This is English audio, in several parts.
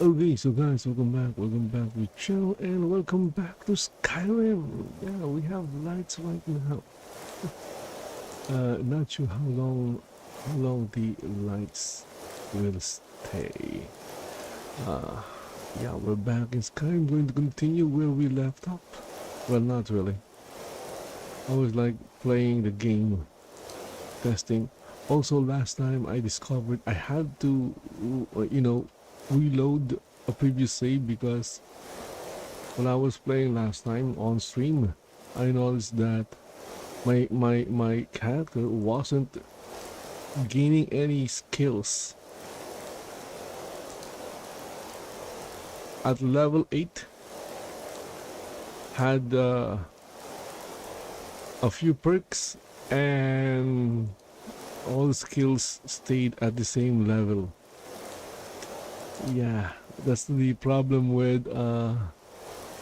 Okay, so guys, welcome back to the channel, and welcome back to Skyrim. Yeah, we have lights right now. Not sure how long the lights will stay. Uh, yeah, we're back in Skyrim. Going to continue where we left off. Well, not really. I was like playing the game, testing. Also, last time I discovered I had to, reload a previous save because when I was playing last time on stream, I noticed that my character wasn't gaining any skills. At level 8, had a few perks, and all the skills stayed at the same level. Yeah, that's the problem with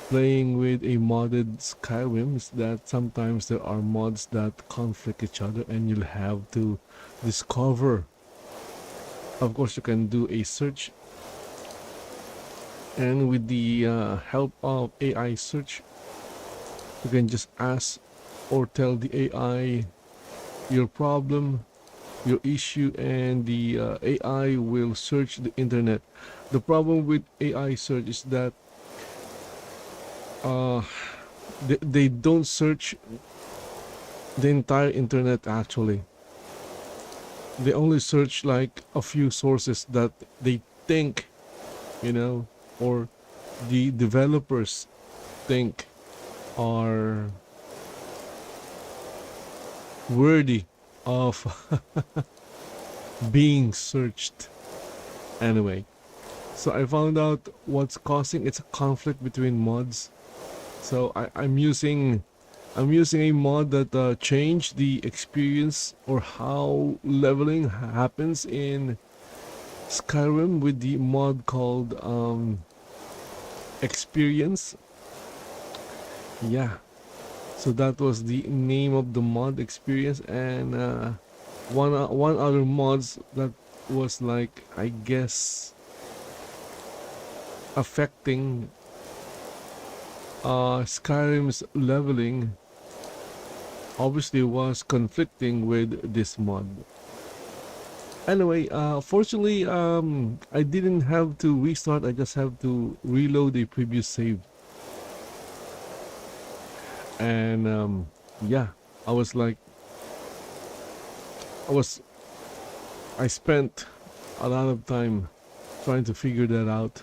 playing with a modded Skyrim, is that sometimes there are mods that conflict each other and you'll have to discover. Of course, you can do a search, and with the help of AI search, you can just ask or tell the AI your problem, your issue, and the AI will search the internet. The problem with AI search is that uh, they don't search the entire internet. Actually, they only search like a few sources that they think, you know, or the developers think are worthy of being searched. Anyway, so I found out what's causing it's a conflict between mods. So I'm using a mod that changed the experience or how leveling happens in Skyrim with the mod called experience. Yeah, so that was the name of the mod, experience. And one other mods that was like, I guess, affecting Skyrim's leveling, obviously was conflicting with this mod. Anyway, fortunately, I didn't have to restart. I just have to reload a previous save. And yeah, I was like, I was I spent a lot of time trying to figure that out.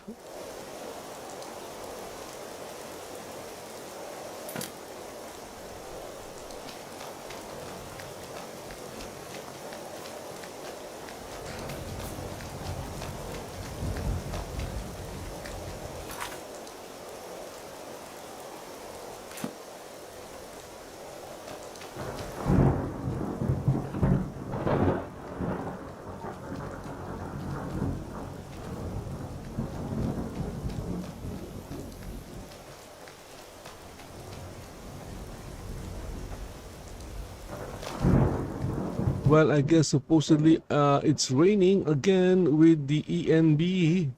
Well, I guess supposedly it's raining again with the ENB.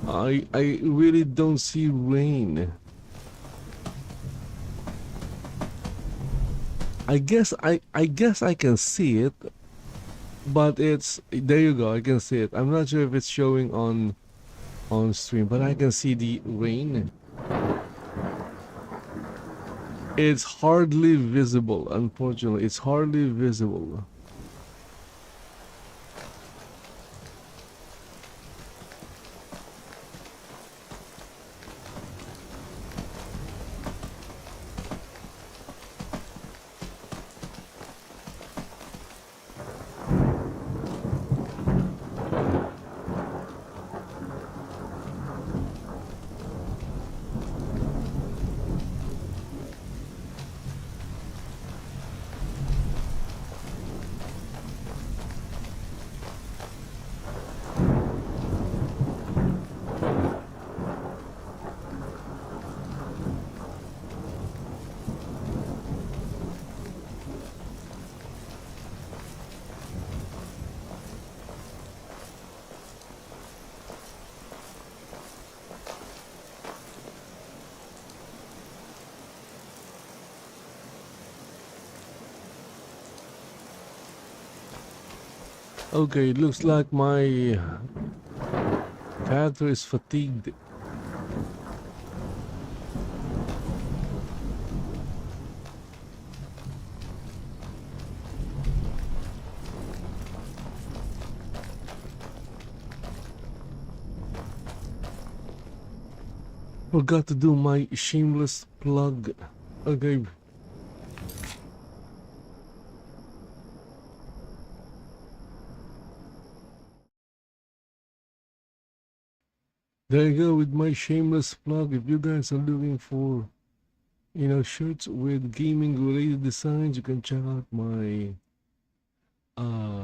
I really don't see rain. I guess I can see it, but it's there you go. I can see it. I'm not sure if it's showing on stream, but I can see the rain. It's hardly visible, unfortunately. It's hardly visible. Okay, looks like my character is fatigued. Forgot to do my shameless plug. Okay. There you go with my shameless plug. If you guys are looking for, shirts with gaming related designs, you can check out my uh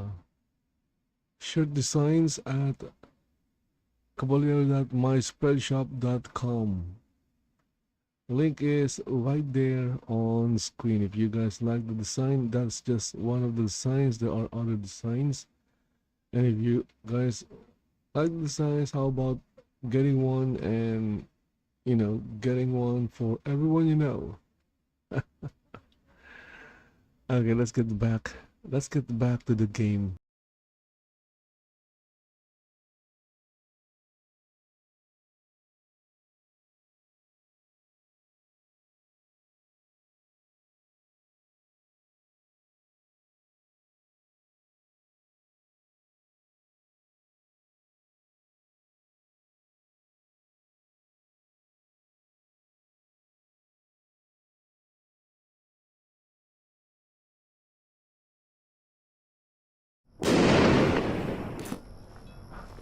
shirt designs at kabalyero.myspreadshop.com. Link is right there on screen. If you guys like the design, that's just one of the designs. There are other designs. And if you guys like the designs, how about getting one and, getting one for everyone you know? Okay, let's get back. Let's get back to the game.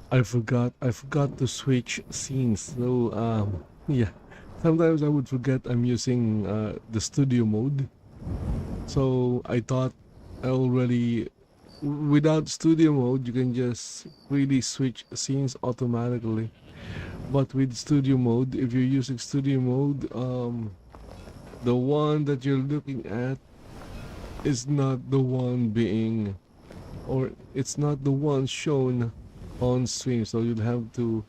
I forgot to switch scenes. So yeah. Sometimes I would forget I'm using the studio mode. So I thought I already without studio mode you can just really switch scenes automatically. But with studio mode, if you're using studio mode, the one that you're looking at is not the one being, or it's not the one shown on stream, so you'll have to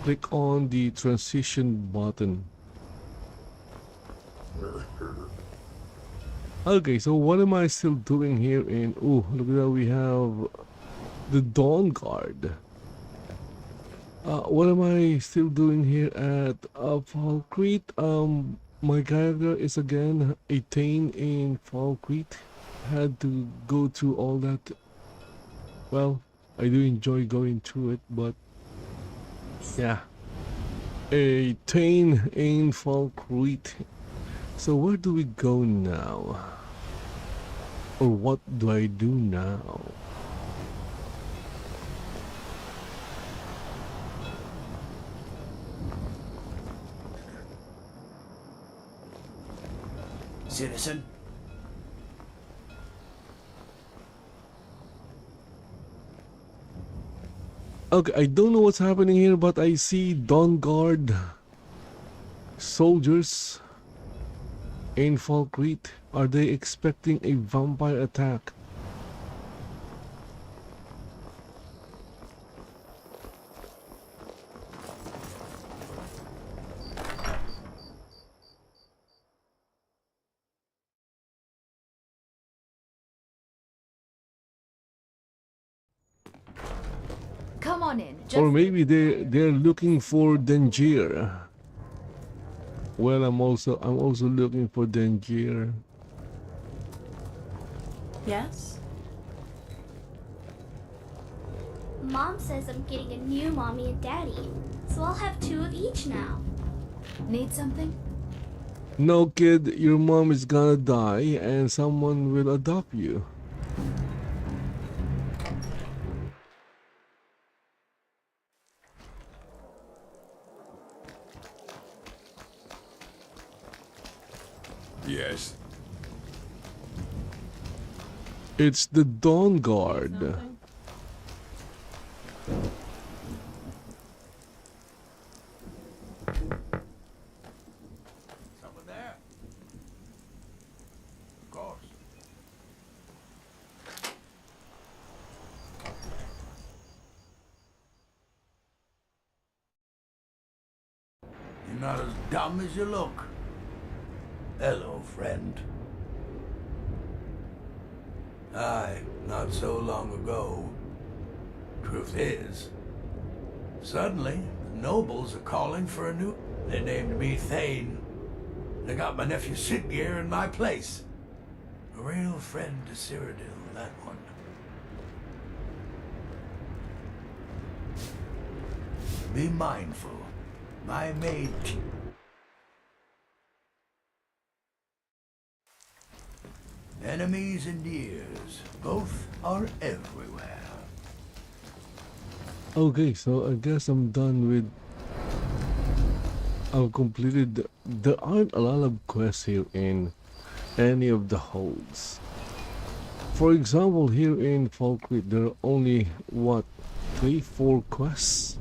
click on the transition button. Okay, so what am I still doing here in, oh, look at that, we have the Dawn Guard. What am I still doing here at Falkreath? My character is again a Thane in Falkreath. Had to go through all that. Well, I do enjoy going through it, but yeah, a Thane in Falkreath. So where do we go now? Or what do I do now? Citizen? Okay, I don't know what's happening here, but I see Dawn Guard soldiers in Falkreath. Are they expecting a vampire attack? Come on in. Or maybe they're looking for Dengier. Well, I'm also looking for Dengier. Yes? Mom says I'm getting a new mommy and daddy, so I'll have two of each now. Need something? No, kid, your mom is gonna die and someone will adopt you. Yes. It's the Dawn Guard. Nothing? Someone there? Of course. You're not as dumb as you look. Hello, friend. Aye, not so long ago. Truth is, suddenly, the nobles are calling for a new... They named me Thane. They got my nephew Sitgeir in my place. A real friend to Cyrodiil, that one. Be mindful. My maid... Enemies and ears, both are everywhere. Okay, so I guess I'm done with... I've completed... There aren't a lot of quests here in any of the holds. For example, here in Falkreath, there are only, what, 3-4 quests?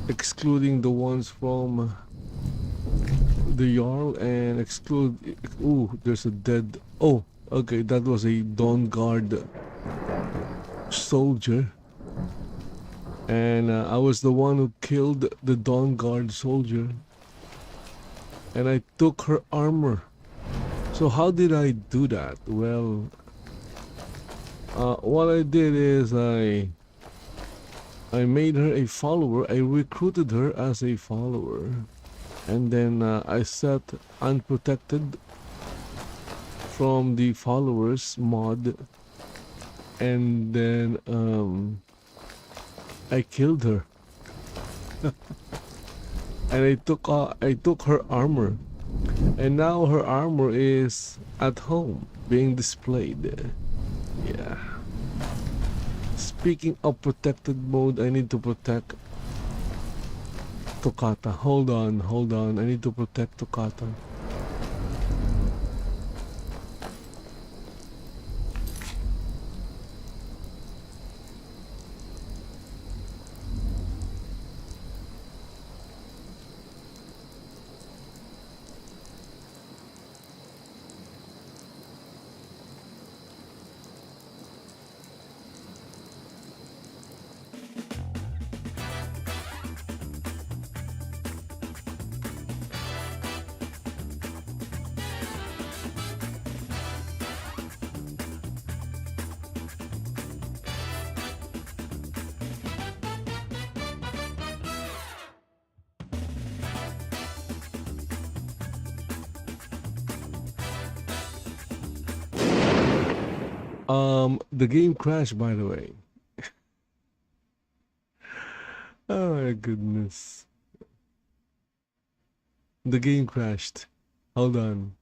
Excluding the ones from the Jarl and exclude... Ooh, there's a dead... Oh, okay, that was a Dawn Guard soldier. And I was the one who killed the Dawn Guard soldier. And I took her armor. So how did I do that? Well, what I did is I made her a follower. I recruited her as a follower. And then I set unprotected from the followers mod. And then I killed her. And I took her armor. And now her armor is at home being displayed. Yeah. Speaking of protected mode, I need to protect Toccata. Hold on. I need to protect Toccata. The game crashed, by the way. Oh my goodness. The game crashed. Hold on.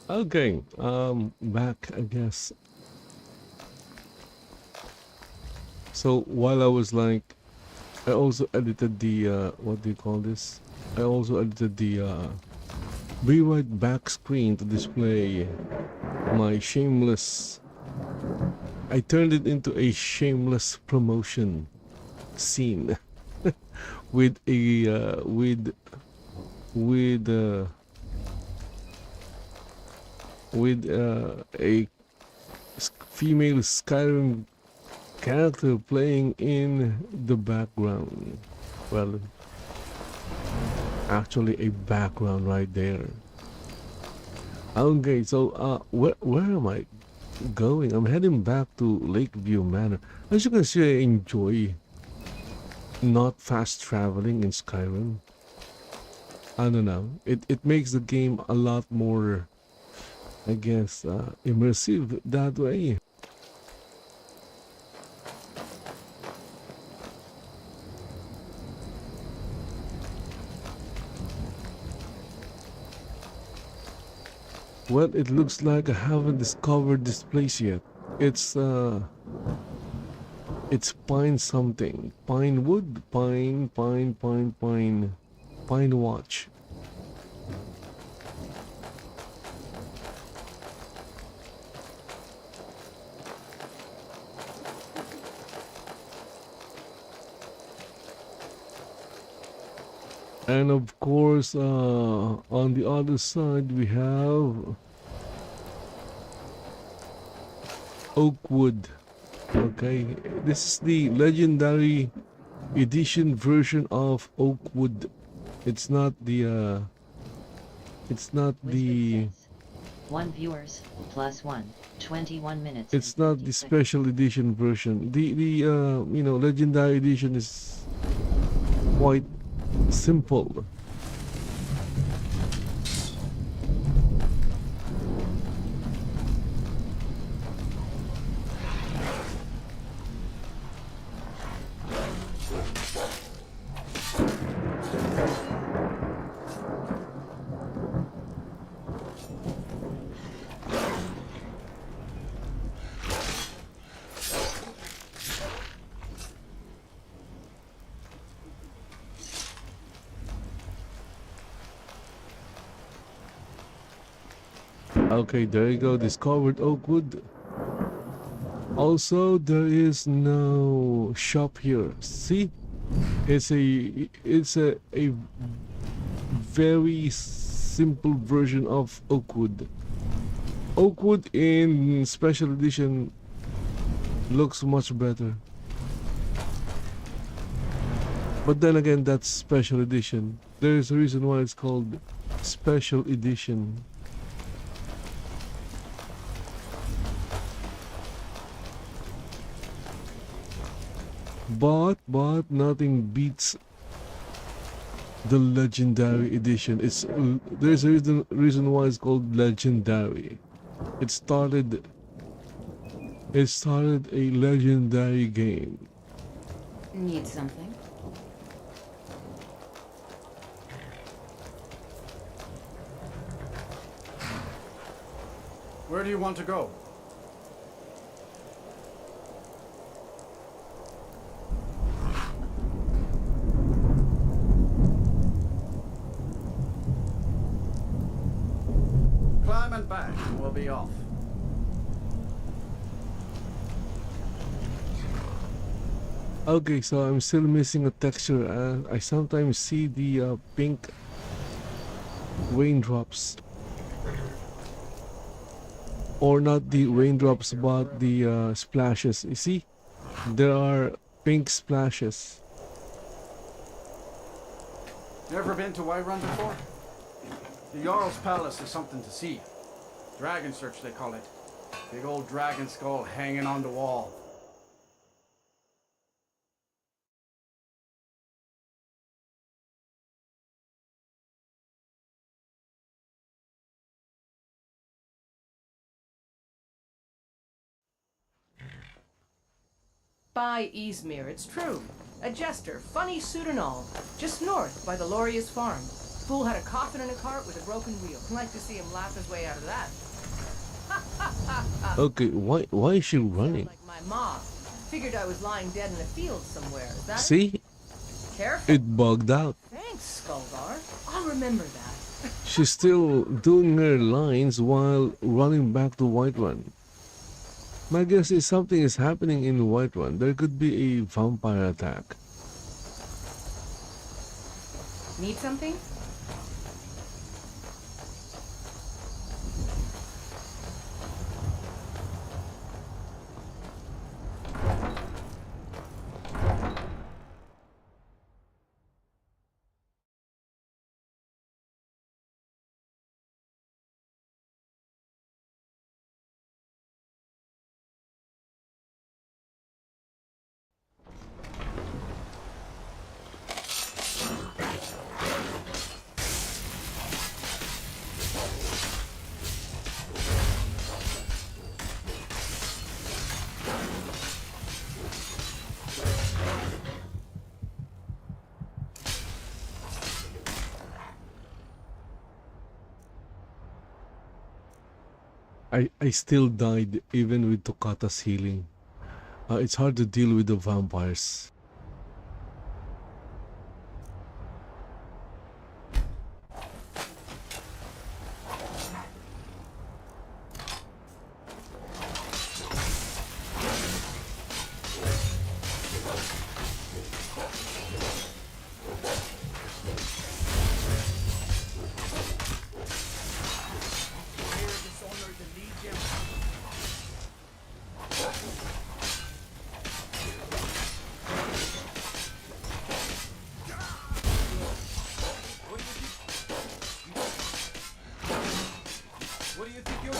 Okay, back, I guess. So while I was like, I also edited the, what do you call this? I also edited the, rewrite back screen to display my shameless. I turned it into a shameless promotion scene with a, with, a female Skyrim character playing in the background. Well, actually a background right there. Okay, so where am I going? I'm heading back to Lakeview Manor. As you can see, I enjoy not fast traveling in Skyrim. I don't know. It makes the game a lot more, I guess, immersive that way. Well, it looks like I haven't discovered this place yet. It's pine something. Pine wood? Pine watch. And of course, on the other side we have Oakwood. Okay, this is the legendary edition version of Oakwood. It's not the one viewers plus 21 minutes. it's not the special edition version. The you know, legendary edition is quite simple. Okay, there you go. Discovered Oakwood. Also, there is no shop here. See, it's a very simple version of Oakwood. Oakwood in special edition looks much better. But then again, that's special edition. There is a reason why it's called special edition. But nothing beats the legendary edition. There's a reason why it's called legendary. It started a legendary game. Need something? Where do you want to go? Climb and back, and we'll be off. Okay, so I'm still missing a texture, and I sometimes see the pink raindrops. Or not the raindrops, but the splashes. You see, there are pink splashes. Never been to Whiterun before? The Jarl's Palace is something to see. Dragon Search, they call it. Big old dragon skull hanging on the wall. By Easmere, it's true. A jester, funny suit and all, just north by the Loria's farm. Fool had a coffin in a cart with a broken wheel. I'd like to see him laugh his way out of that. Okay, why is she Sound running? like my mom. Figured I was lying dead in a field somewhere. Is that it? See? Careful. It bugged out. Thanks, Skullgar. I'll remember that. She's still doing her lines while running back to Whiterun. My guess is something is happening in Whiterun. There could be a vampire attack. Need something? I still died even with Tokata's healing. It's hard to deal with the vampires. What do you think you're...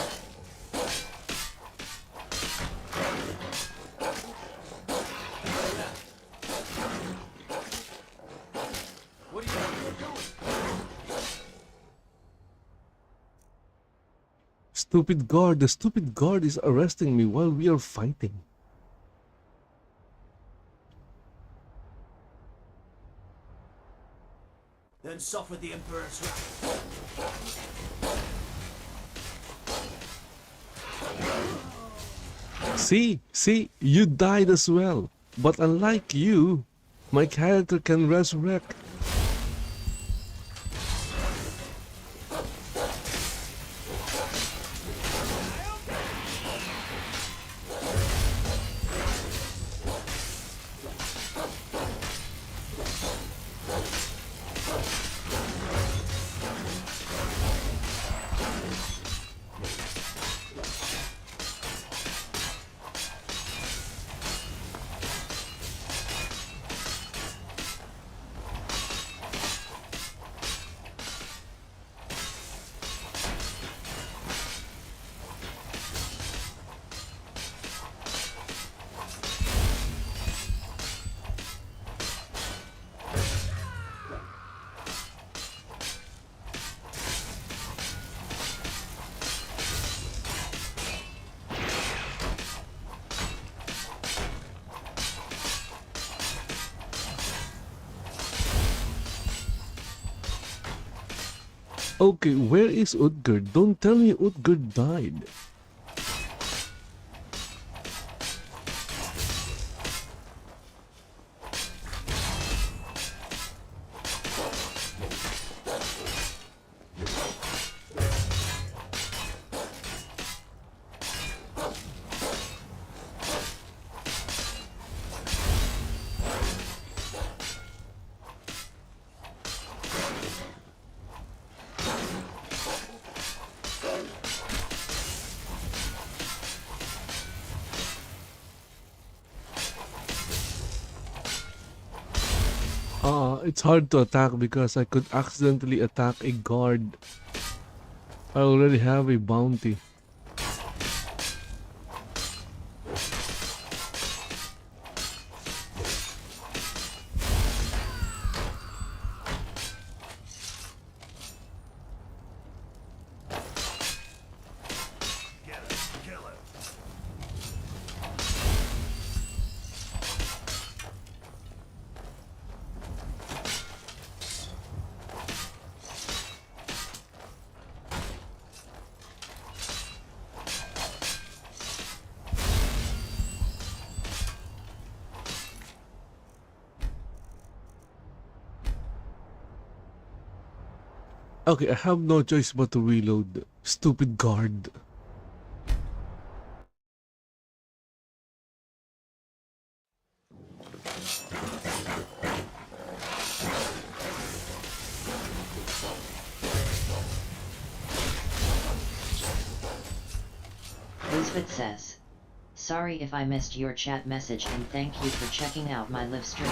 What do you think you're doing? Stupid guard, the stupid guard is arresting me while we are fighting. Then suffer the Emperor's wrath. See, you died as well. But unlike you, my character can resurrect. Okay, where is Utgard? Don't tell me Utgard died. It's hard to attack because I could accidentally attack a guard. I already have a bounty. Okay, I have no choice but to reload. Stupid guard. Lisbeth says, sorry if I missed your chat message and thank you for checking out my live stream.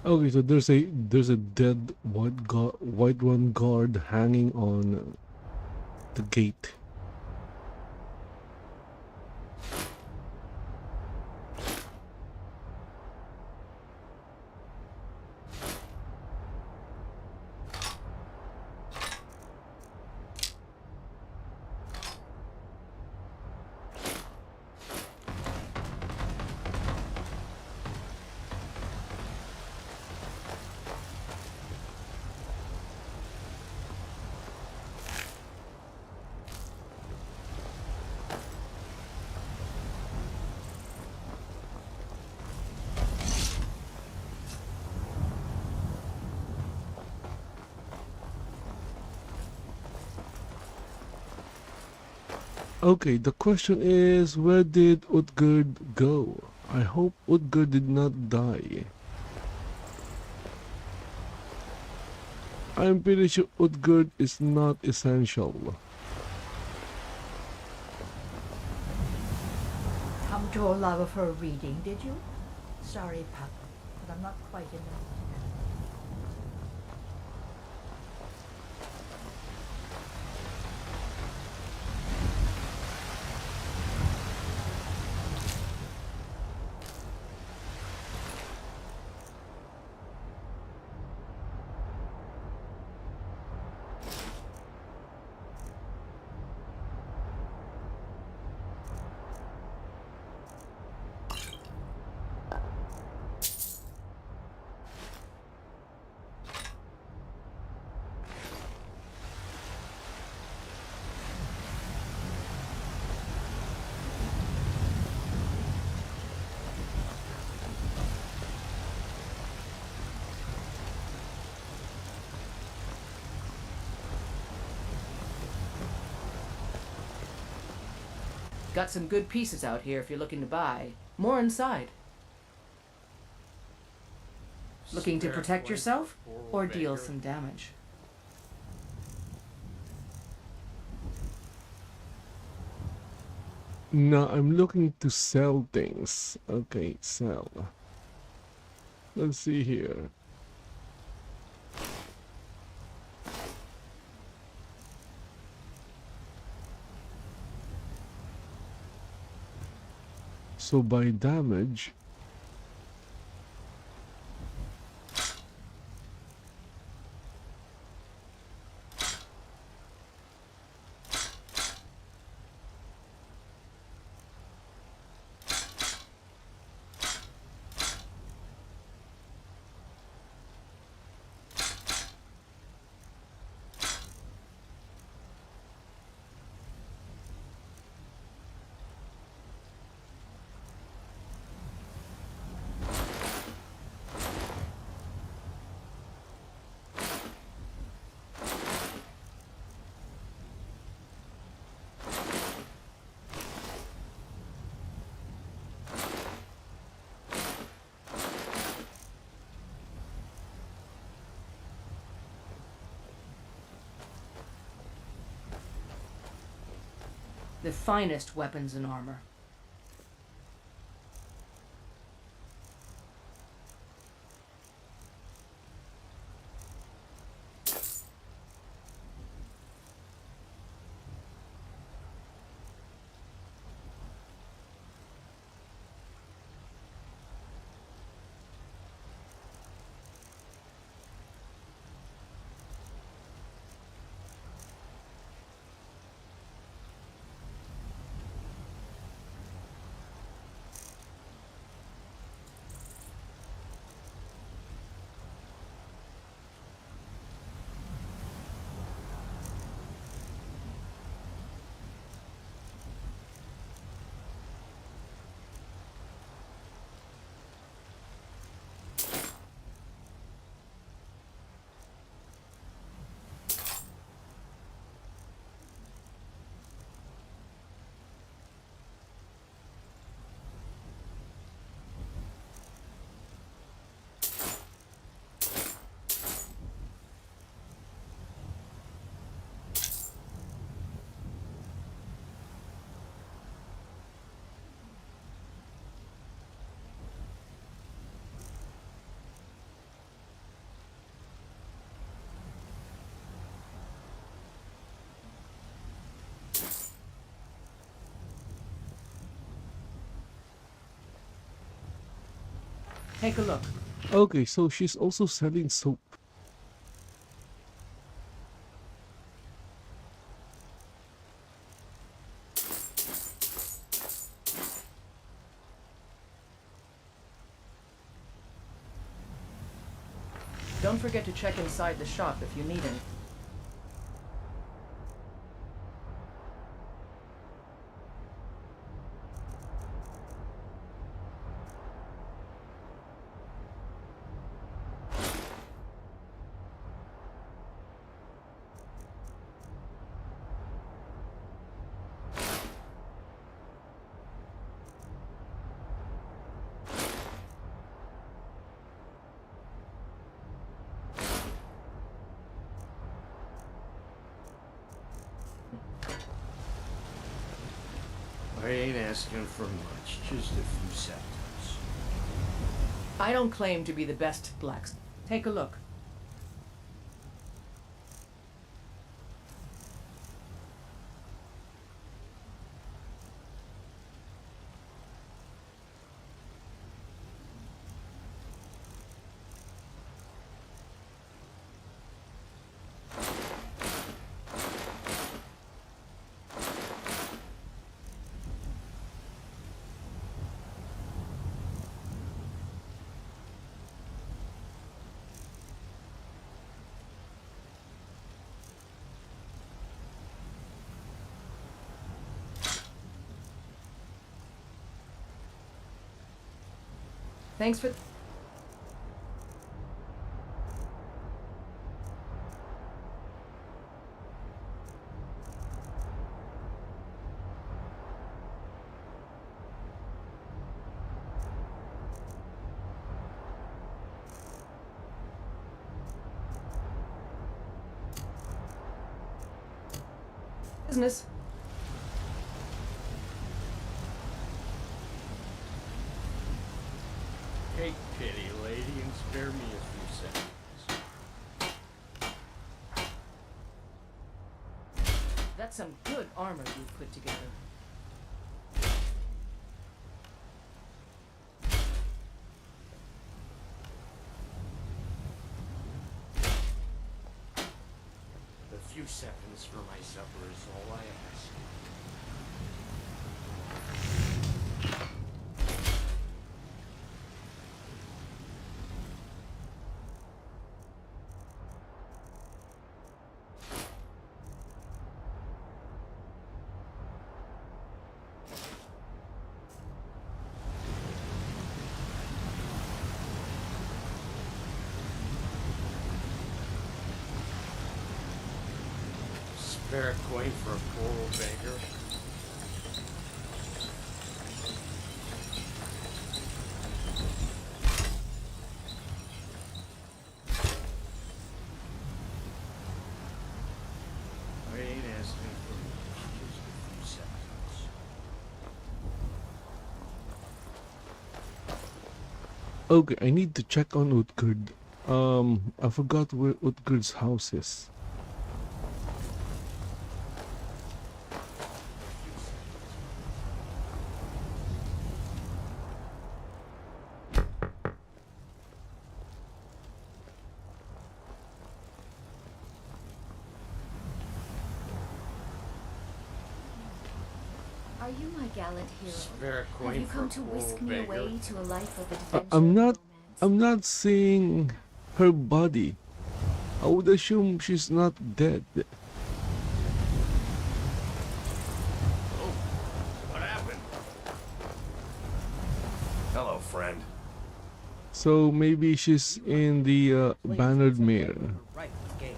Okay, so there's a dead white one guard hanging on the gate. Okay, the question is, where did Utgard go? I hope Utgard did not die. I'm pretty sure Utgard is not essential. Come to Olava for a reading, did you? Sorry, Pup, but I'm not quite in the... Got some good pieces out here if you're looking to buy. More inside. Looking to protect yourself or deal some damage? No, I'm looking to sell things. Okay, sell. Let's see here. So by damage, The finest weapons and armor. Take a look. Okay, so she's also selling soap. Don't forget to check inside the shop if you need anything. I ain't asking for much, just a few seconds. I don't claim to be the best blacksmith. Take a look. Thanks for... business. Take pity, lady, and spare me a few seconds. That's some good armor you've put together. A few seconds for my supper is all I ask. Spare a coin for a poor old beggar. I ain't asking for much, just a few seconds. Okay, I need to check on Utgard. I forgot where Utgard's house is. Are you my gallant hero? Spare a Have coin you for come a to poor whisk old me beggar. away to a life of adventure I'm not. and romance? I'm not seeing her body. I would assume she's not dead. Oh, what happened? Hello, friend. So maybe she's in the bannered mare. Right, game.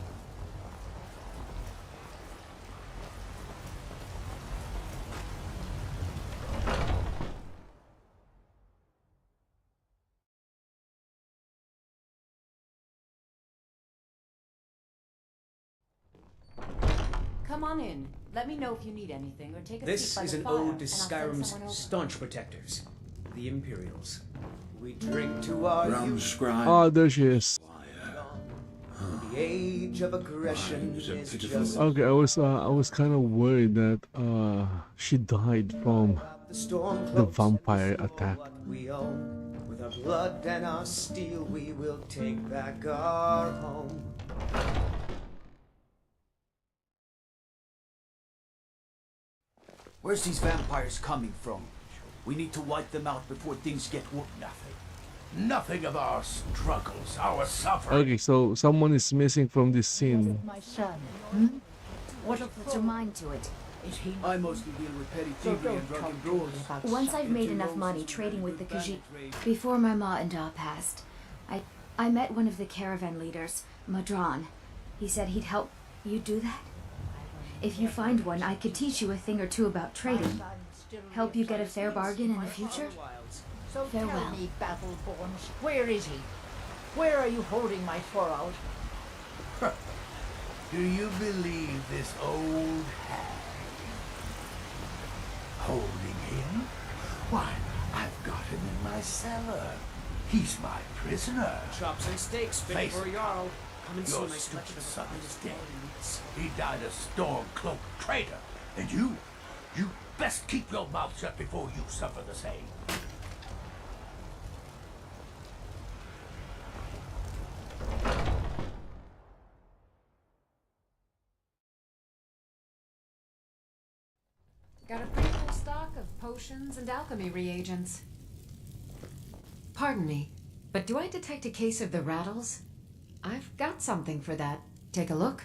Come on in. Let me know if you need anything, or take a This seat by is the an fire, ode to and I'll send Skyrim's someone over. staunch protectors, the Imperials. We drink to our Brown youth. scribe. Ah, there she is. The age of aggression Rhymes are is pitiful. just Okay, I was kind of worried that she died from the storm the cloaks vampire and we attack. what we own. With our our blood and our steel, we will take back our home. Where's these vampires coming from? We need to wipe them out before things get worse. Nothing of our struggles, our suffering. Okay, so someone is missing from this scene. My son. What puts your mind to it? Is he I mostly deal with petty so thievery and don't drug talk to me brawls. about Once I've made enough money trading with the Khajiit. Before my ma and Da passed, I met one of the caravan leaders, Madran. He said he'd help you do that. If you find one, I could teach you a thing or two about trading. Help you get a fair bargain in the future. So Farewell. tell me, Battleborns, where is he? Where are you holding my fur out? Do you believe this old hag? Holding him? Why, I've got him in my cellar. He's my prisoner. Chops and steaks fit Face for a it. Jarl. Come and see Your my stupid selection of son is finest dead. meats. He died a storm-cloaked traitor. And you best keep your mouth shut before you suffer the same. Got a pretty full stock of potions and alchemy reagents. Pardon me, but do I detect a case of the rattles? I've got something for that. Take a look.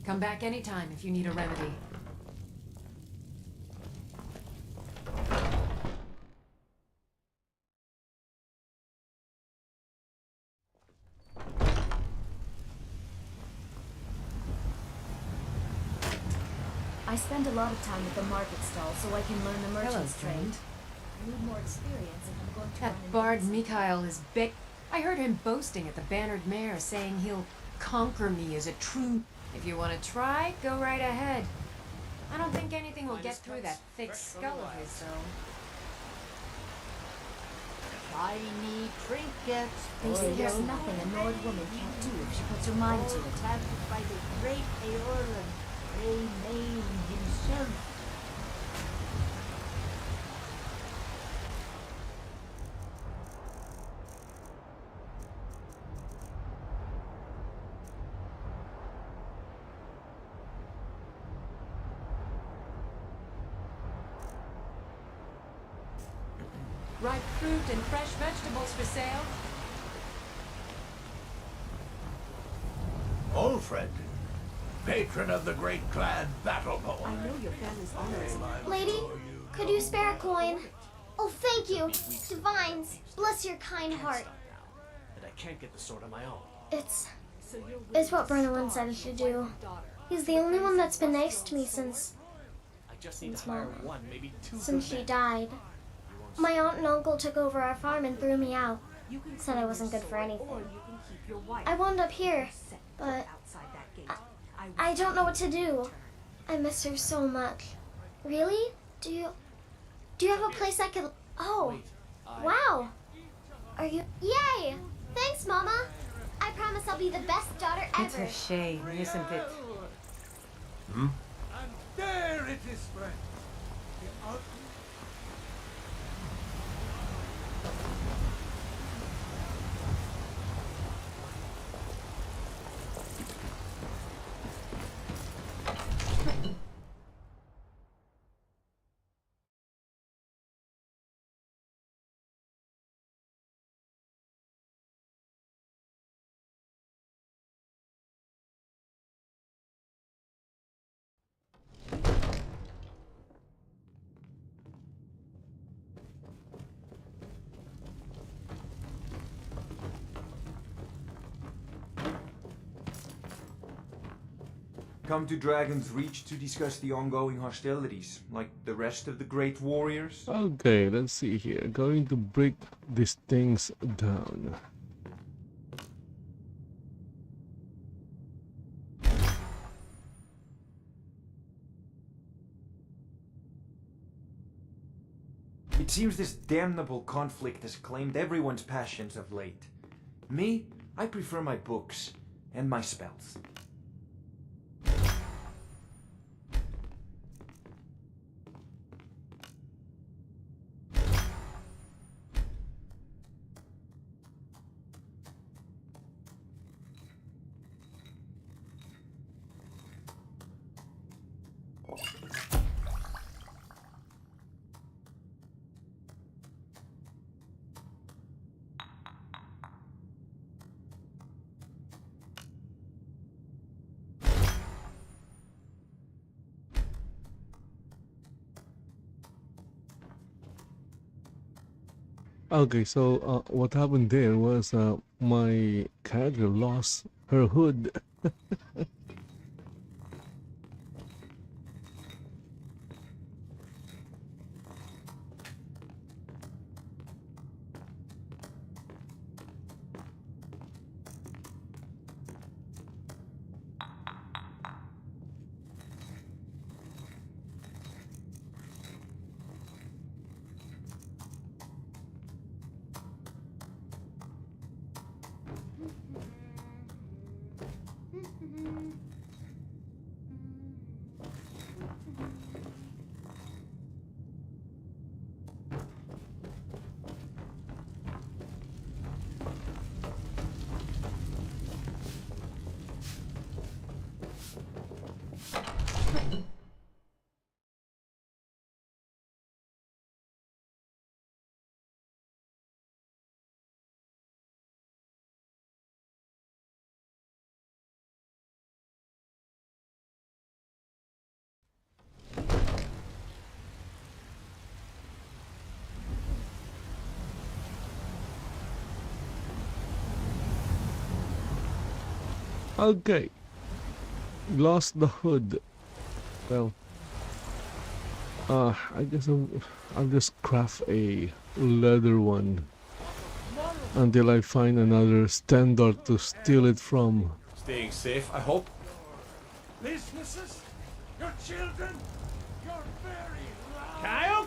Come back anytime if you need a remedy. I spend a lot of time at the market stall so I can learn the merchant's trade. friend. I need more experience if I'm going to run That into bard business. Mikhail is big. I heard him boasting at the Bannered Mare, saying he'll conquer me as a true... If you want to try, go right ahead. I don't think anything will get through that thick skull of his, though. Shiny trinkets. They say for there's you. nothing a Nord woman can't do if she puts her mind to All it. tapped by the great Aorlan, Remain himself. Ripe fruit and fresh vegetables for sale. Olfred, patron of the great clan Battleborn. I know your family's honors. Lady, could you spare a coin? Oh, thank you. Divines, bless your kind heart. And I can't get the sword on my own. It's what Brennan said he should do. He's the only one that's been nice to me since I just need Since to hire Mama. one, maybe two since good she men. died. My aunt and uncle took over our farm and threw me out. Said I wasn't good for anything. I wound up here, but I don't know what to do. I miss her so much. Really? Do you have a place I could... Oh, wow. Are you... Yay! Thanks, Mama. I promise I'll be the best daughter It's ever. a shame, isn't it? And there it is, friend. come to Dragon's Reach to discuss the ongoing hostilities, like the rest of the great warriors? Okay, let's see here. Going to break these things down. It seems this damnable conflict has claimed everyone's passions of late. Me, I prefer my books and my spells. Okay, so what happened there was my character lost her hood. Okay, lost the hood. Well, I guess I'll just craft a leather one until I find another standard to steal it from. Staying safe, I hope. Businesses? Your children? You're very loud. Kyle?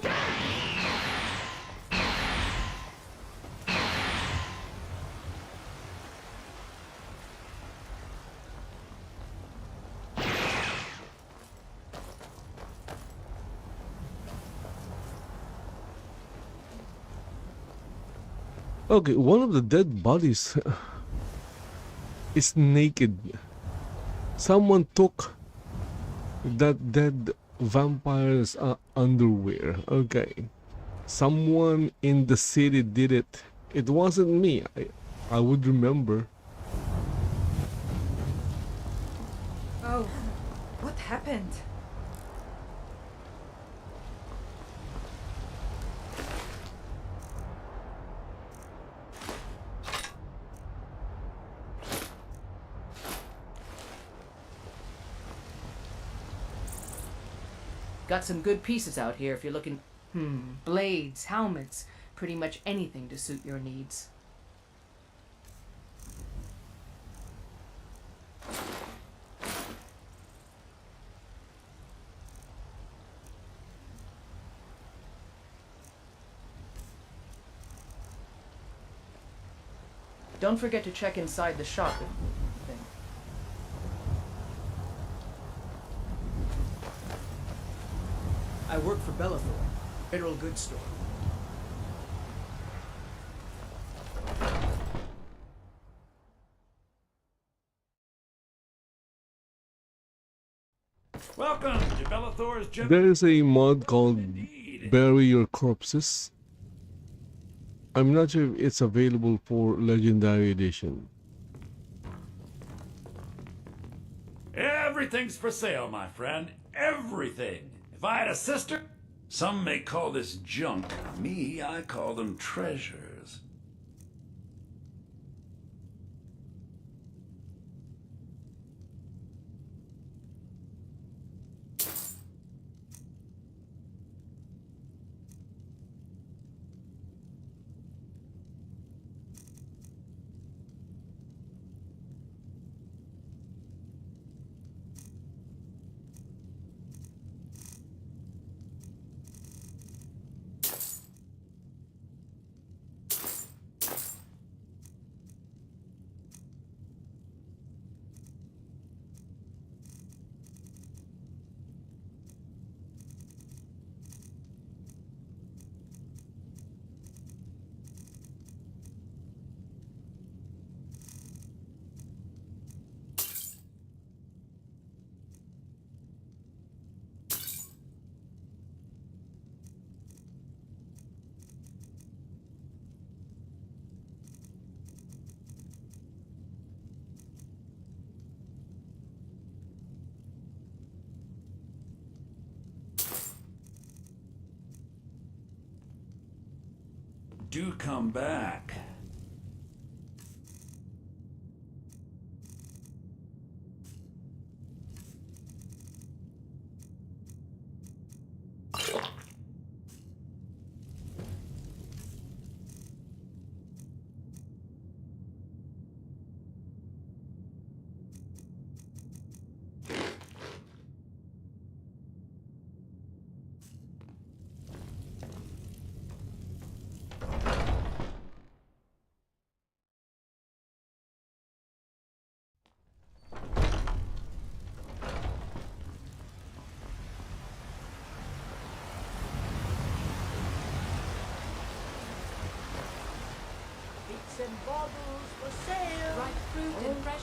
Okay, one of the dead bodies is naked. Someone took that dead vampire's underwear. Okay, someone in the city did it. It wasn't me. I would remember. Oh, what happened? Got some good pieces out here if you're looking. Blades, helmets, pretty much anything to suit your needs. Don't forget to check inside the shop. I work for Bellathor, Federal Goods Store. Welcome to Bellathor's General. There is a mod called Bury Your Corpses. I'm not sure if it's available for Legendary Edition. Everything's for sale, my friend. Everything. If I had a sister, some may call this junk. Me, I call them treasures. Do come back.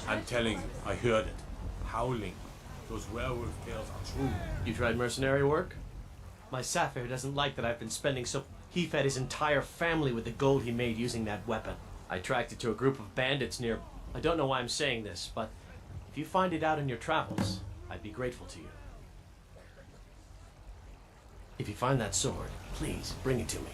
I'm telling you, I heard it. Howling. Those werewolf tales are true. You tried mercenary work? My Sapphire doesn't like that I've been spending so... He fed his entire family with the gold he made using that weapon. I tracked it to a group of bandits near... I don't know why I'm saying this, but if you find it out in your travels, I'd be grateful to you. If you find that sword, please bring it to me.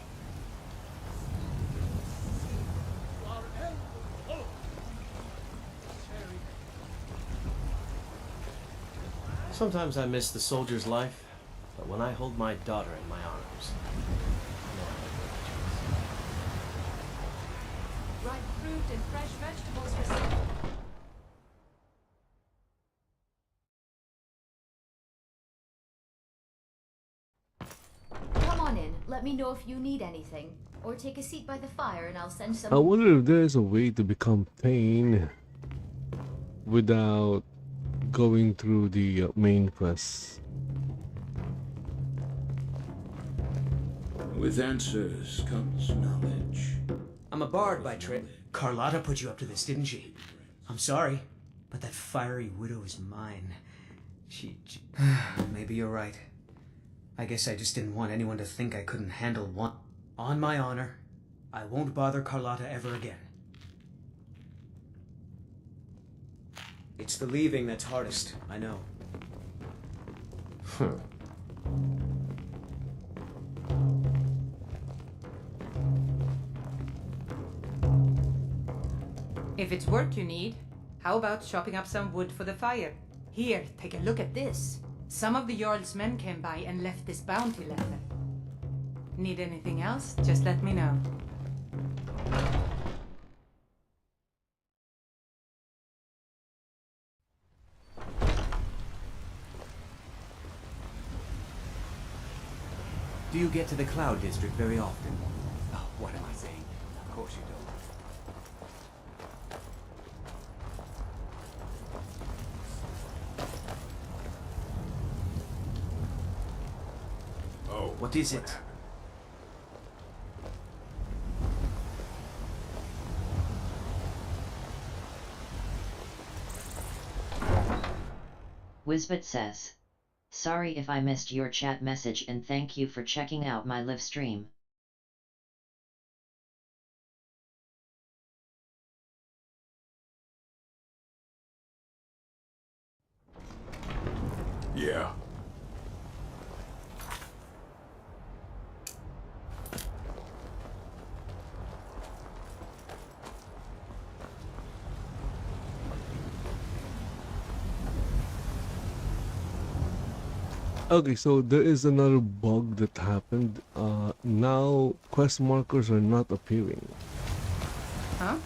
Sometimes I miss the soldier's life, but when I hold my daughter in my arms, I know I have no choice. Ripe fruit and fresh vegetables for sale. Come on in. Let me know if you need anything. Or take a seat by the fire and I'll send some... I wonder if there's a way to become Thane without going through the main quest. With answers comes knowledge. I'm a bard by trade. Carlotta put you up to this, didn't she? I'm sorry, but that fiery widow is mine. She... Maybe you're right. I guess I just didn't want anyone to think I couldn't handle one. On my honor, I won't bother Carlotta ever again. It's the leaving that's hardest, I know. If it's work you need, how about chopping up some wood for the fire? Here, take a look at this. Some of the Jarl's men came by and left this bounty letter. Need anything else? Just let me know. Do you get to the Cloud District very often? Oh, what am I saying? Of course you don't. Oh. What is it? Wisbit says, sorry if I missed your chat message and thank you for checking out my live stream. Yeah. Okay, so there is another bug that happened. Now quest markers are not appearing. Huh?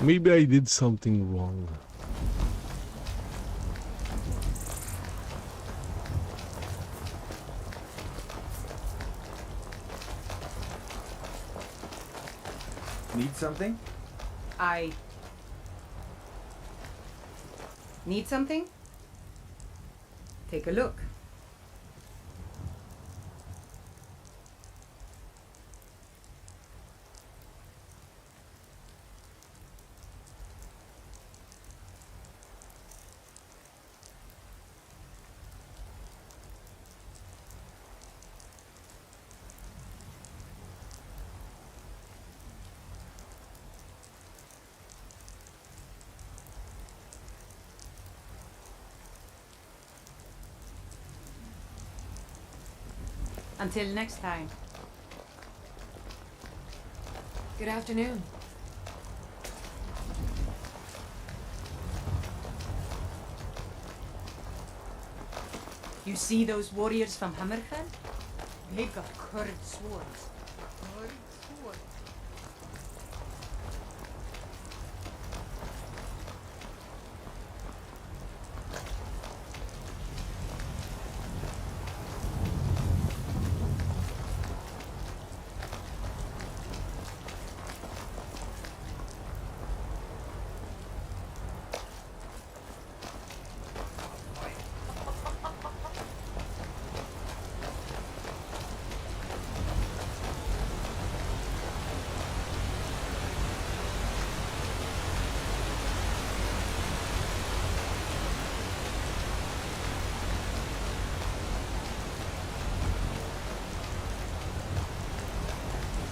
Maybe I did something wrong. Need something? I... Need something? Take a look. Until next time. Good afternoon. You see those warriors from Hammerfell? They've got curved swords. Curved swords.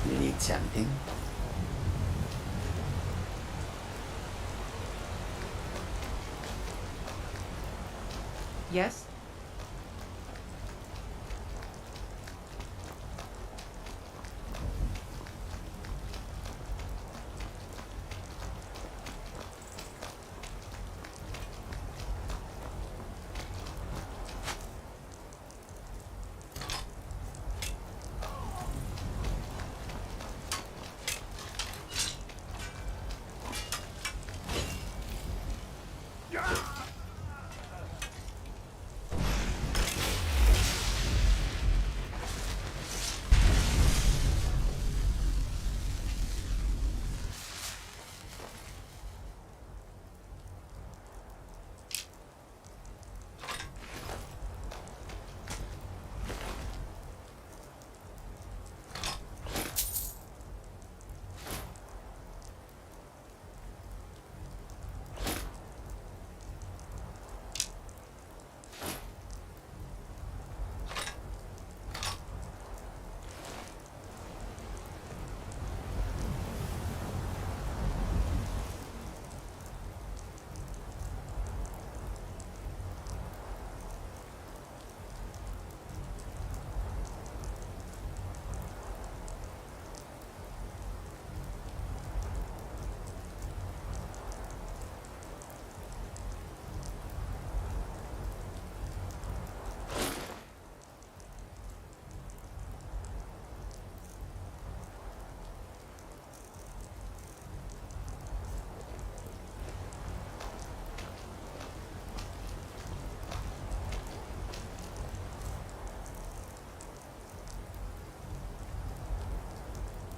You need something? Yes?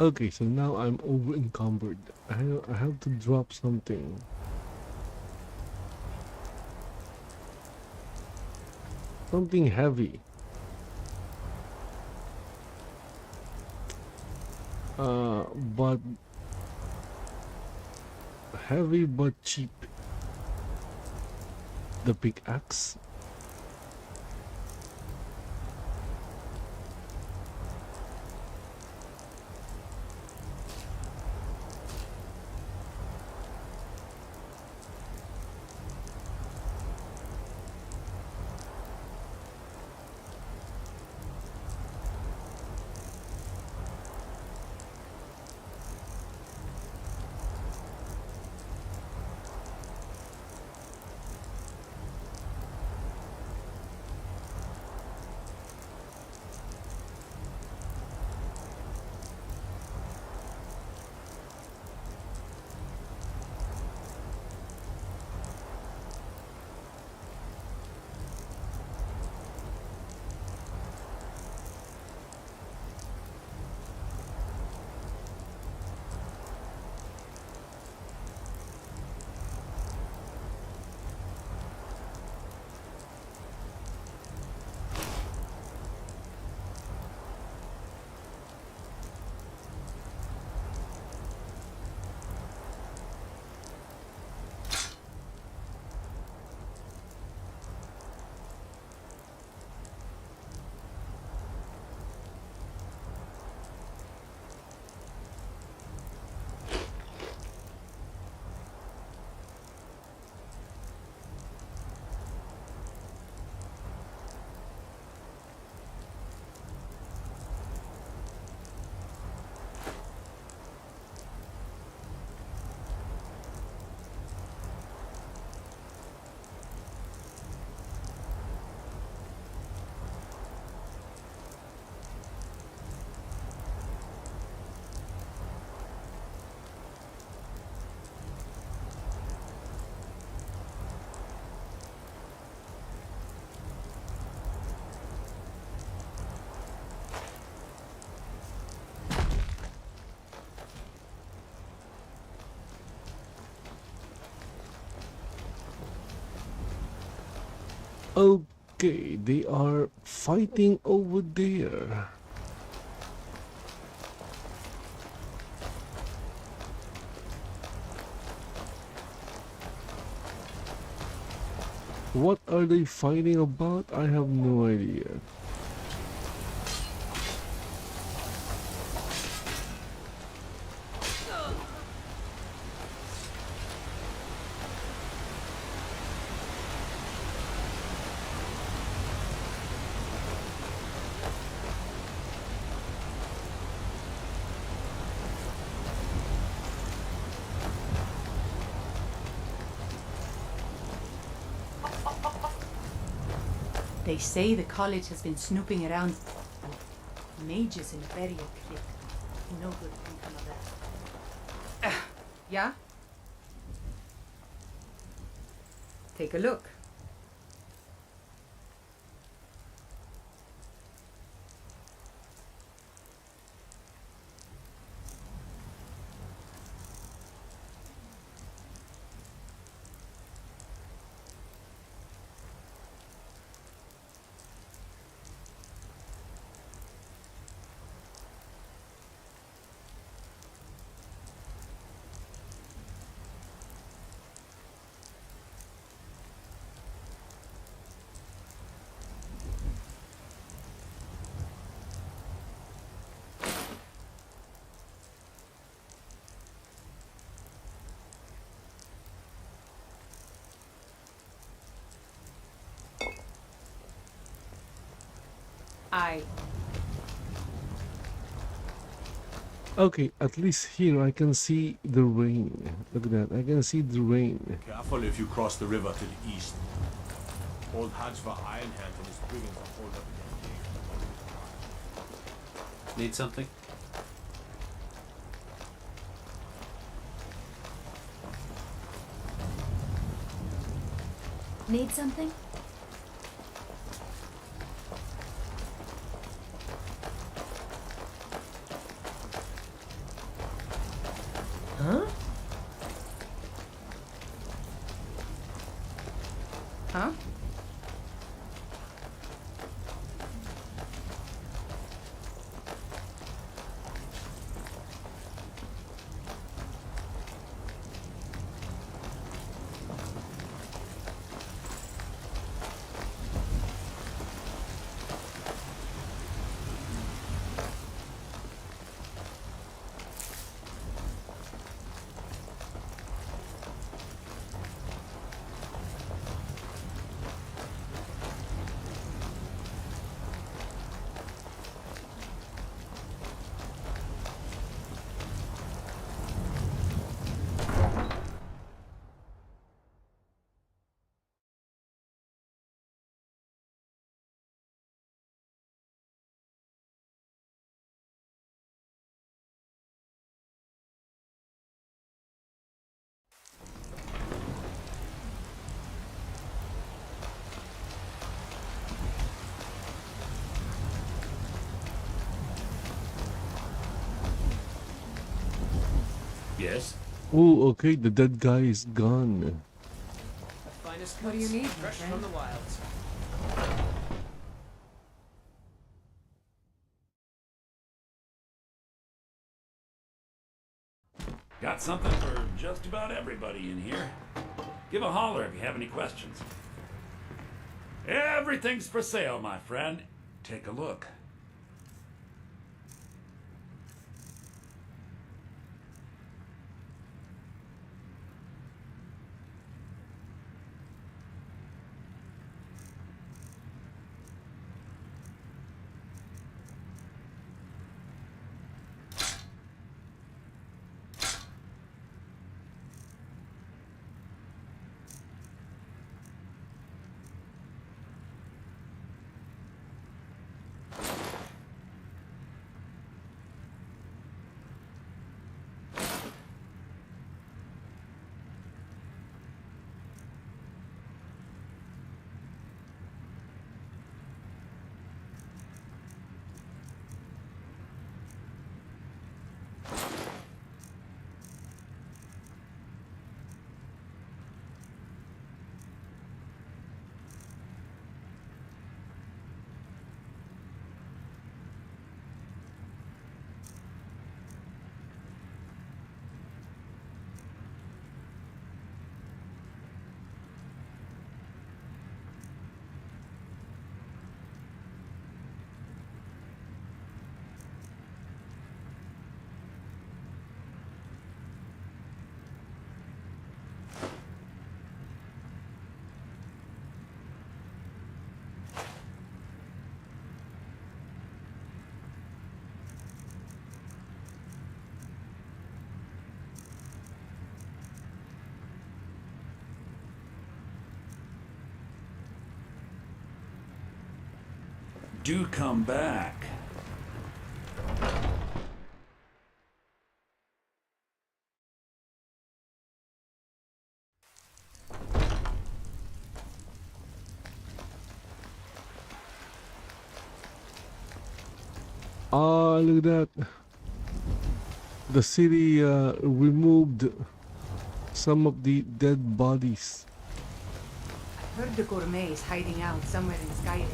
Okay, so now I'm over encumbered. I have to drop something. Something heavy. But heavy but cheap. The pickaxe. Okay, they are fighting over there. What are they fighting about? I have no idea. They say the college has been snooping around mages in a burial crypt. No good can come of that. Yeah? Take a look. Okay, at least here I can see the rain. Look at that, I can see the rain. Careful if you cross the river to the east. Old Hajva Ironhand and his brigands are holed up in Need something? Need something? Huh? Huh? Yes? Oh, okay, the dead guy is gone. Finest What do you need, my fresh friend? from the wilds. Got something for just about everybody in here. Give a holler if you have any questions. Everything's for sale, my friend. Take a look. do come back. Ah, look at that. The city removed some of the dead bodies. I heard the gourmet is hiding out somewhere in Skyrim.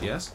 Yes?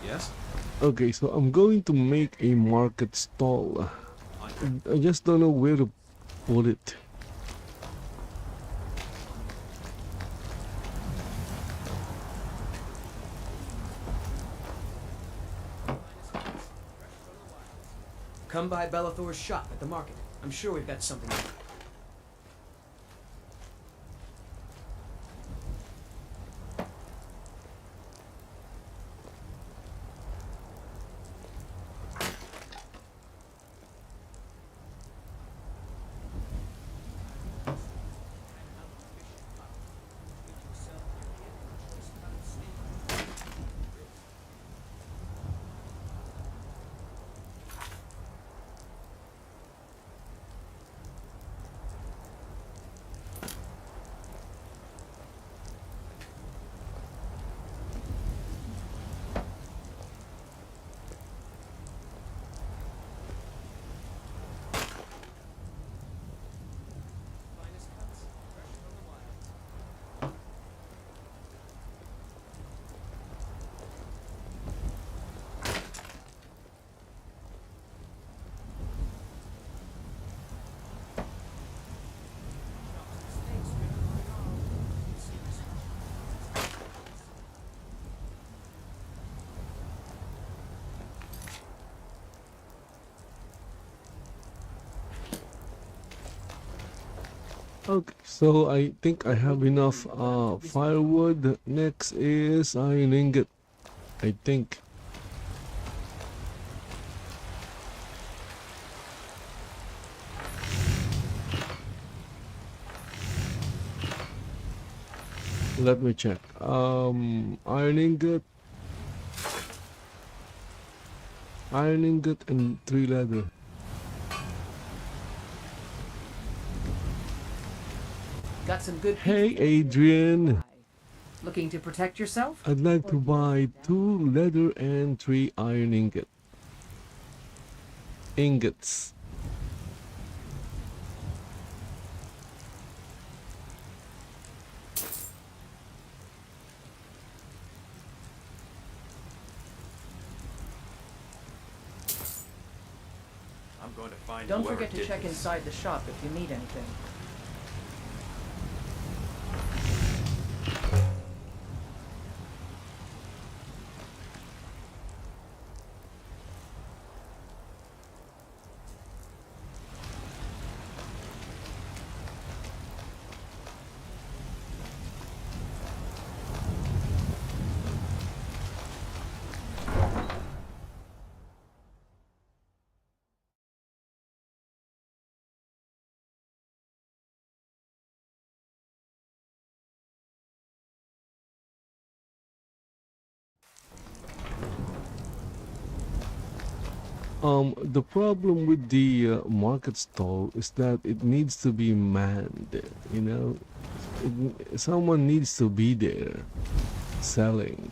Yes? Okay, so I'm going to make a market stall. I just don't know where to put it. Come by Bellathor's shop at the market. I'm sure we've got something. Okay, so I think I have enough firewood. Next is iron ingot, I think. Let me check. Iron ingot, and 3 leather. Got some good. Hey, Adrian. Looking to protect yourself? I'd like to buy 2 leather and 3 iron ingots. I'm going to find Don't whoever forget to did check this. inside the shop if you need anything. The problem with the market stall is that it needs to be manned, you know? Someone needs to be there selling.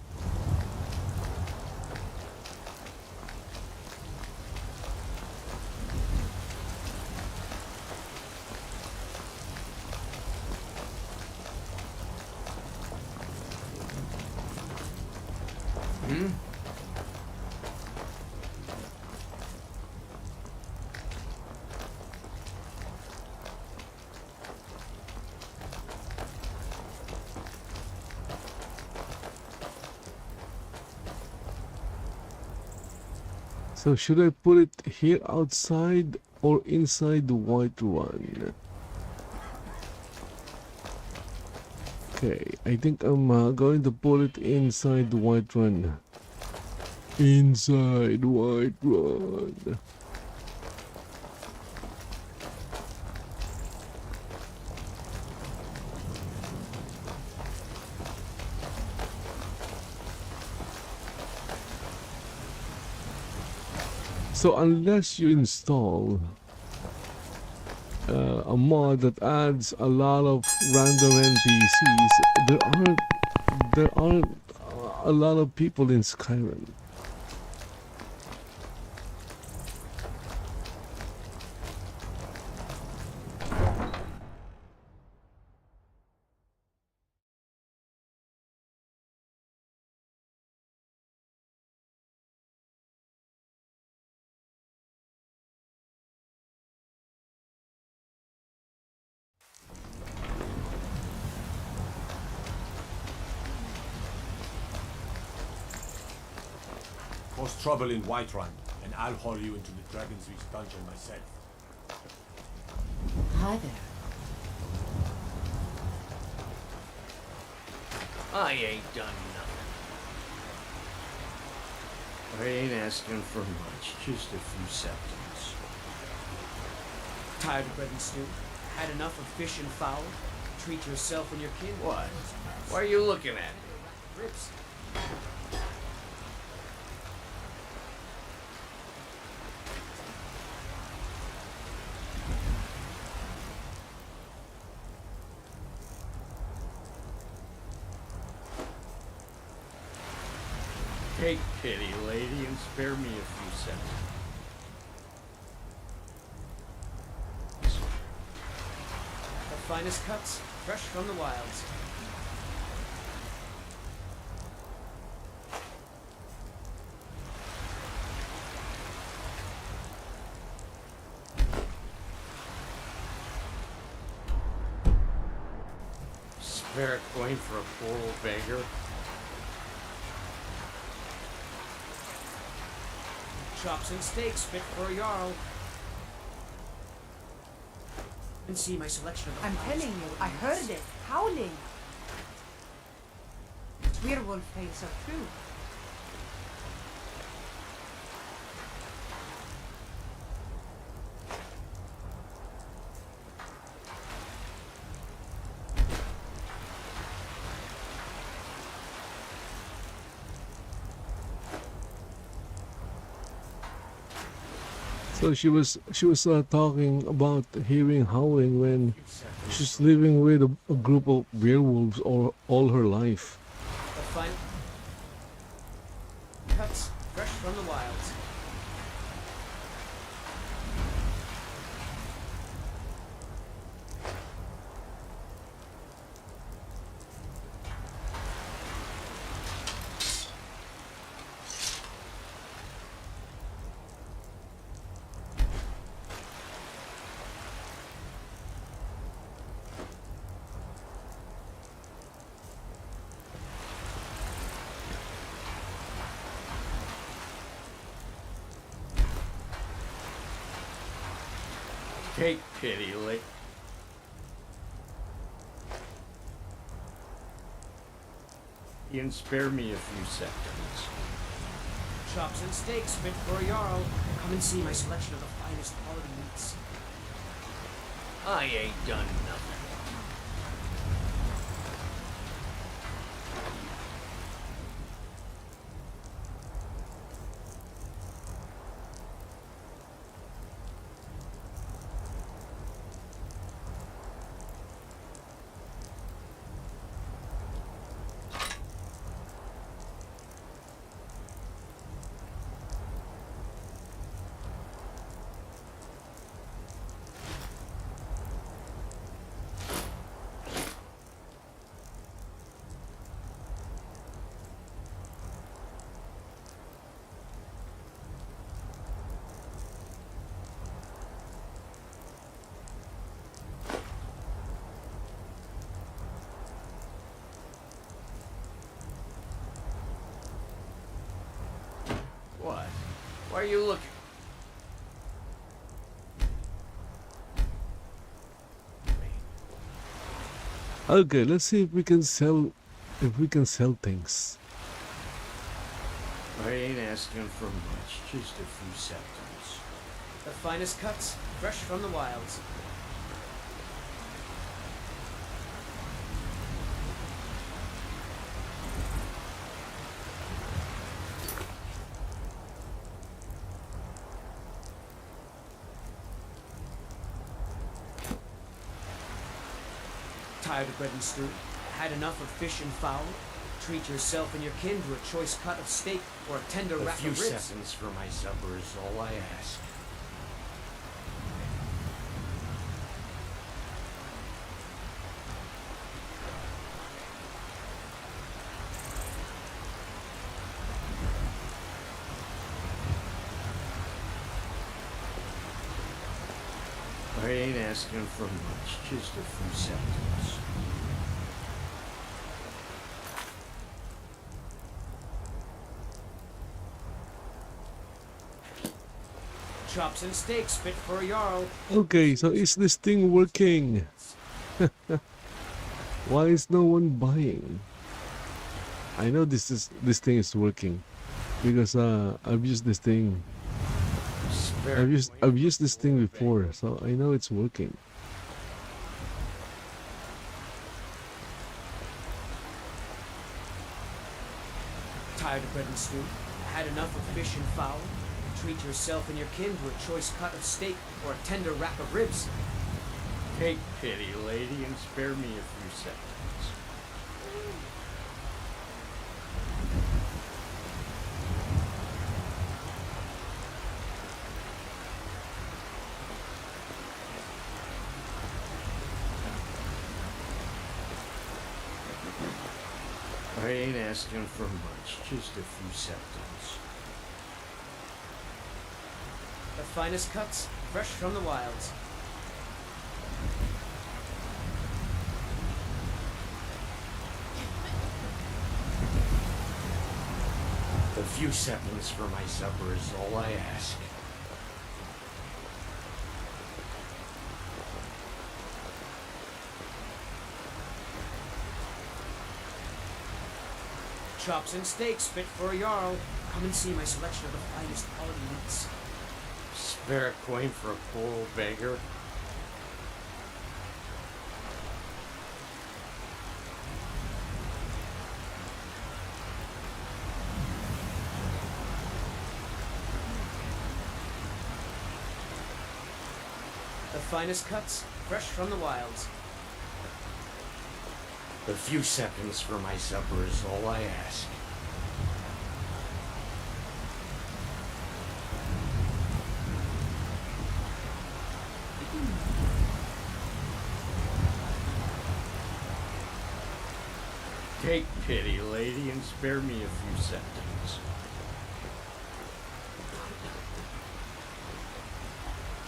So should I put it here outside or inside the white one? Okay, I think I'm going to put it inside the white one. Inside white one. So unless you install a mod that adds a lot of random NPCs, there aren't a lot of people in Skyrim. Cause trouble in Whiterun, and I'll haul you into the Dragon's Reach dungeon myself. Hi there. I ain't done nothing. I ain't asking for much, just a few seconds. Tired of bread and stew? Had enough of fish and fowl? Treat yourself and your kin. What? Why are you looking at me? Ribs. Take pity, lady, and spare me a few seconds. The finest cuts, fresh from the wilds. Spare a coin for a poor old beggar? Chops and steaks fit for a jarl. And see my selection of the I'm telling you, I heard it, howling. Werewolf tales are true. So she was talking about hearing howling when she's living with a group of werewolves all her life. The fine cuts, fresh from the wilds. Take pity, lady. And spare me a few seconds. Chops and steaks fit for a jarl. Come and see my selection of the finest quality meats. I ain't done nothing. Why are you looking? Okay, let's see if we can sell things. I ain't asking for much, just a few septums. The finest cuts, fresh from the wilds. Tired of bread and stew? Had enough of fish and fowl? Treat yourself and your kin to a choice cut of steak or a tender A rack few of ribs. seconds for my supper is all I ask. I ain't asking for much, just a few septums. Chops and steaks fit for a jarl. Okay, so is this thing working? Why is no one buying? I know this thing is working because I've used this thing. I've used this thing before, so I know it's working. Tired of bread and stew? Had enough of fish and fowl? Treat yourself and your kin to a choice cut of steak or a tender rack of ribs. Take pity, lady, and spare me a few seconds. I ain't asking for much, just a few septums. The finest cuts, fresh from the wilds. A few seconds for my supper is all I ask. Chops and steaks fit for a jarl. Come and see my selection of the finest quality meats. Spare a coin for a poor old beggar. The finest cuts, fresh from the wilds. A few seconds for my supper is all I ask. Take pity, lady, and spare me a few septums.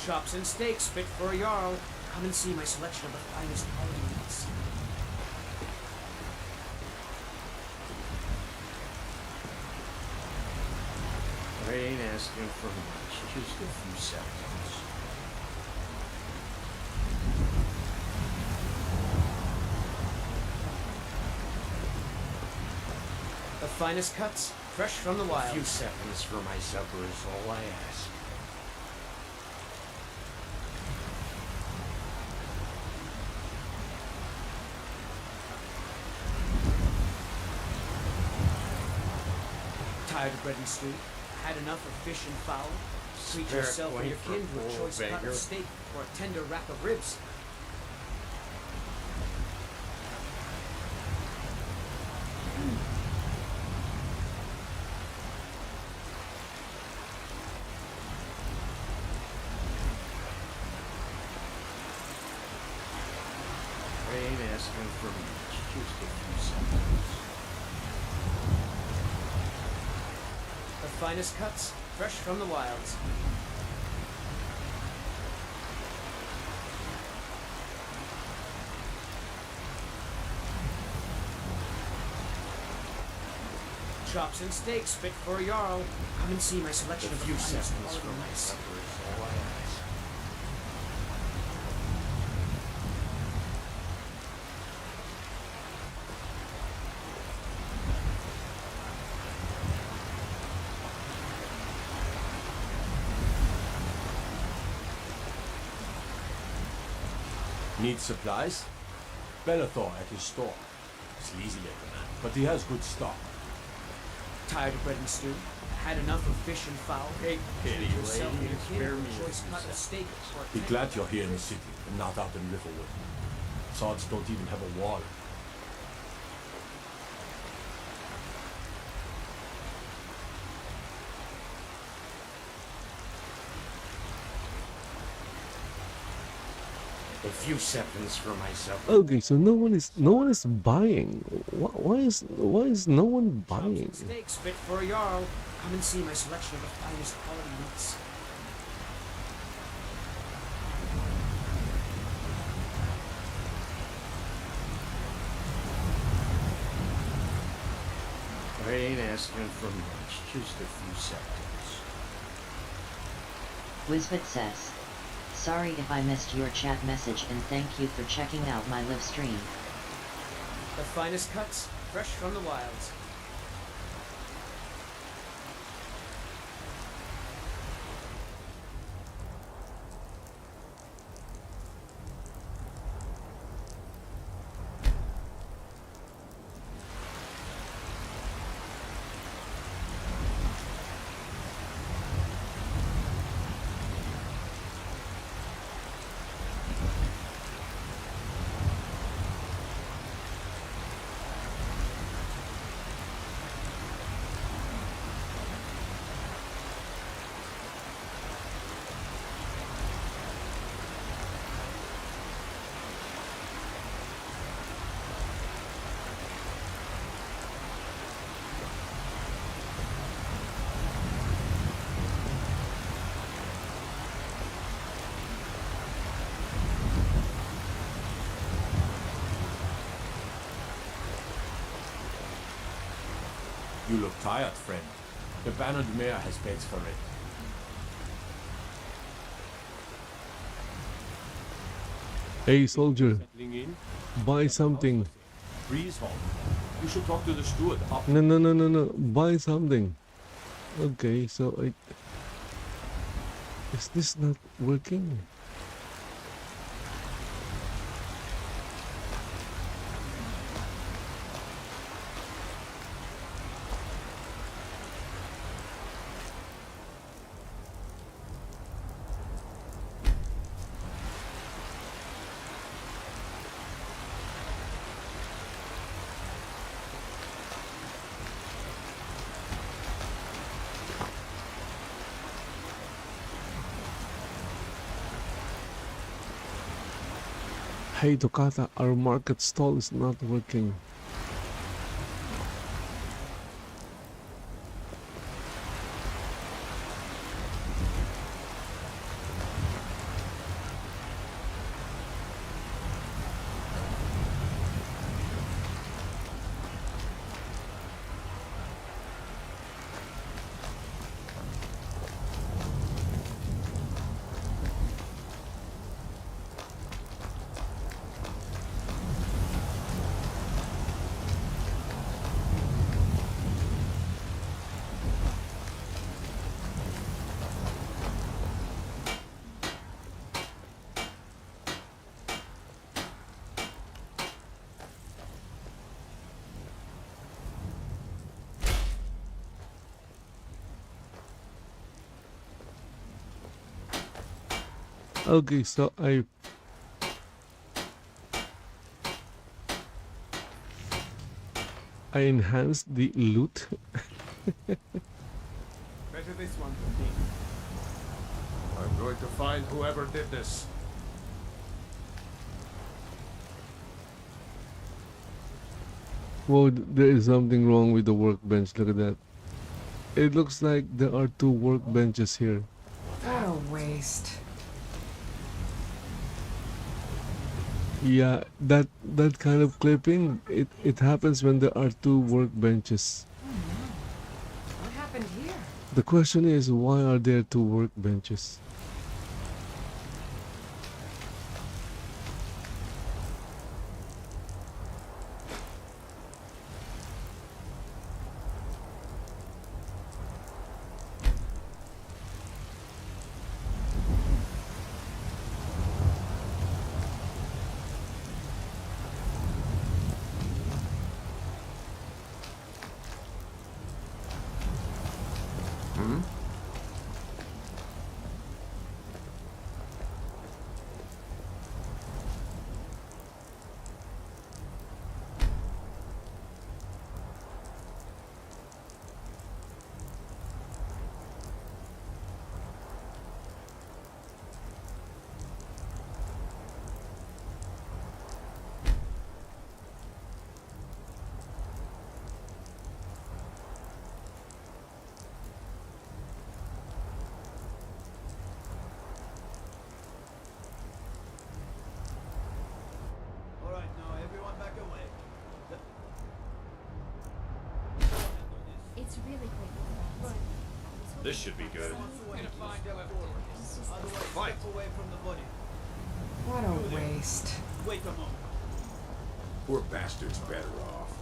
Chops and steaks fit for a jarl. Come and see my selection of the finest quality meats. I ain't asking for much, just a few seconds. The finest cuts, fresh from the wild. A few seconds for my supper is all I ask. Tired of bread and stew? Had enough of fish and fowl? Treat Spare a yourself coin and your for kin a to a poor choice cut beggar. of steak or a tender rack of ribs. I ain't asking for much, just a few seconds. The finest cuts, fresh from the wilds. chops and steaks fit for a Jarl. Come and see my selection of few finest seconds quality from my meats. supper is all I ask. Need supplies? Bellathor at his store. He's lazy little man, but he has good stock. Tired of bread and stew? Had enough of fish and fowl? Hey, pity, Yourself and your lady, kid spare a me a choice few cut of seconds. steak or Be glad you're here in the city and not out in Riverwood. Swords don't even have a wall. A few seconds for myself. Okay, so no one is buying. Why is no one buying? steaks fit for a Jarl. Come and see my selection of the finest quality meats. I ain't asking for much, just a few seconds. Wisbit says, sorry if I missed your chat message and thank you for checking out my live stream. The finest cuts, fresh from the wilds. You look tired, friend. The bannered mare has beds for it. Hey soldier, Settling in? buy something. Breeze hall. You should talk to the steward. No, buy something. Okay, so is this not working? Hey Tokata, our market stall is not working. Okay, so I enhanced the loot. Better this one for me. I'm going to find whoever did this. Whoa, there is something wrong with the workbench. Look at that. It looks like there are two workbenches here. What a waste. Yeah, that kind of clipping, it happens when there are two workbenches. The question is, why are there two workbenches? It's really great. This should be good. Fight. What a waste. Wait a moment. Poor bastard's better off.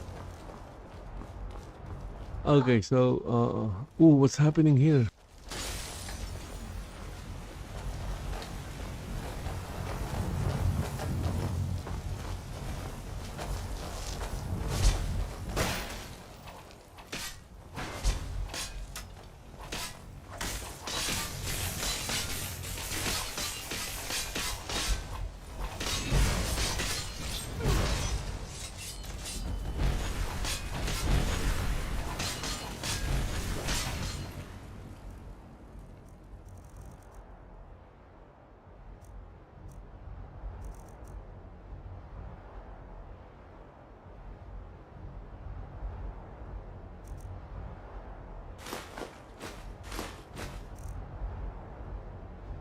Okay, so, ooh, what's happening here?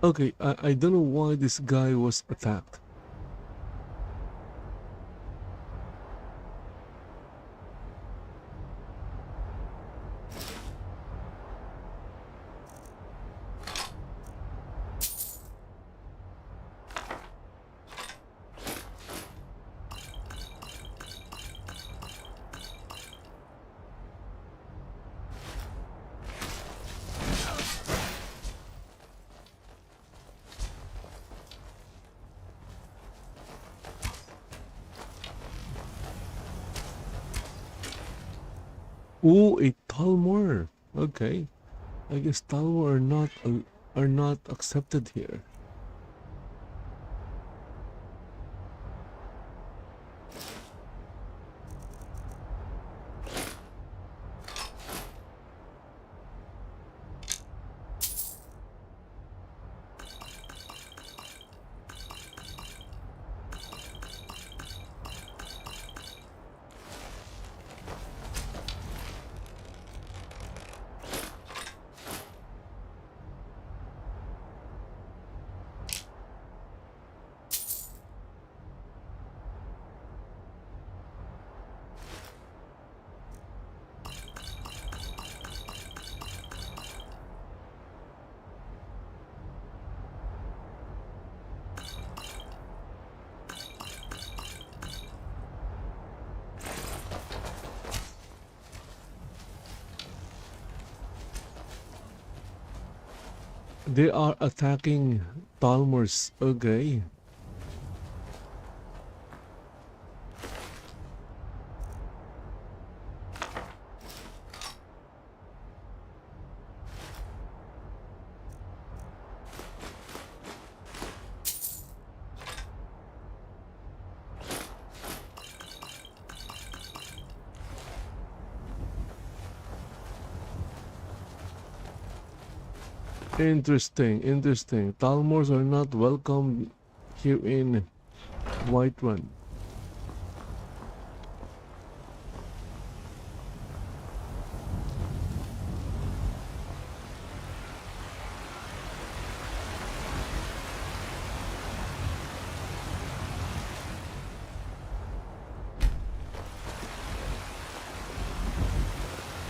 Okay, I don't know why this guy was attacked. Ooh, a Talmor. Okay, I guess Talmor are not accepted here. They are attacking Talmors. Okay. Interesting, interesting. Talmors are not welcome here in Whiterun.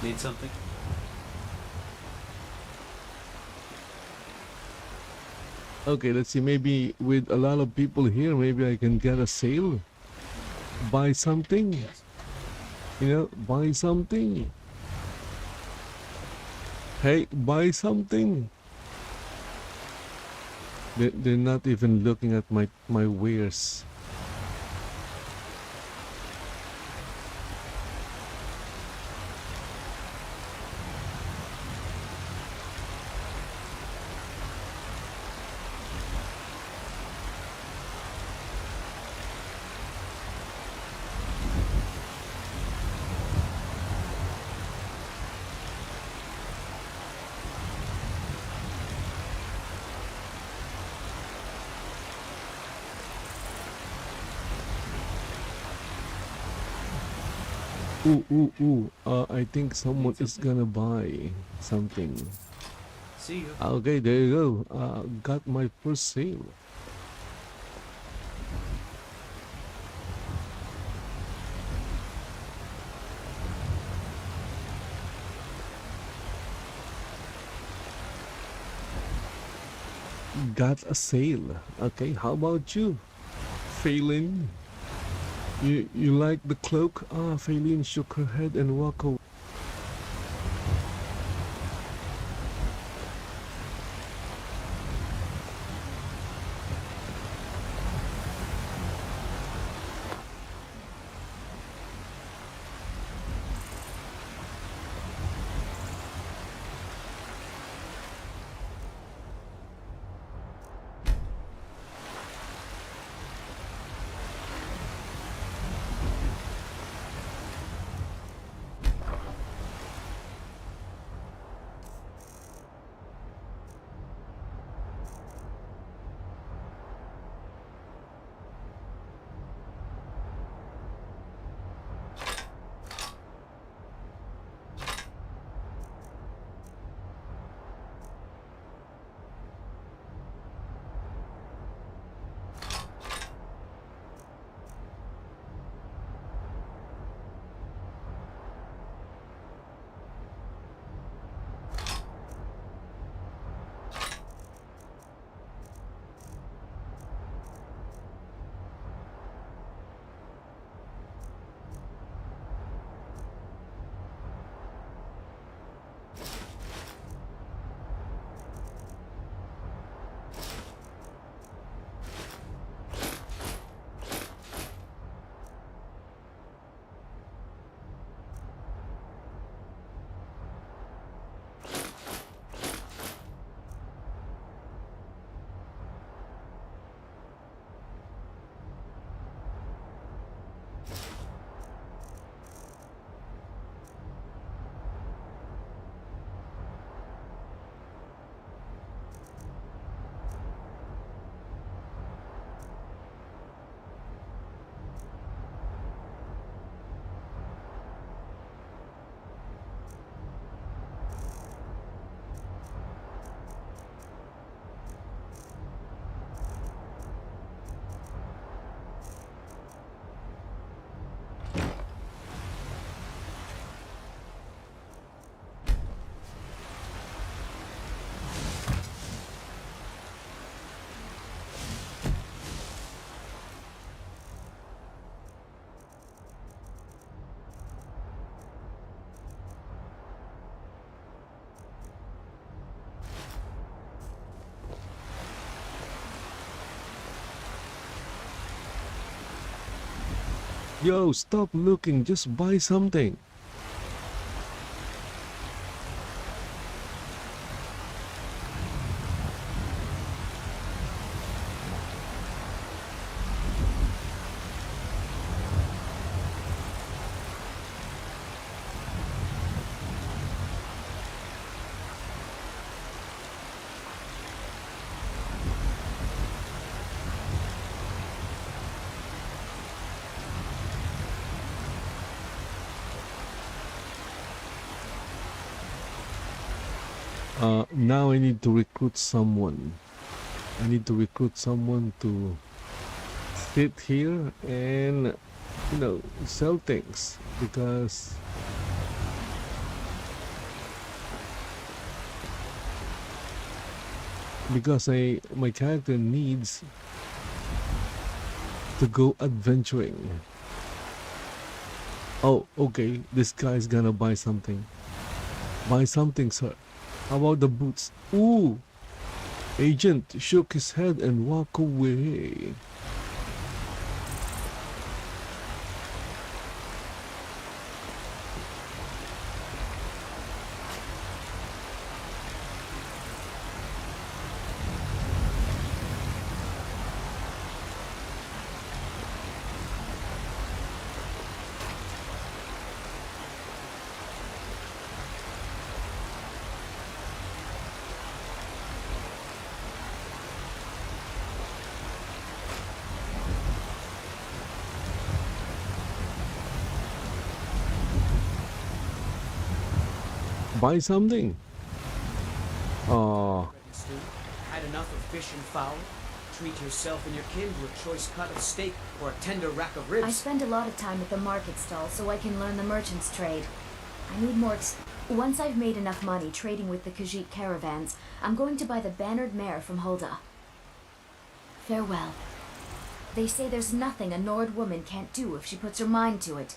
Need something? Okay, let's see. Maybe with a lot of people here, maybe I can get a sale. Buy something. You know, buy something. Hey, buy something. They're not even looking at my wares. Ooh. I think someone is gonna buy something. See you. Okay, there you go. Got my first sale. Got a sale. Okay, how about you, Phelan? You like the cloak? Phelan shook her head and walked away. Yo, stop looking, just buy something. Now I need to recruit someone. I need to recruit someone to sit here and, you know, sell things, because because my character needs to go adventuring. Oh, okay, this guy's gonna buy something. Buy something, sir. How about the boots? Ooh! Agent shook his head and walked away. Buy something. Oh, Had enough of fish and fowl? Treat yourself and your kin to a choice cut of steak or a tender rack of ribs. I spend a lot of time at the market stall so I can learn the merchant's trade. I need more Once I've made enough money trading with the Khajiit caravans, I'm going to buy the bannered mare from Hulda. Farewell. They say there's nothing a Nord woman can't do if she puts her mind to it.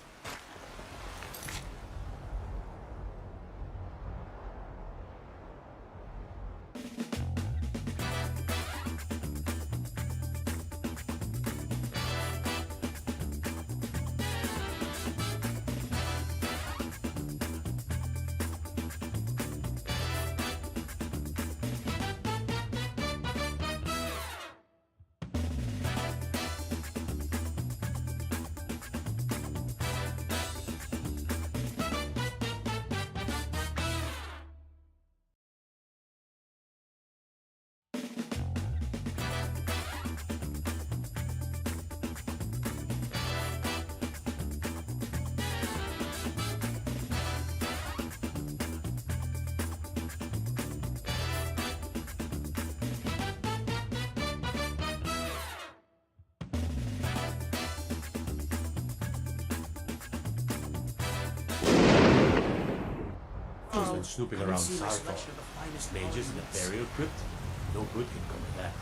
Who's been snooping around Sarkar? Mages in the burial crypt? No good can come of that.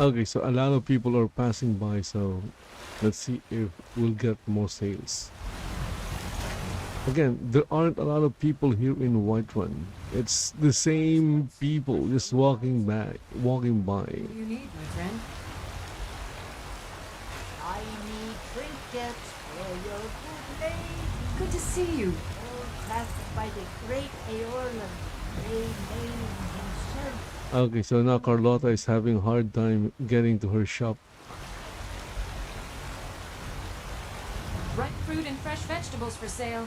okay, so a lot of people are passing by, so let's see if we'll get more sales. Again, there aren't a lot of people here in Whiterun. It's the same people just walking by. What do you need, my friend? I need trinkets for your good lady. Good to see you. All crafted by the great Aorlan, Grey Mane himself. Okay, so now Carlotta is having a hard time getting to her shop. Ripe fruit and fresh vegetables for sale.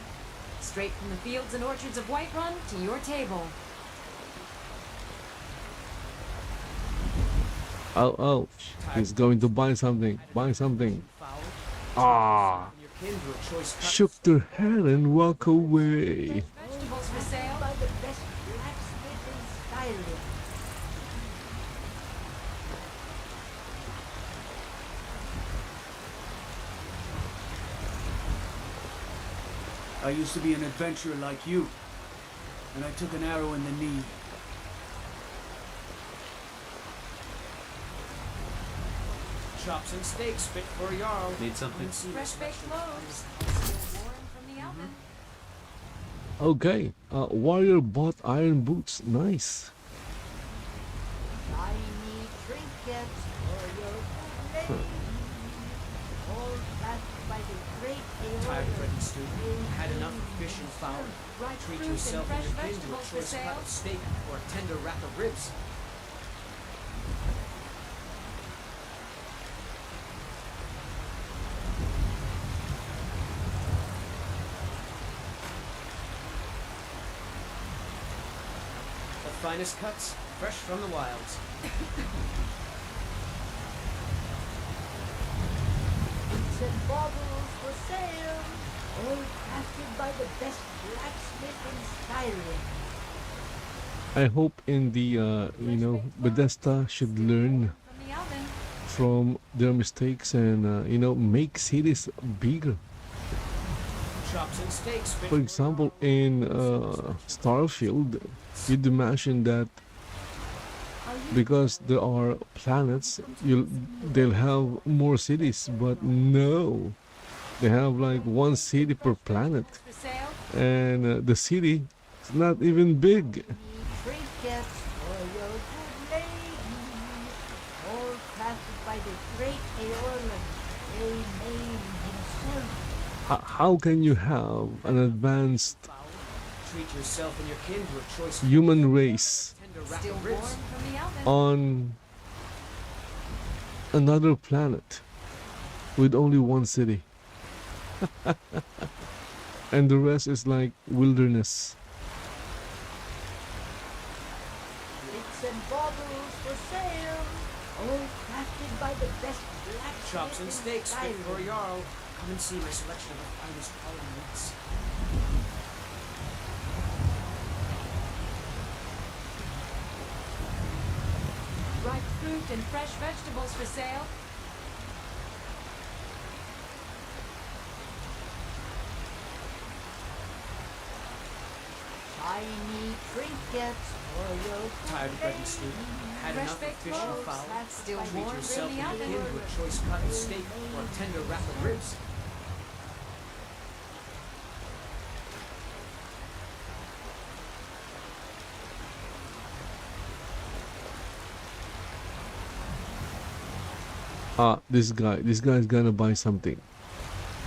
Straight from the fields and orchards of Whiterun to your table. Oh, oh, he's going to buy something. Buy something. Ah! Shook their head and walk away. Vegetables for sale. By the best blacksmith in Skyrim. I used to be an adventurer like you, and I took an arrow in the knee. Chops and steaks fit for a Jarl. Need something? Fresh baked loaves. Still warm from the oven. Okay, warrior bought iron boots. Nice. I need trinkets for your good lady. All crafted by the great Tired of bread Aorlan. and stew? Had enough of fish and fowl? Ripe Treat fruit yourself and and fresh your kin to a vegetables for choice cut sale. of steak or a tender rack of ribs. The finest cuts, fresh from the wilds. Boots and baubles for sale. All crafted by the best blacksmith in Skyrim. I hope in the Bethesda should learn From the oven. from their mistakes and make cities bigger. Chops and steaks. For example, in Starfield, you'd imagine that because there are planets, they'll have more cities, but no, they have like one city per planet, and the city is not even big. Trinkets for your good lady, all crafted by the great Aeolus, a name himself. How can you have an advanced Treat yourself and your kin to a choice human race tender rack of ribs. on another planet with only one city? And the rest is like wilderness. Bits and baubles for sale, all crafted by the best blacksmith Chops and in steaks fit Skyrim. for a Jarl. Come and see my selection of the finest quality meats. Ripe fruit and fresh vegetables for sale. Shiny trinkets for your good Tired of bread and lady. stew? Had Fresh enough of baked fish and loaves, fowl? still Treat warm yourself from and the your kin oven. to a choice cut of steak or a tender rack of ribs. This guy's gonna buy something.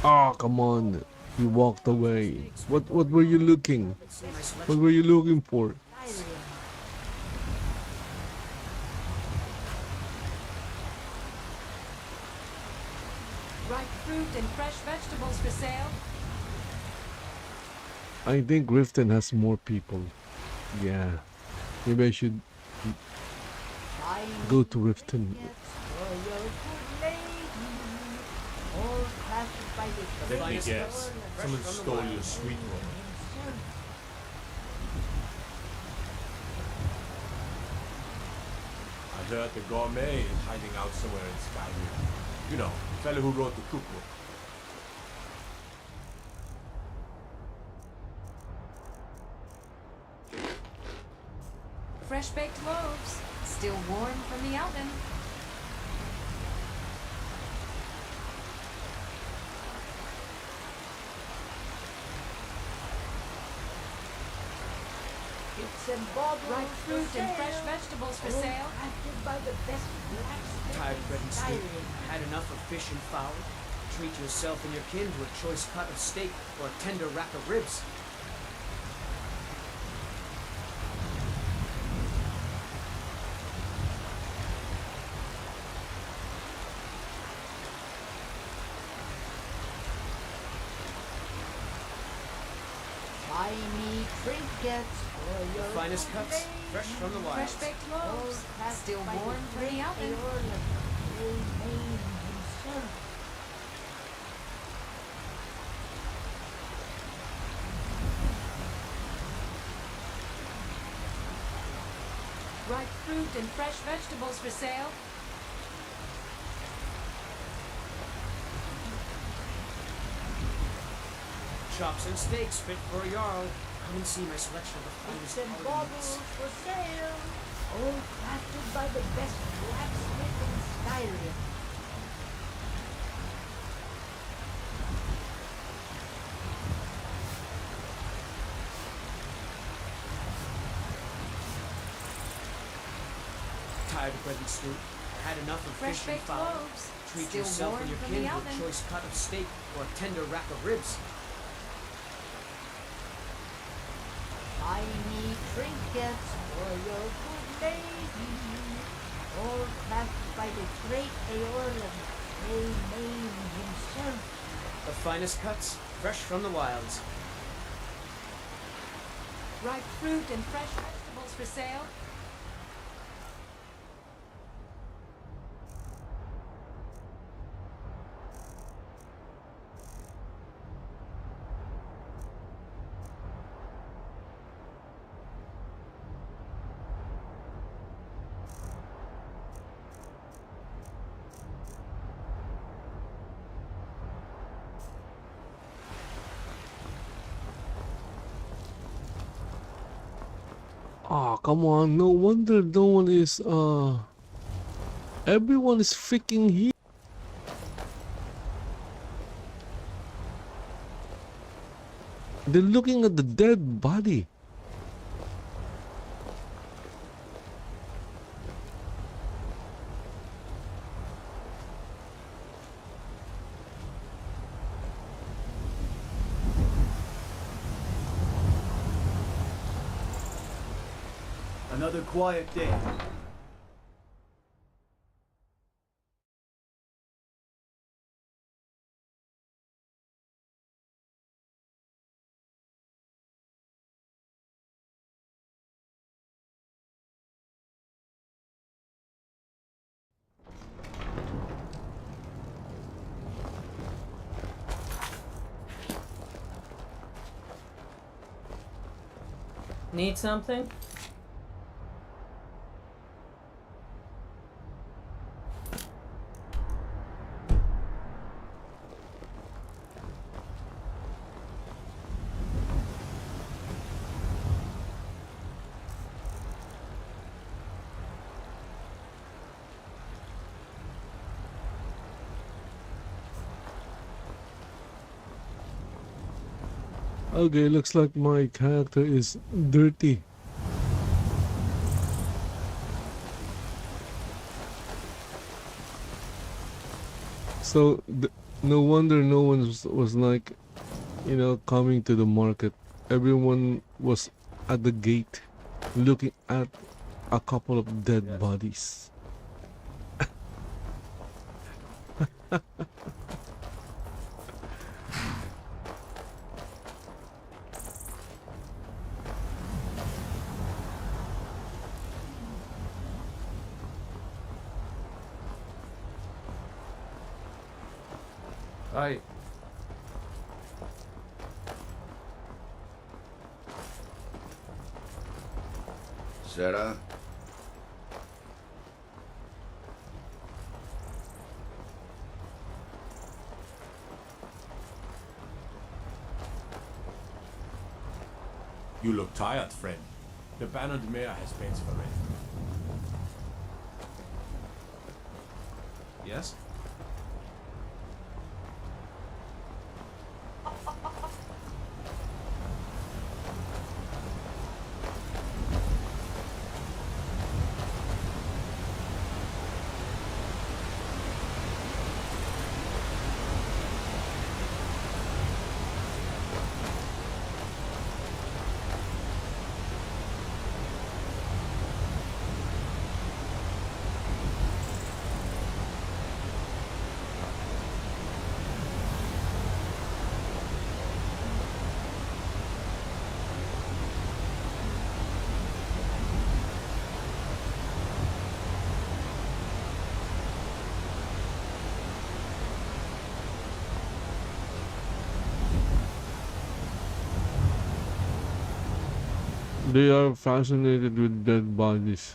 Oh, come on. He walked away. What were you looking? What were you looking for? Ripe fruit and fresh vegetables for sale. I think Grifton has more people. Yeah. Maybe I should go to Riften. For your good lady, all crafted by the Let me great guess. Aeolus. Someone stole your sweet roll. I heard the gourmet is hiding out somewhere in Skyrim. You know, the fellow who wrote the cookbook. Fresh baked loaves, still warm from the oven. Bits and baubles Ripe for fruit and fresh sale, vegetables for all sale. crafted by the best blacksmith Tired of bread in and stew? Skyrim. Had enough of fish and fowl? Treat yourself and your kin to a choice cut of steak or a tender rack of ribs. Shiny trinkets for your Finest good cuts, lady, fresh from the Fresh wilds. baked all loaves, crafted still by warm the from great the oven. Aeolus, a name himself. Ripe fruit and fresh vegetables for sale. Chops and steaks fit for a Jarl. Come and see my selection of the Bits finest and quality baubles meats. for sale, all crafted by the best blacksmith in Skyrim. Tired of bread and stew? Had enough of Fresh fish and baked fowl? loaves, Treat still yourself warm and your from kin the to a oven. choice cut of steak or a tender rack of ribs. Shiny trinkets for your good lady, all crafted by the great Aeolus, a name himself. The finest cuts, fresh from the wilds. Ripe fruit and fresh vegetables for sale. Oh, come on. No wonder no one is, everyone is freaking here. They're looking at the dead body. Another quiet day. Need something? Okay, looks like my character is dirty. So, no wonder no one was like, you know, coming to the market. Everyone was at the gate looking at a couple of dead bodies. Hi. Sarah? You look tired, friend. The bannered mare has beds for ready. Yes? They are fascinated with dead bodies.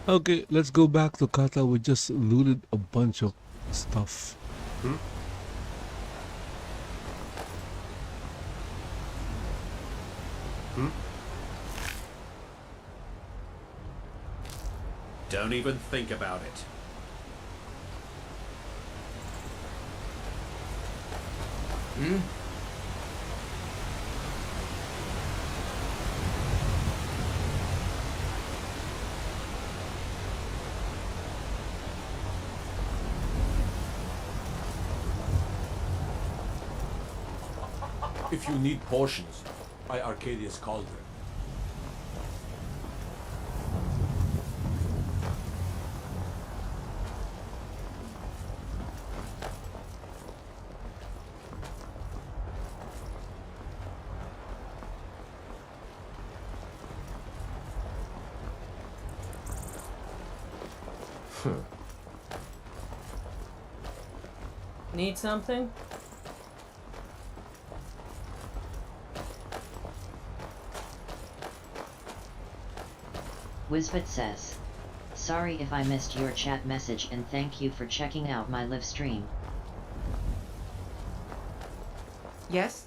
Okay, let's go back to Kata. We just looted a bunch of stuff. Hmm? Hmm? Don't even think about it. Hmm? If you need potions, buy Arcadia's Cauldron. Need something? Wisbit says, sorry if I missed your chat message and thank you for checking out my live stream. Yes?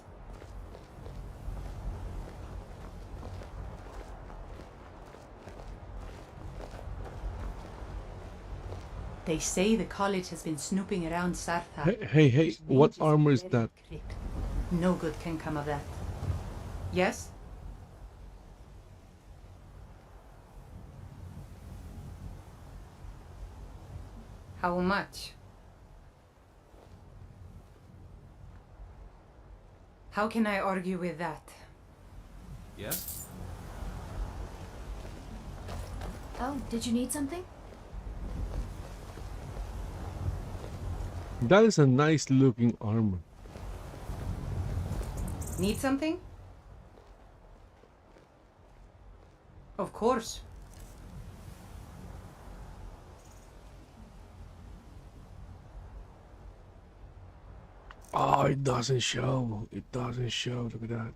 They say the college has been snooping around Sartha. Hey, what armor is that? No good can come of that. Yes? How much? How can I argue with that? Yes? Oh, did you need something? That is a nice looking armor. Need something? Of course. Oh, it doesn't show. It doesn't show. Look at that.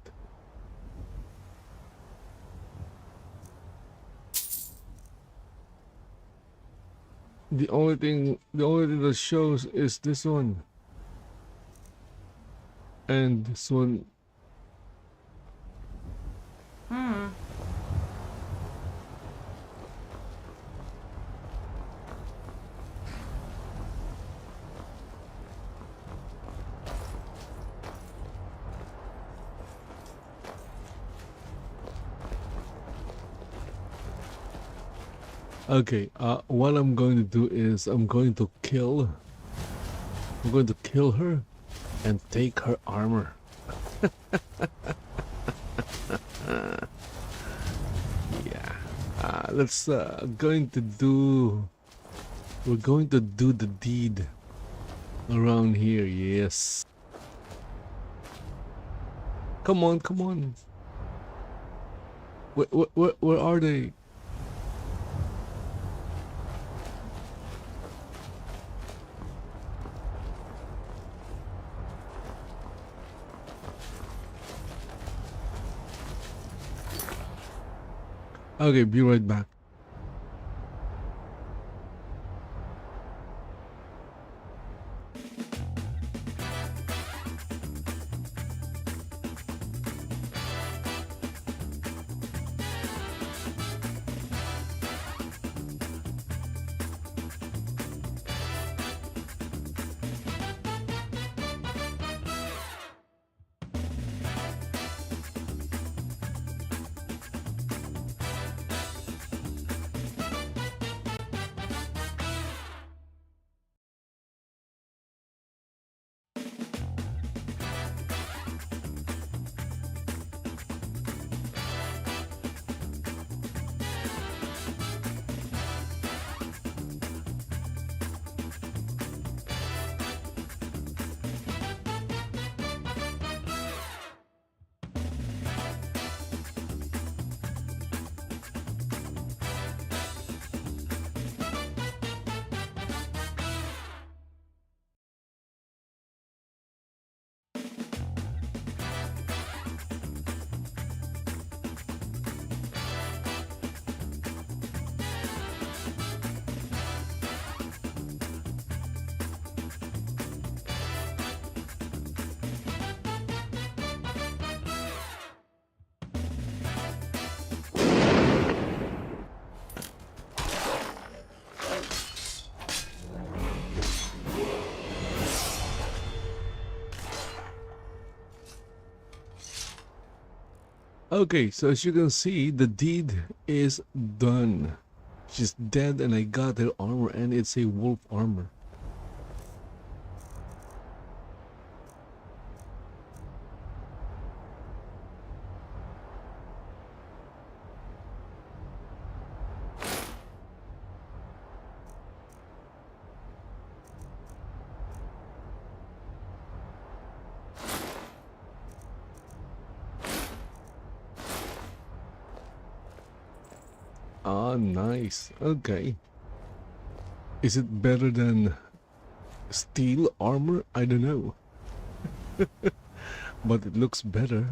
The only thing that shows is this one. And this one. Okay, what I'm going to do is I'm going to kill her and take her armor. Yeah. We're going to do the deed around here. Yes. Come on. Where are they? Okay, be right back. Okay, so as you can see, the deed is done. She's dead and I got her armor, and it's a wolf armor. Ah, nice. Okay. Is it better than steel armor? I don't know. But it looks better.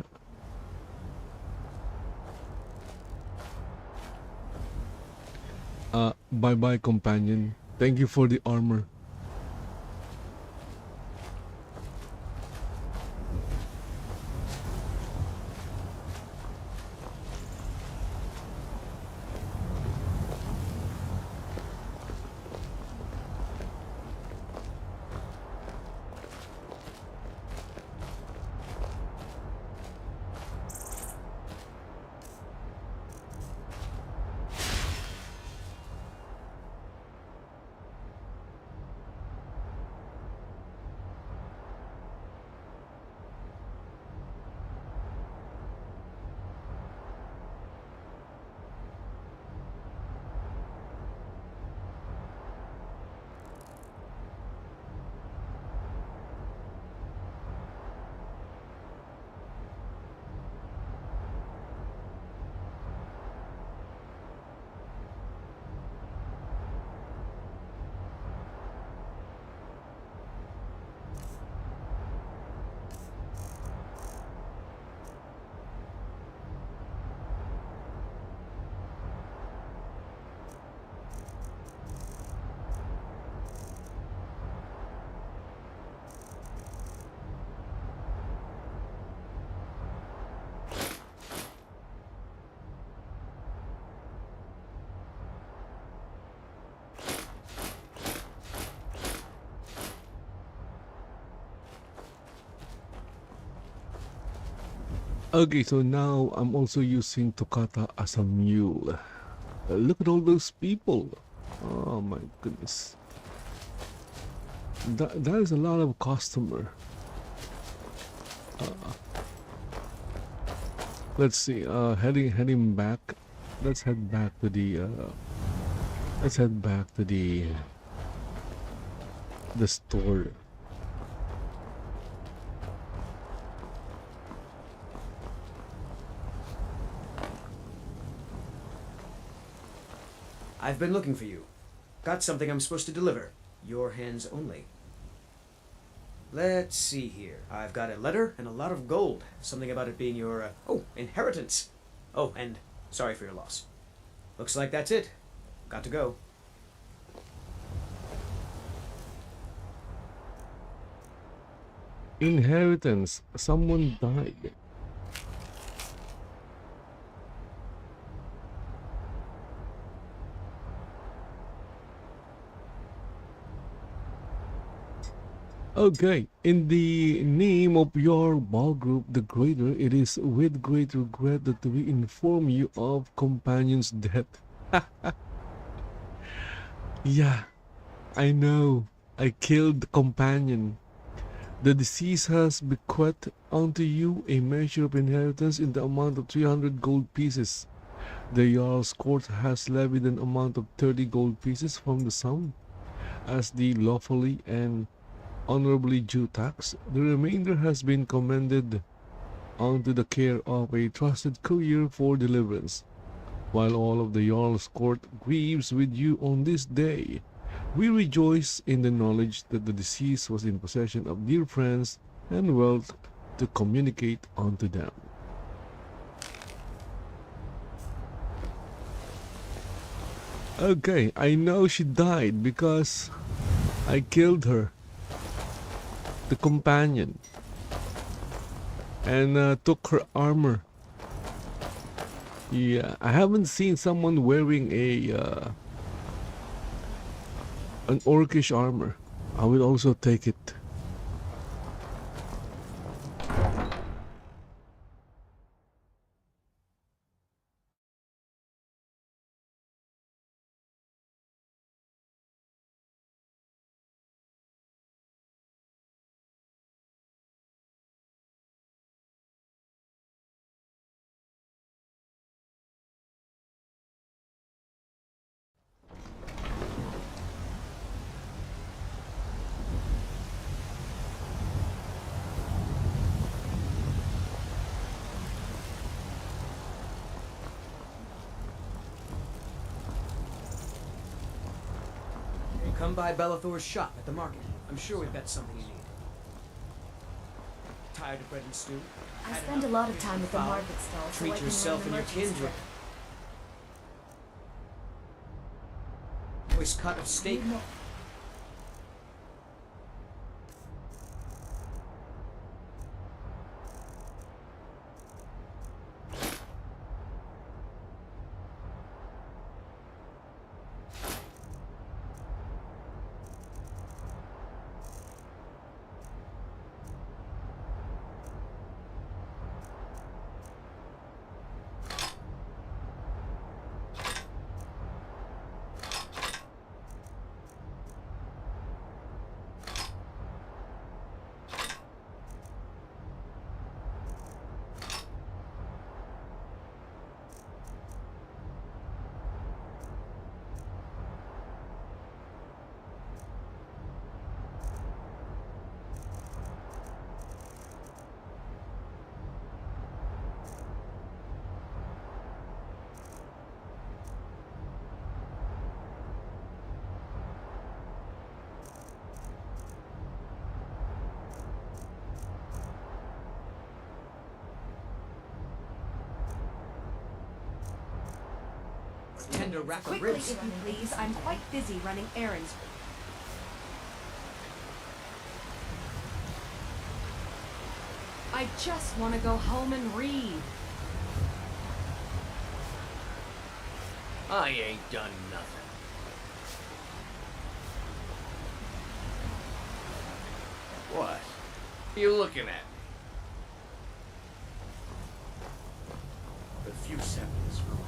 Bye-bye, companion. Thank you for the armor. Okay, so now I'm also using Toccata as a mule. Look at all those people. Oh my goodness. That is a lot of customer. Let's see. Heading back. Let's head back to the. Let's head back to the store. I've been looking for you. Got something I'm supposed to deliver. Your hands only. Let's see here. I've got a letter and a lot of gold. Something about it being your, inheritance. Oh, and sorry for your loss. Looks like that's it. Got to go. Inheritance. Someone died. Okay, in the name of your ball group, the Greater, it is with great regret that we inform you of companion's death. Yeah, I know. I killed the companion. The deceased has bequeathed unto you a measure of inheritance in the amount of 300 gold pieces. The Jarl's court has levied an amount of 30 gold pieces from the sum as the lawfully and honorably due tax. The remainder has been commended unto the care of a trusted courier for deliverance. While all of the Jarl's court grieves with you on this day, we rejoice in the knowledge that the deceased was in possession of dear friends and wealth to communicate unto them. Okay, I know she died because I killed her, the companion, and took her armor. Yeah, I haven't seen someone wearing an orcish armor. I will also take it. Come by Bellathor's shop at the market. I'm sure we've got something you need. Tired of bread and stew? I spend a lot of time at the market stall, so I Treat can yourself learn and the your merchant's kindred. trick. Choice cut of steak. Tender rack of Quickly, ribs. if you please. I'm quite busy running errands. I just want to go home and read. I ain't done nothing. What? You looking at me? A few seconds, Christ.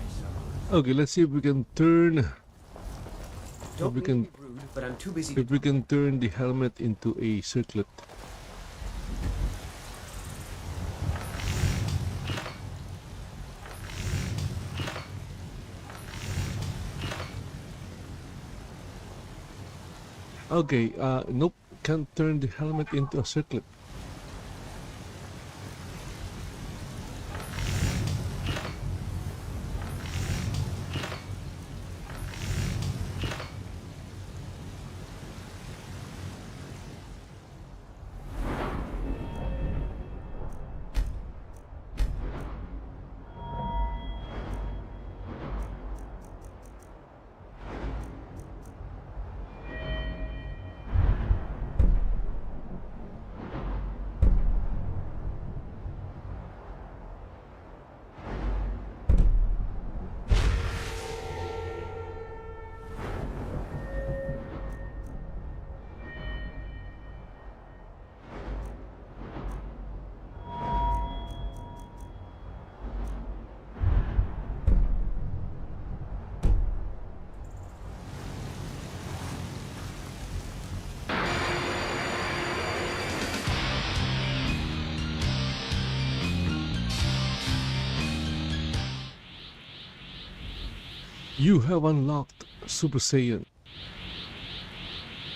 Okay, let's see if we can turn. Don't mean to be rude, but I'm too busy. If we can turn the helmet into a circlet. Okay, nope, can't turn the helmet into a circlet. You have unlocked Super Saiyan.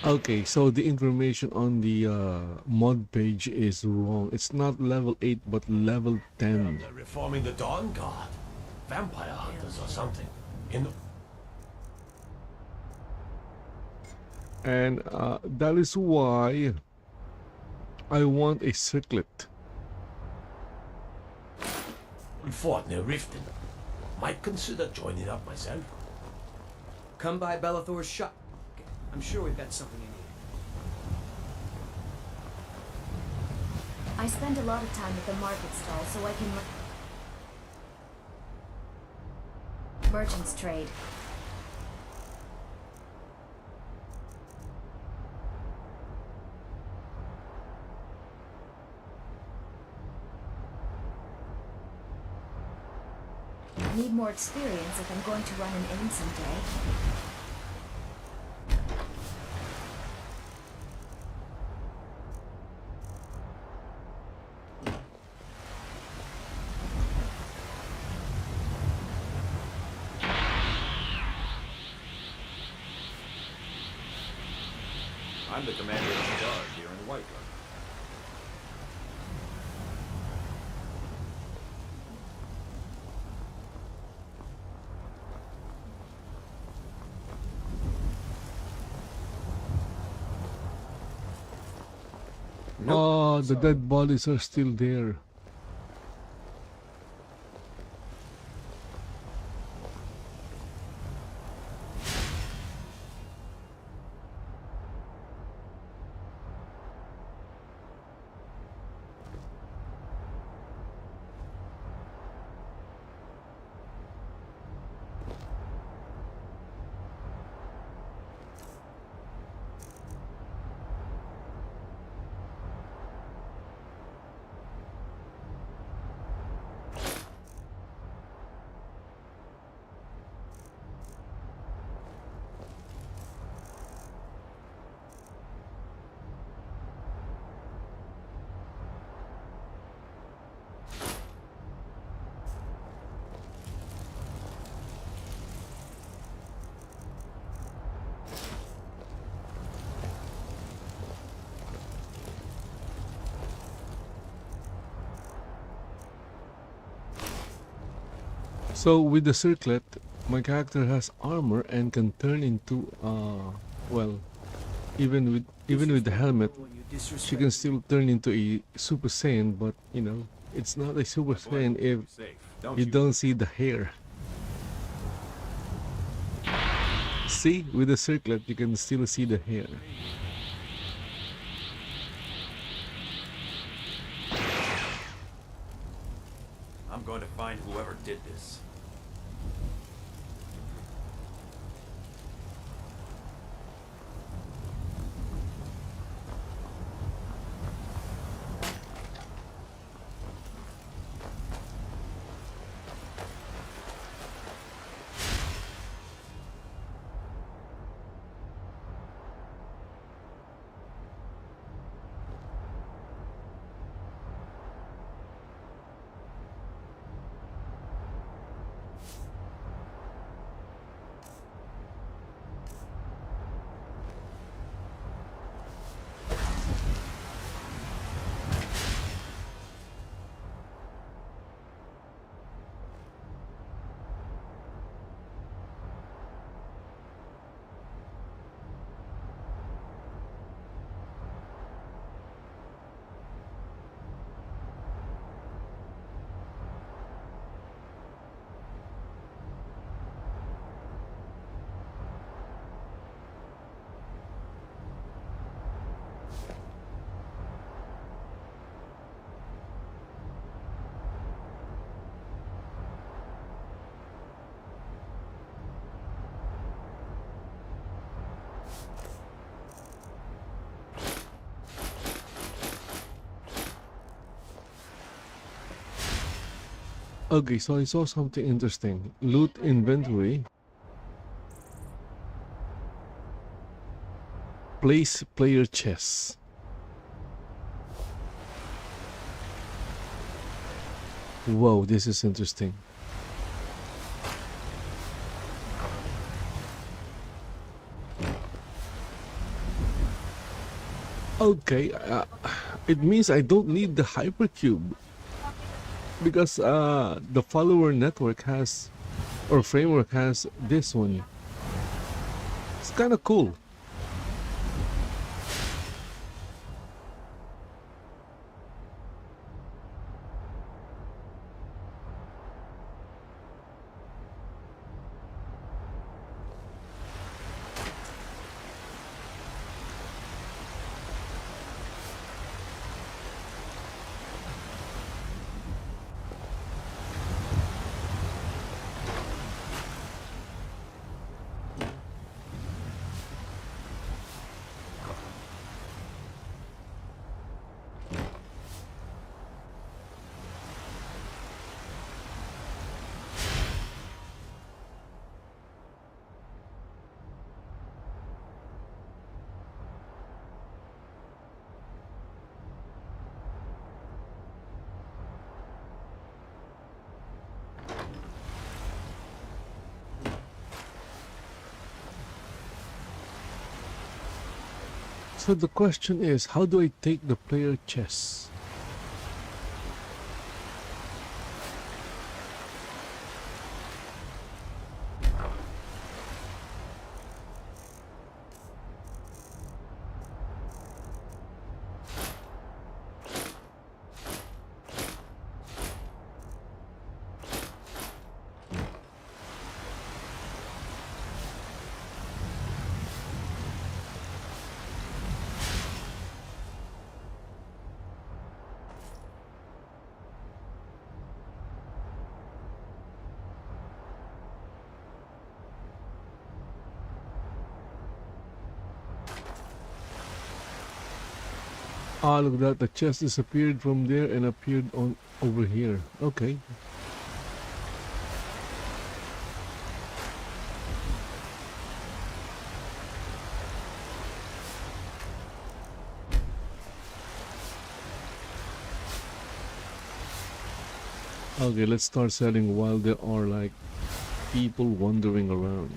Okay, so the information on the mod page is wrong. It's not level 8 but level 10. They're reforming the Dawn Guard. Vampire hunters or something. And that is why I want a circlet. We fought near Riften. Might consider joining up myself. Come by Bellathor's shop. I'm sure we've got something you need. I spend a lot of time at the market stall, so I can merchants trade. I need more experience if I'm going to run an inn someday. I'm the commander of the guard here in White Guard. Oh, the dead bodies are still there. So with the circlet, my character has armor and can turn into well, even with the helmet, she can still turn into a Super Saiyan, but you know, it's not a Super Saiyan if you don't see the hair. See, with the circlet, you can still see the hair. I'm going to find whoever did this. Okay, so I saw something interesting. Loot inventory. Place player chess. Whoa, this is interesting. Okay, it means I don't need the hypercube. Because the follower network has, or framework has this one. It's kind of cool. So the question is, how do I take the player chess? Ah, look at that. The chest disappeared from there and appeared on over here. Okay. Okay, let's start selling while there are like people wandering around.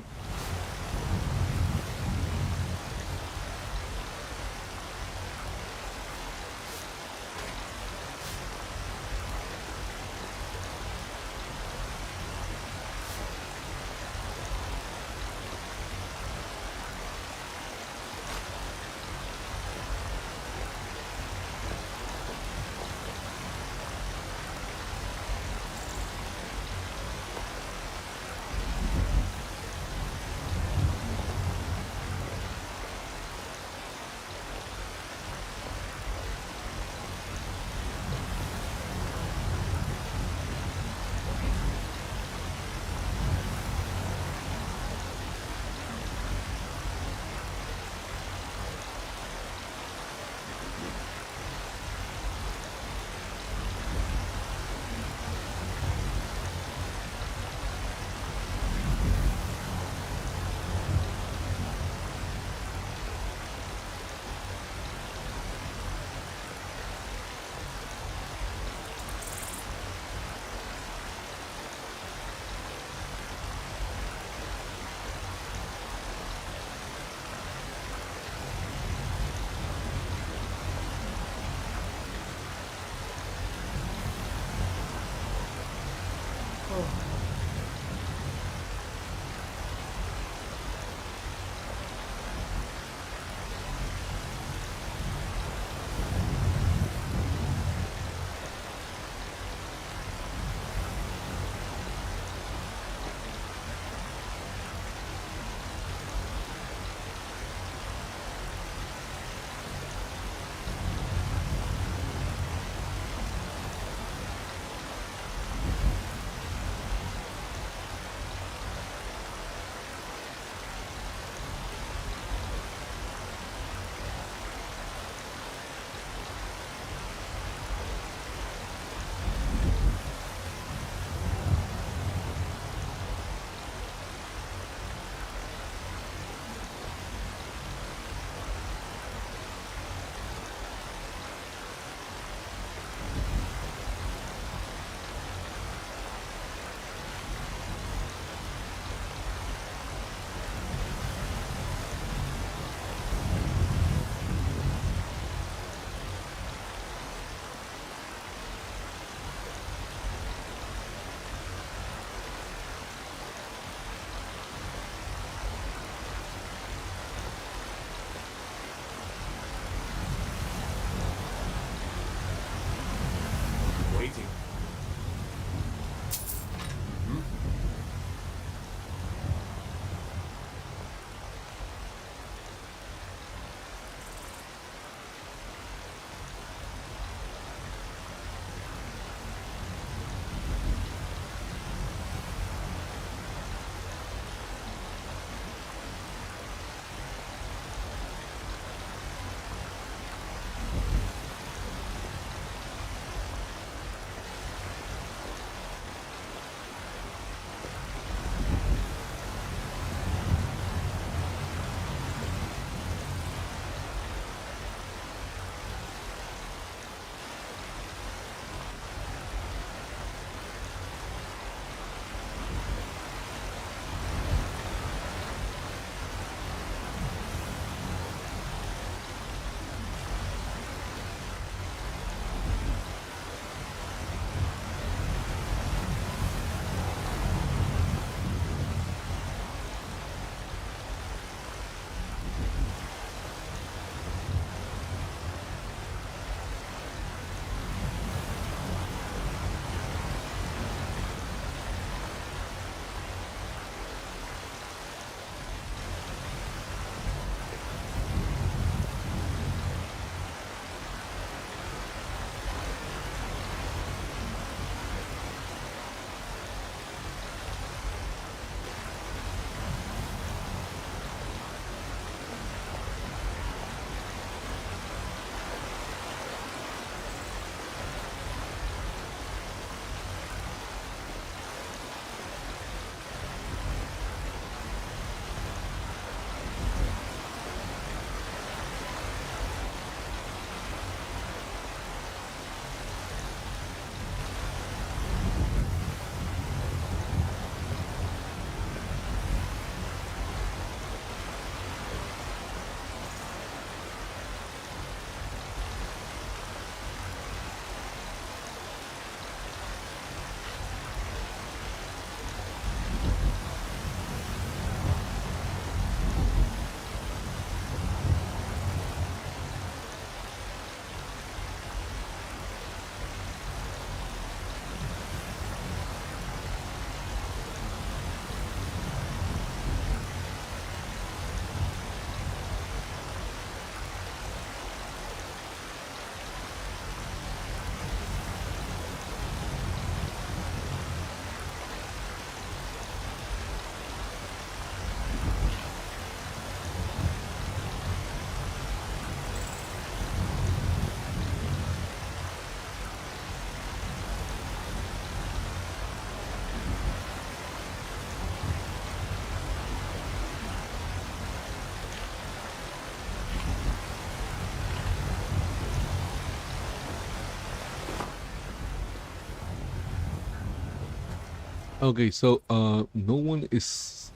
Okay, so no one is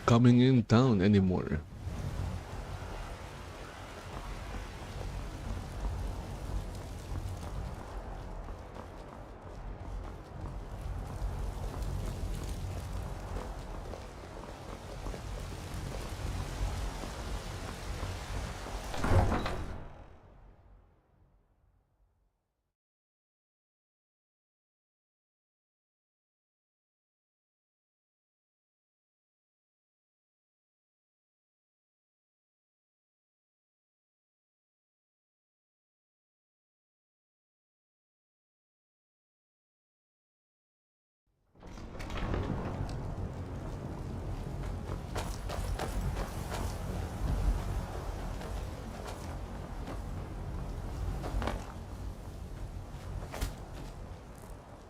coming in town anymore.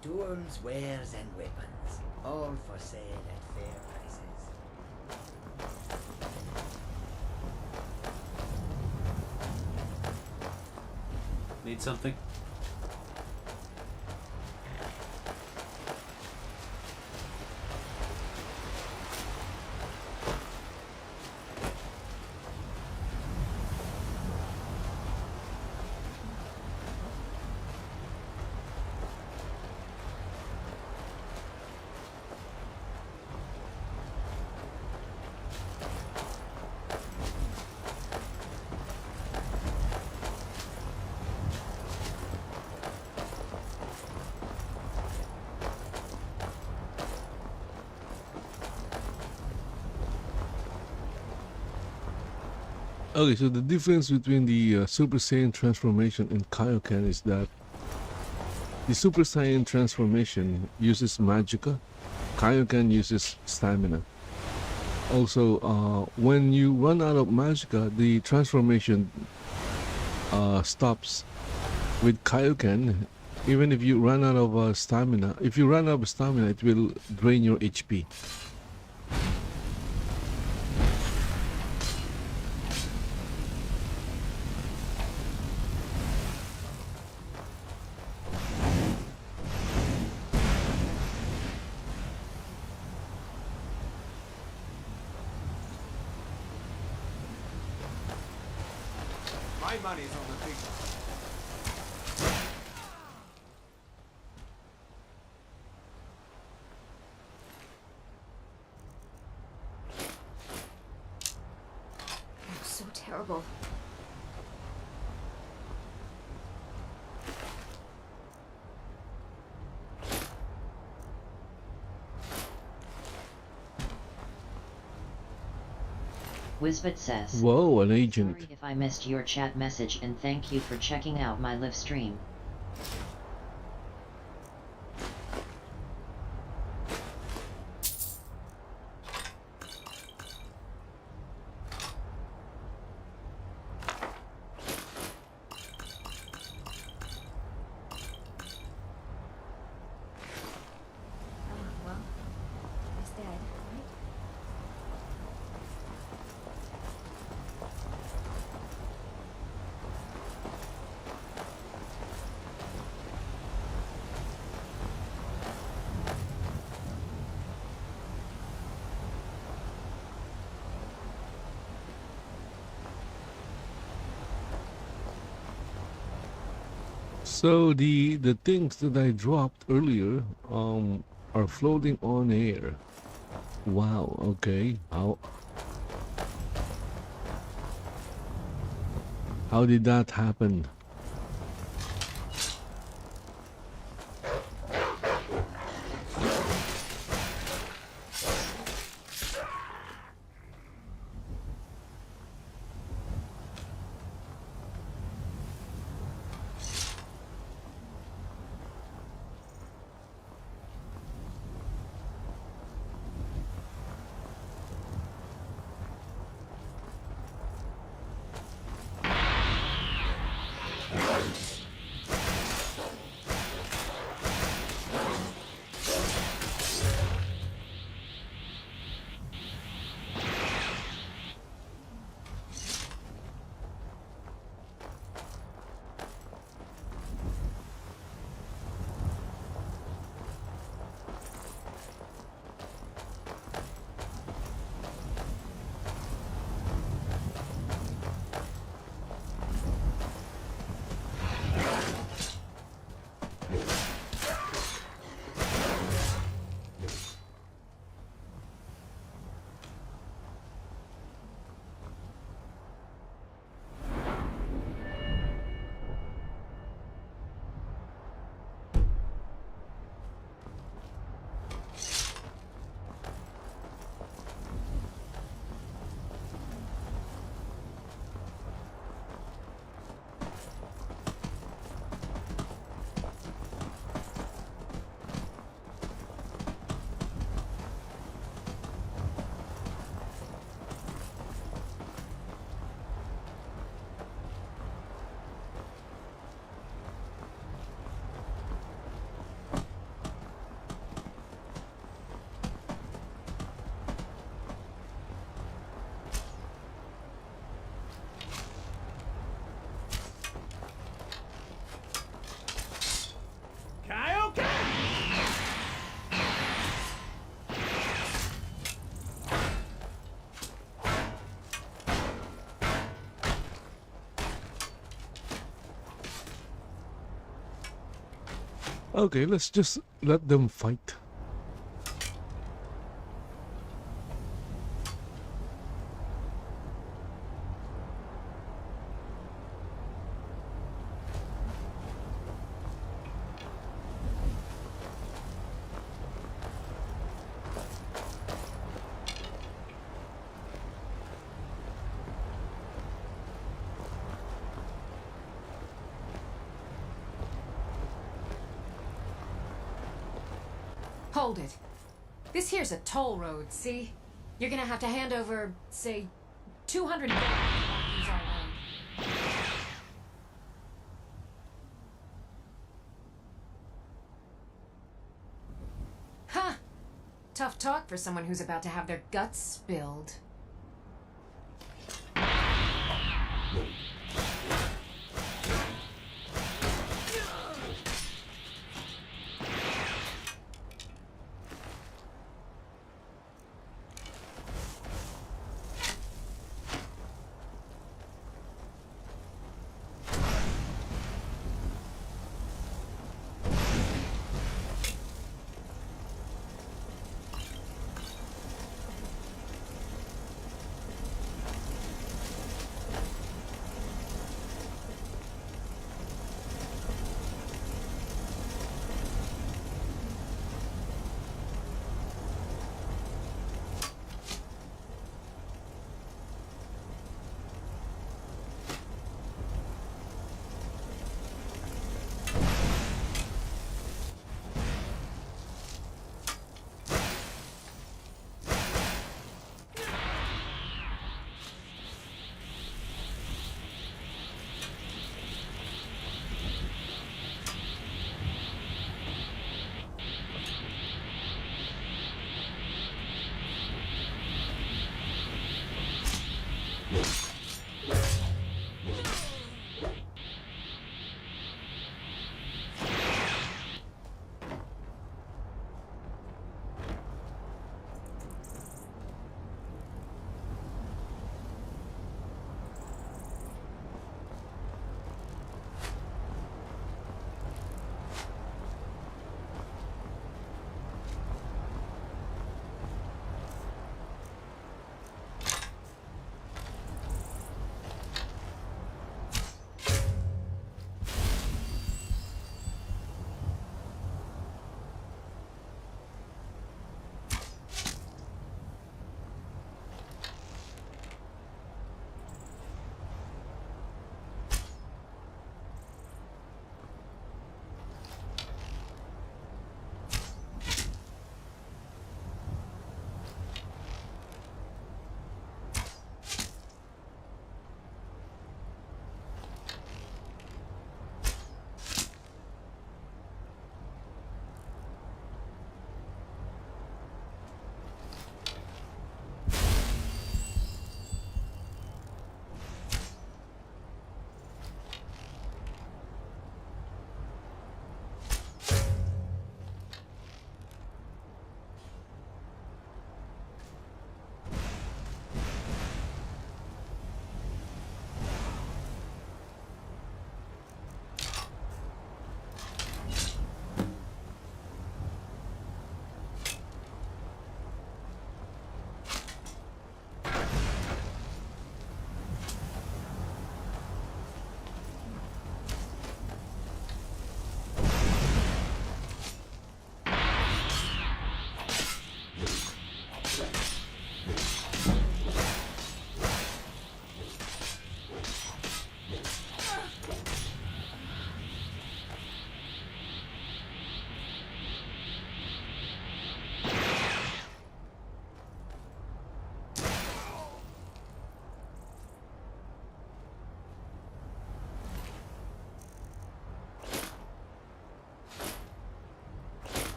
Tools, wares, and weapons, all for sale at fair prices. Need something? Okay, so the difference between the Super Saiyan transformation and Kaioken is that the Super Saiyan transformation uses magicka, Kaioken uses stamina. Also, when you run out of magicka, the transformation stops. With Kaioken, even if you run out of stamina, if you run out of stamina, it will drain your HP. My money's on the big one. I'm so terrible. Wisbit says, Whoa, an agent. Sorry if I missed your chat message and thank you for checking out my live stream. Well, he's dead, right? So the things that I dropped earlier are floating on air. Wow, okay. How did that happen? Okay, let's just let them fight. Hold it. This here's a toll road, see? You're gonna have to hand over, say, 200 gold to use our road. Huh! Tough talk for someone who's about to have their guts spilled.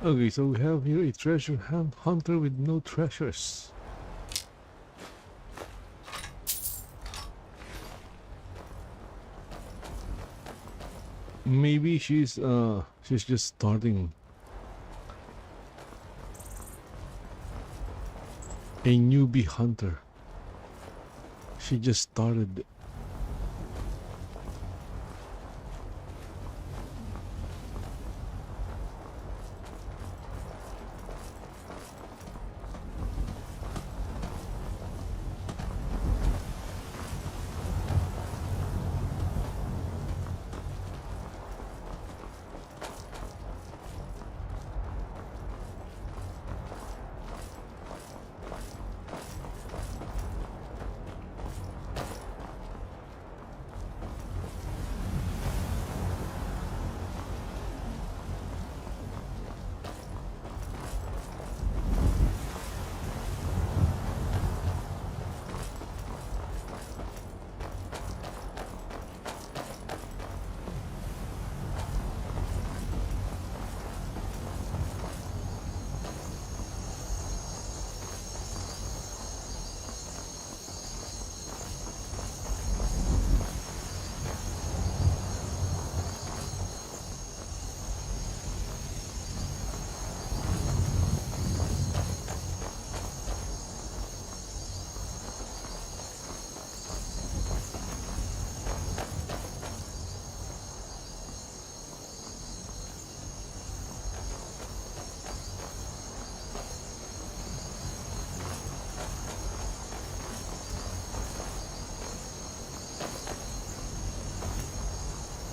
Okay, so we have here a treasure hunter with no treasures. Maybe she's just starting a newbie hunter. She just started.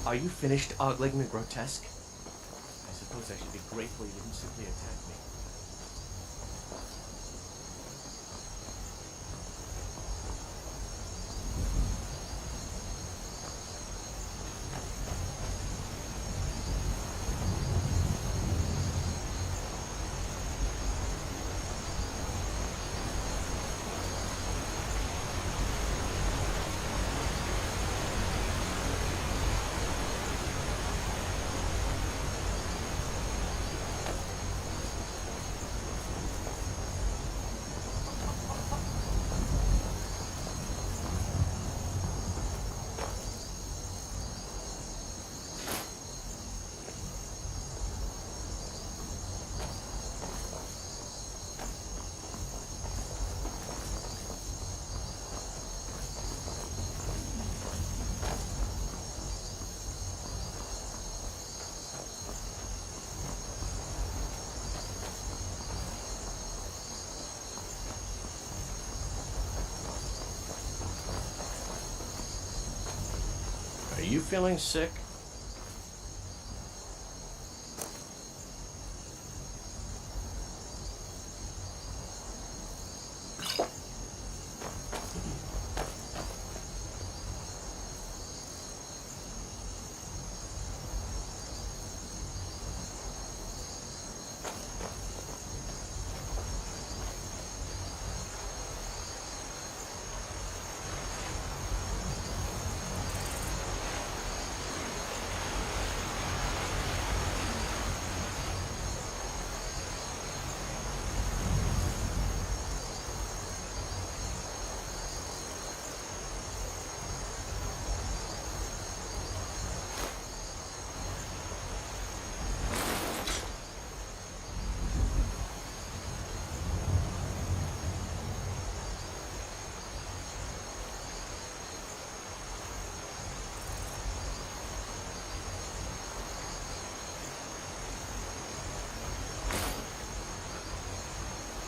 Are you finished ogling the grotesque? I suppose I should be grateful you didn't simply attack me. Are you feeling sick?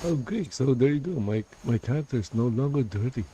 Oh, great! So there you go. My character is no longer dirty.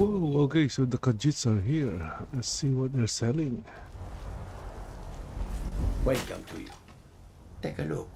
Whoa, okay, so the Khajiits are here. Let's see what they're selling. Welcome to you. Take a look.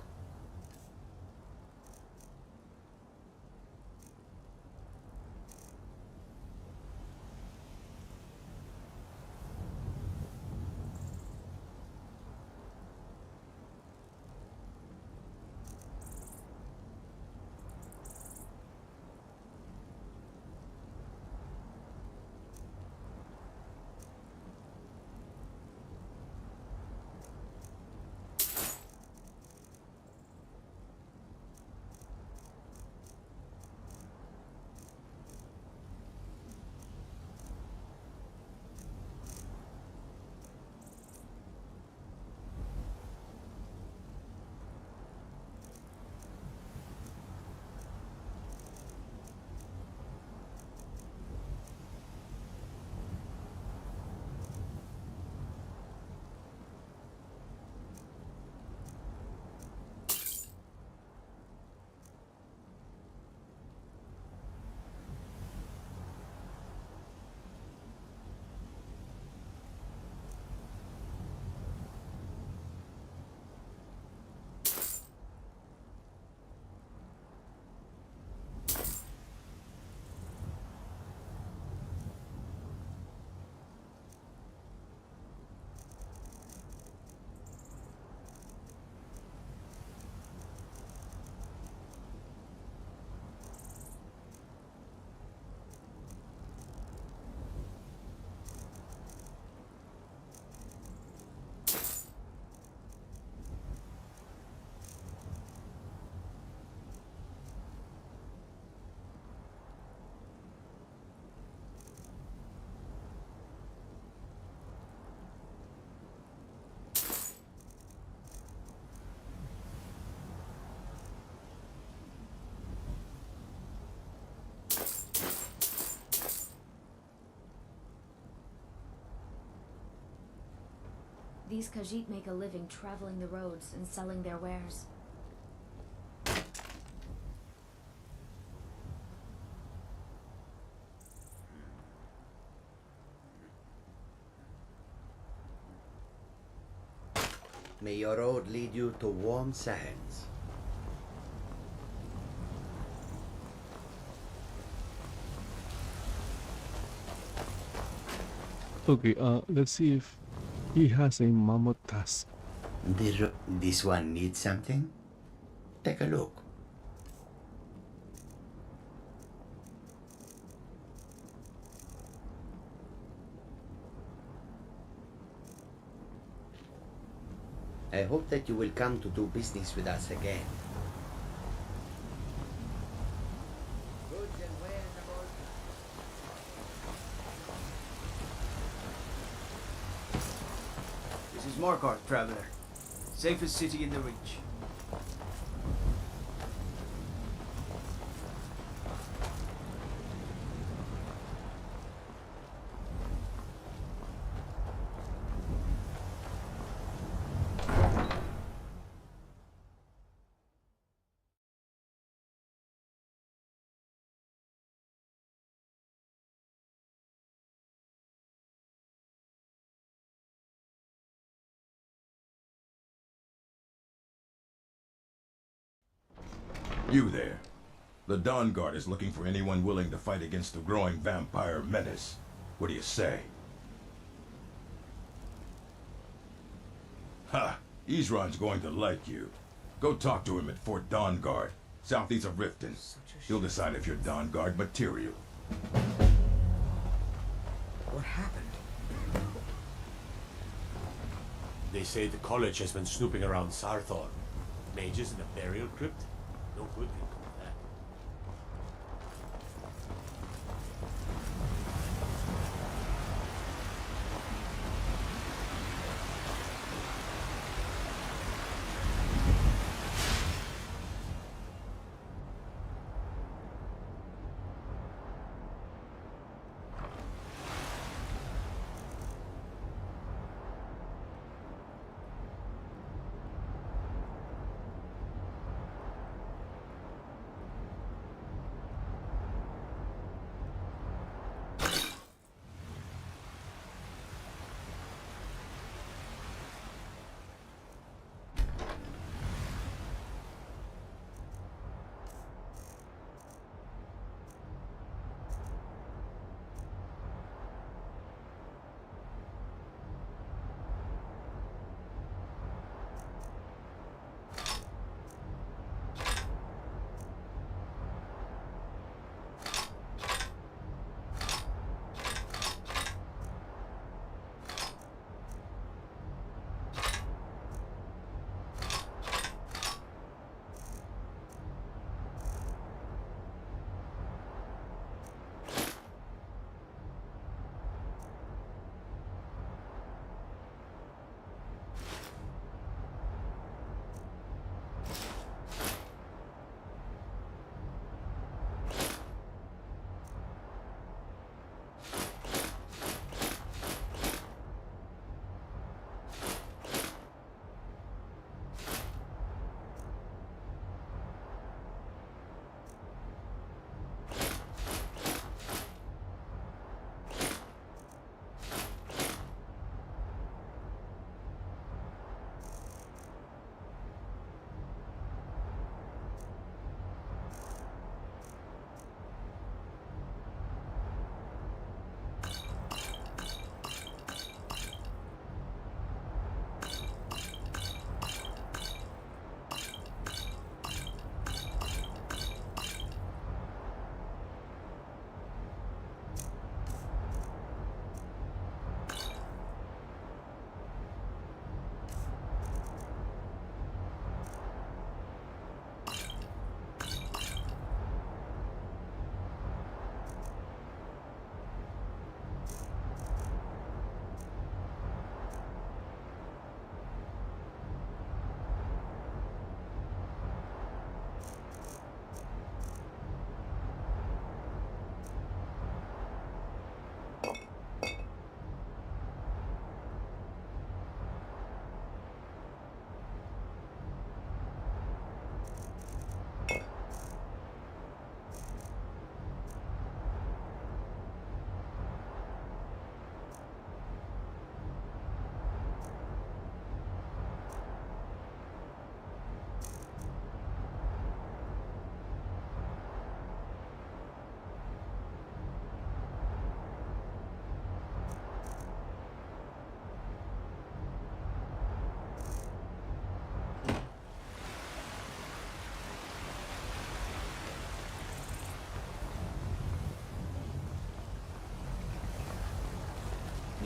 These Khajiit make a living traveling the roads and selling their wares. May your road lead you to warm sands. Okay, let's see if he has a mammoth task. This one needs something? Take a look. I hope that you will come to do business with us again. This is Markarth, traveler. Safest city in the Reach. You there. The Dawn Guard is looking for anyone willing to fight against the growing vampire menace. What do you say? Ha! Isran's going to like you. Go talk to him at Fort Dawn Guard, southeast of Riften. He'll decide if you're Dawn Guard material. What happened? They say the college has been snooping around Sarthor. Mages in a burial crypt? No good can come of that.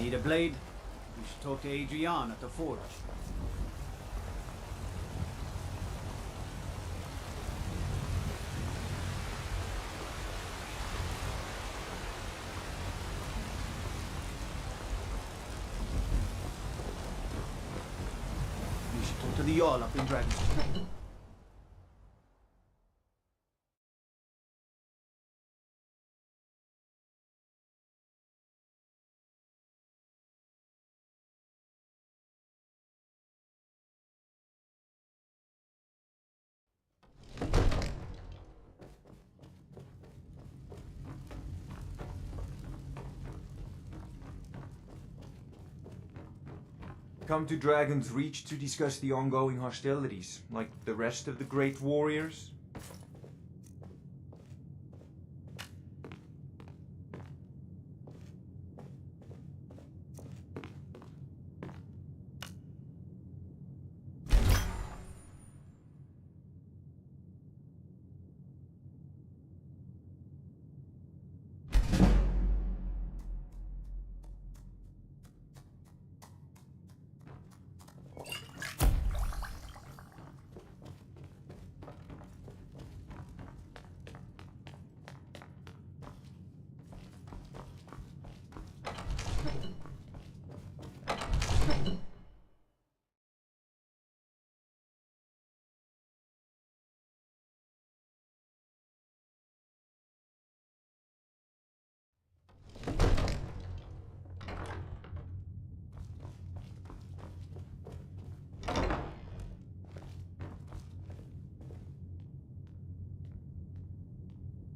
Need a blade? You should talk to Adrian at the forge. You should talk to the Jarl up in Dragon's Keep. Come to Dragon's Reach to discuss the ongoing hostilities, like the rest of the great warriors?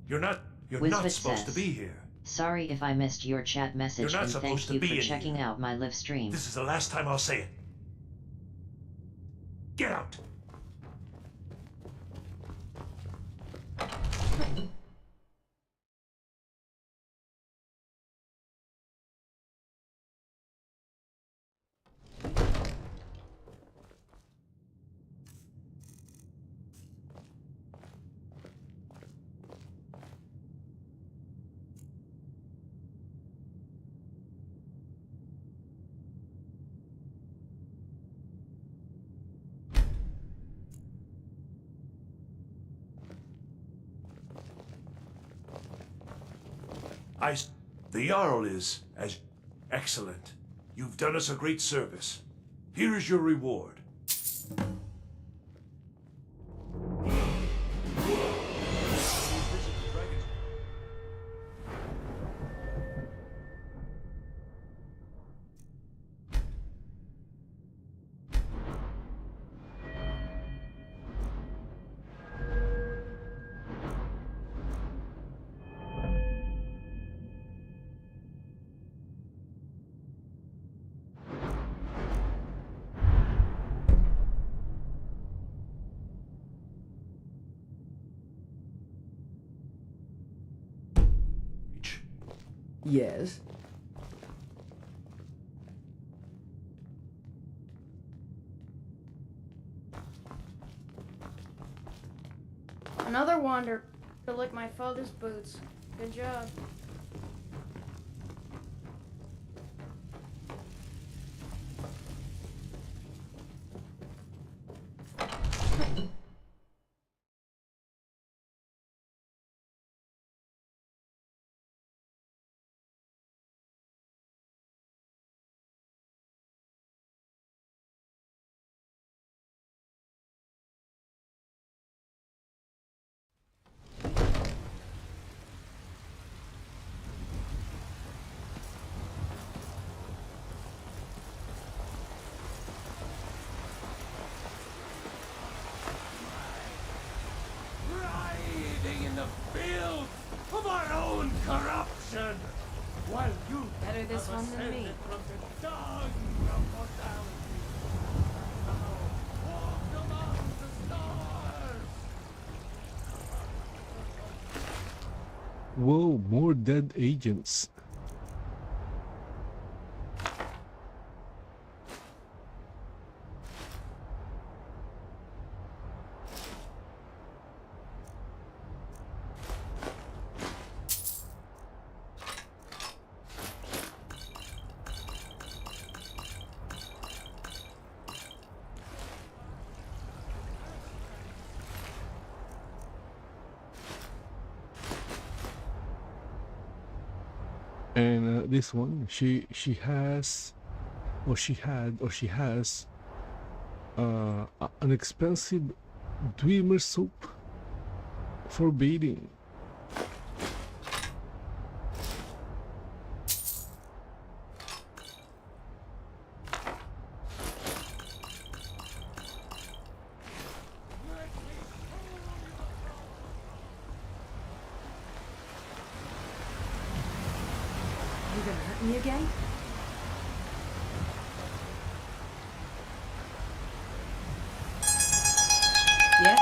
You're not Wisbit supposed to says, be here. Sorry if I missed your chat message You're not and supposed thank to you be for in checking here. out my live stream. This is the last time I'll say it. Get out! The Jarl is as excellent. You've done us a great service. Here is your reward. Yes. Another wander to lick my father's boots. Good job. Riding in the field of our own corruption, while you Better this have one than me. ascended from the dung of mortality. Now walk among the stars. Whoa, more dead agents. And this one, she has, or she had, or she has an expensive dreamer soap for bathing. You gonna hurt me again? Yes?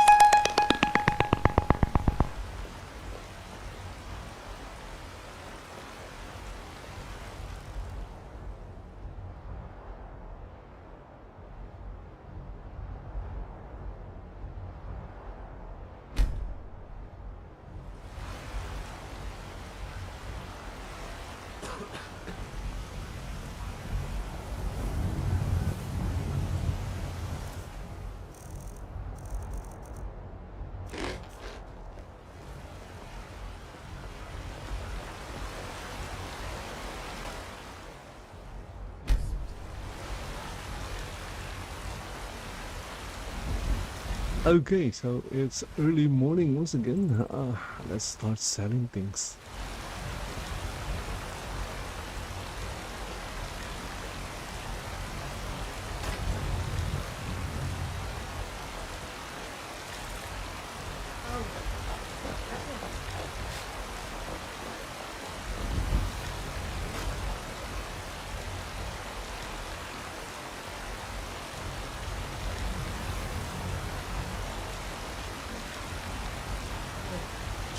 Okay, so it's early morning once again. Let's start selling things.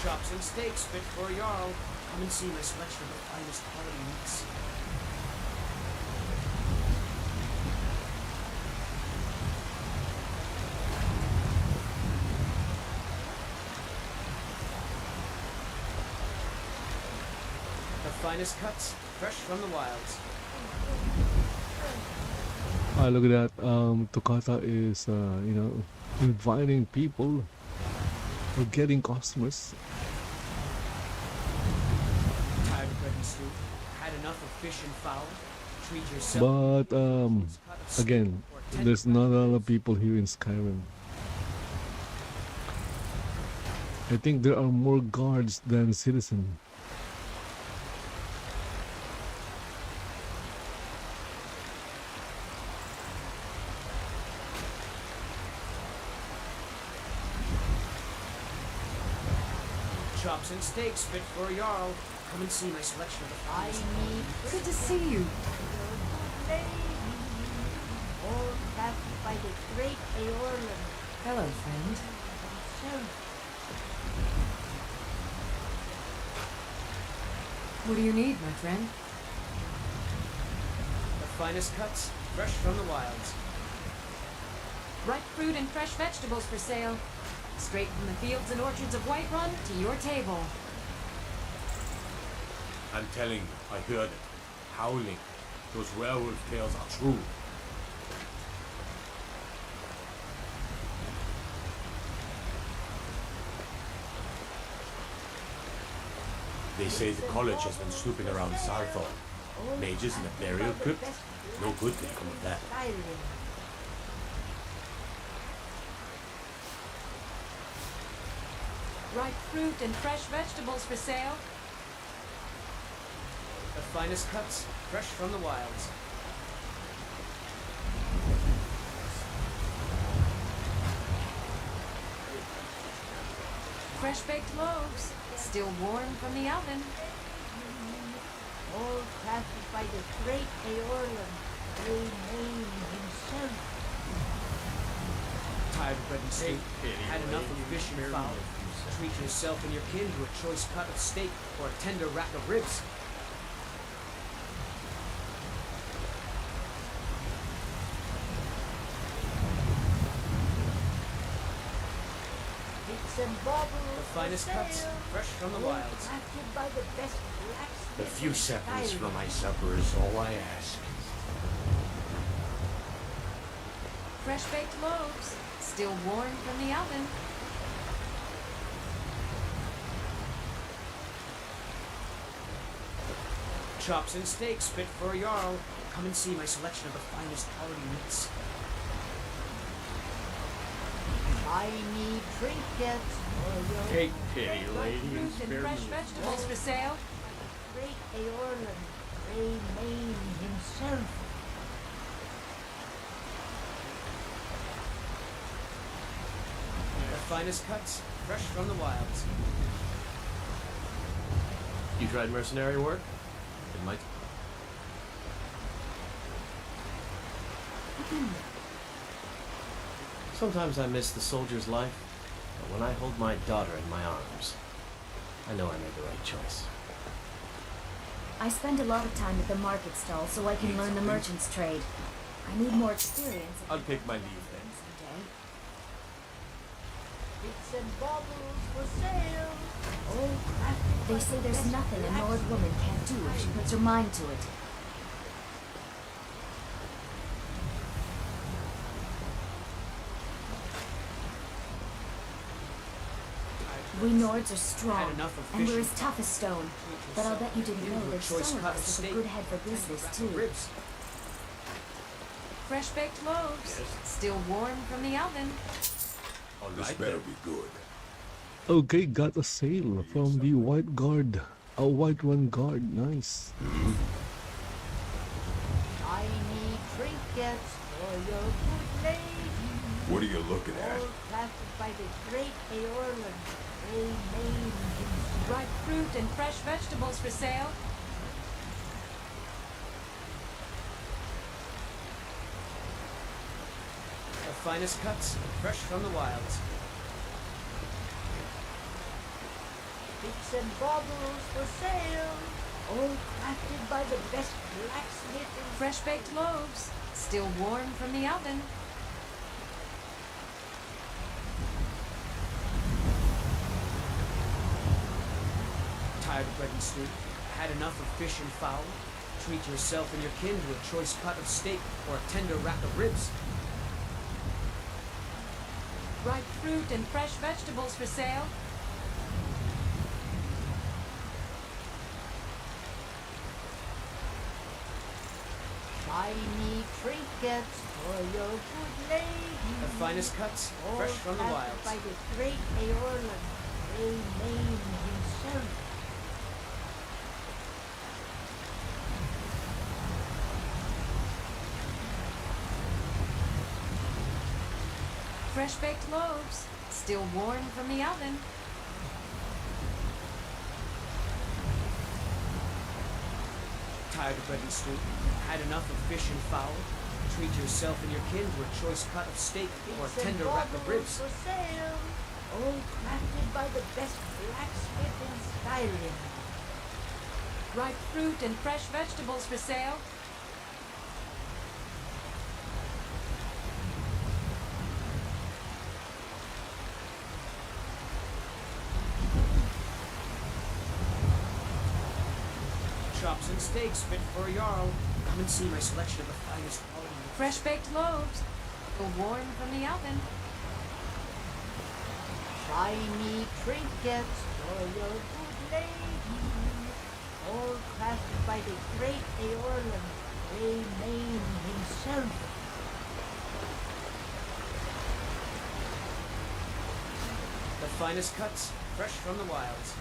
Chops and steaks fit for a Jarl. Come and see my selection of the finest quality meats. The finest cuts, fresh from the wilds. Look at that. Toccata is, you know, inviting people or getting customers. Tired of bread and soup? Had enough of fish and fowl? Treat yourself. But again, there's not a lot of people here in Skyrim. I think there are more guards than citizens. Chops and steaks fit for a Jarl. Come and see my selection of the finest. Good to see you. All crafted by the great Aorlan. Hello, friend. What do you need, my friend? The finest cuts, fresh from the wilds. Ripe fruit and fresh vegetables for sale. Straight from the fields and orchards of Whiterun to your table. I'm telling you, I heard it. Howling. Those werewolf tales are true. They say the college has been snooping around Sarthor. Mages in a burial crypt? No good can come of that. Ripe fruit and fresh vegetables for sale. The finest cuts, fresh from the wilds. Fresh baked loaves, still warm from the oven. All crafted by the great Aorlan, Main himself. Tired of bread and steak? Had enough of fish and fowl? Treat yourself and your kin to a choice cut of steak or a tender rack of ribs. And baubles the finest cuts, fresh from the wilds. Crafted by the best blacksmiths. A few seconds for my supper is all I ask. Fresh baked loaves, still warm from the oven. Chops and steaks fit for a Jarl. Come and see my selection of the finest quality meats. Shiny trinkets for your Take pity, lady, and Fruit and spare fresh me. vegetables for sale. great Eorlin, Greymane himself. The finest cuts, fresh from the wilds. You tried mercenary work? It might. Sometimes I miss the soldier's life, but when I hold my daughter in my arms, I know I made the right choice. I spend a lot of time at the market stall so I can learn the merchant's trade. I need more experience. I'll take my leave then. Someday. Bits and baubles for sale. All crafted They by say the there's best nothing a blacksmith Nord woman can't do if she puts her mind to it. We Nords are strong, and we're as tough as stone. But I'll bet you didn't know that some of us have a good head for business, too. Fresh baked loaves. Still warm from the oven. This better be good. Okay, got a sale from the White Guard. A White One Guard, nice. shiny trinkets for your good lady. What are you looking at? All crafted by the great Eorlin, Greymane himself. Ripe fruit and fresh vegetables for sale. The finest cuts, fresh from the wilds. Bits and baubles for sale. All crafted by the best blacksmith in Fresh baked loaves. Still warm from the oven. Tired of bread and stew? Had enough of fish and fowl? Treat yourself and your kin to a choice cut of steak or a tender rack of ribs. Ripe fruit and fresh vegetables for sale. shiny trinkets for your good lady. The finest cuts, All fresh from the crafted wilds. by the great Eorlin, Greymane himself. Fresh baked loaves. Still warm from the oven. Tired of bread and stew? Had enough of fish and fowl? Treat yourself and your kin to a choice cut of steak or a Bits and tender rack of baubles ribs. for sale. All crafted by the best blacksmith in Skyrim. Ripe fruit and fresh vegetables for sale. Chops and steaks fit for a Jarl. Come and see my selection of the finest quality. Fresh baked loaves. Still warm from the oven. Shiny trinkets for your good lady. All crafted by the great Eorlin, Greymane himself. The finest cuts, fresh from the wilds.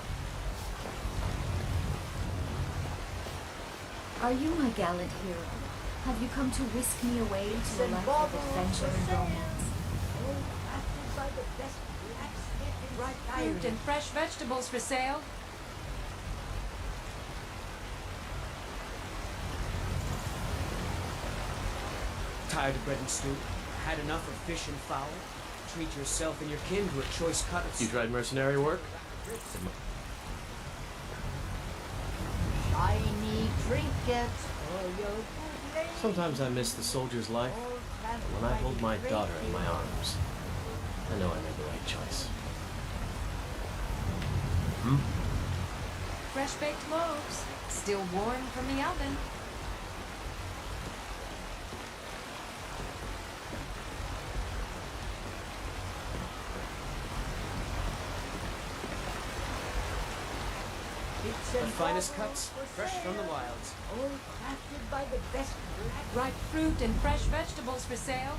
Are you my gallant hero? Have you come to whisk me away to a life of adventure and romance? All crafted by the best blacksmith in Ripe fruit Skyrim. and fresh vegetables for sale. Tired of bread and stew? Had enough of fish and fowl? Treat yourself and your kin to a choice cut of You tried mercenary work? Shiny trinkets for your good lady. Sometimes I miss the soldier's life, All but crafted when I by hold the my great daughter in my Eorlin. arms, I know I made the right choice. Fresh baked loaves. Still warm from the oven. Bits The and finest baubles cuts, for fresh from the sale. wilds. All crafted by the best black. Ripe fruit and fresh vegetables for sale.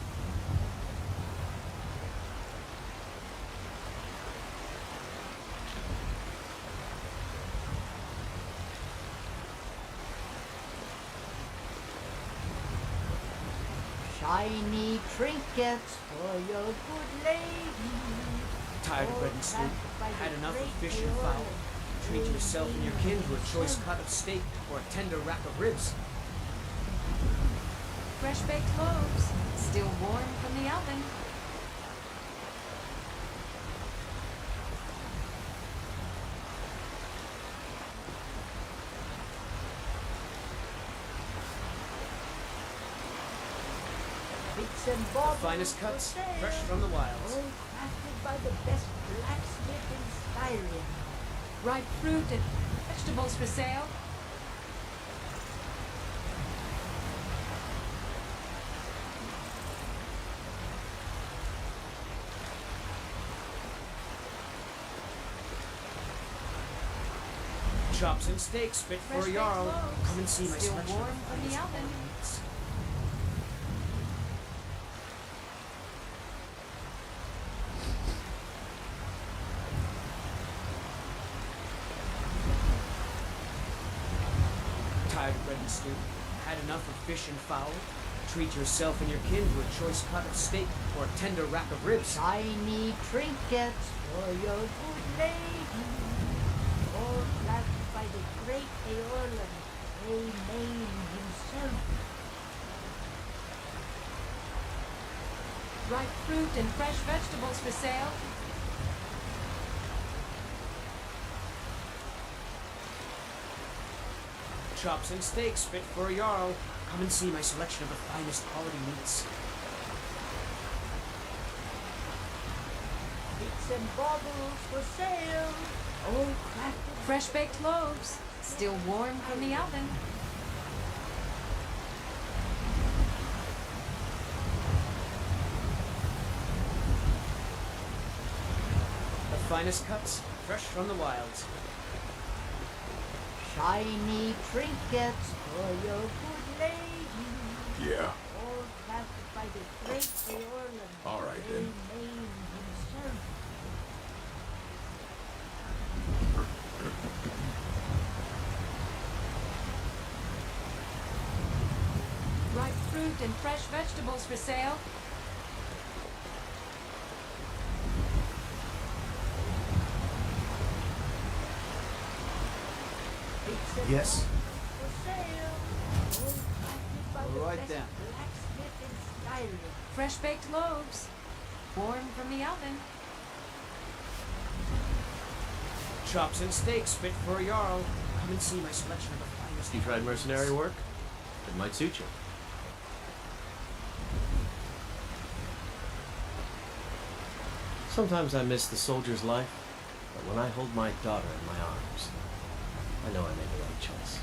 Shiny trinkets for your good lady. Tired of bread and stew? Had enough of fish and fowl? Treat yourself and your kin to a choice cut of steak or a tender rack of ribs. Fresh baked loaves, still warm from the oven. Bits and The baubles finest for cuts, sale. fresh from the wilds. All crafted by the best blacksmith in Skyrim. Ripe fruit and vegetables for sale. Chops and steaks fit for Fresh a Jarl. baked loaves, Come and see my still selection warm of from the finest oven. meats. Tired of bread and stew? Had enough of fish and fowl? Treat yourself and your kin to a choice cut of steak or a tender rack of ribs. Shiny trinkets for your good lady. All crafted by the great Eorlan, Main himself. Ripe fruit and fresh vegetables for sale. Chops and steaks fit for a Jarl. Come and see my selection of the finest quality meats. Bits and baubles for sale. All crafted. Fresh baked loaves, still warm from the oven. The finest cuts, fresh from the wilds. Shiny trinkets for your good lady. Yeah. All crafted by the great Eorlan, All right, then. Main himself. Ripe fruit and fresh vegetables for sale. Bits and Yes. for sale. All crafted by the Right best then. blacksmith in Skyrim. Fresh baked loaves, warm from the oven. Chops and steaks fit for a Jarl. Come and see my selection of the finest. You tried mercenary work? It might suit you. Sometimes I miss the soldier's life, but when I hold my daughter in my arms, I know I made the right choice.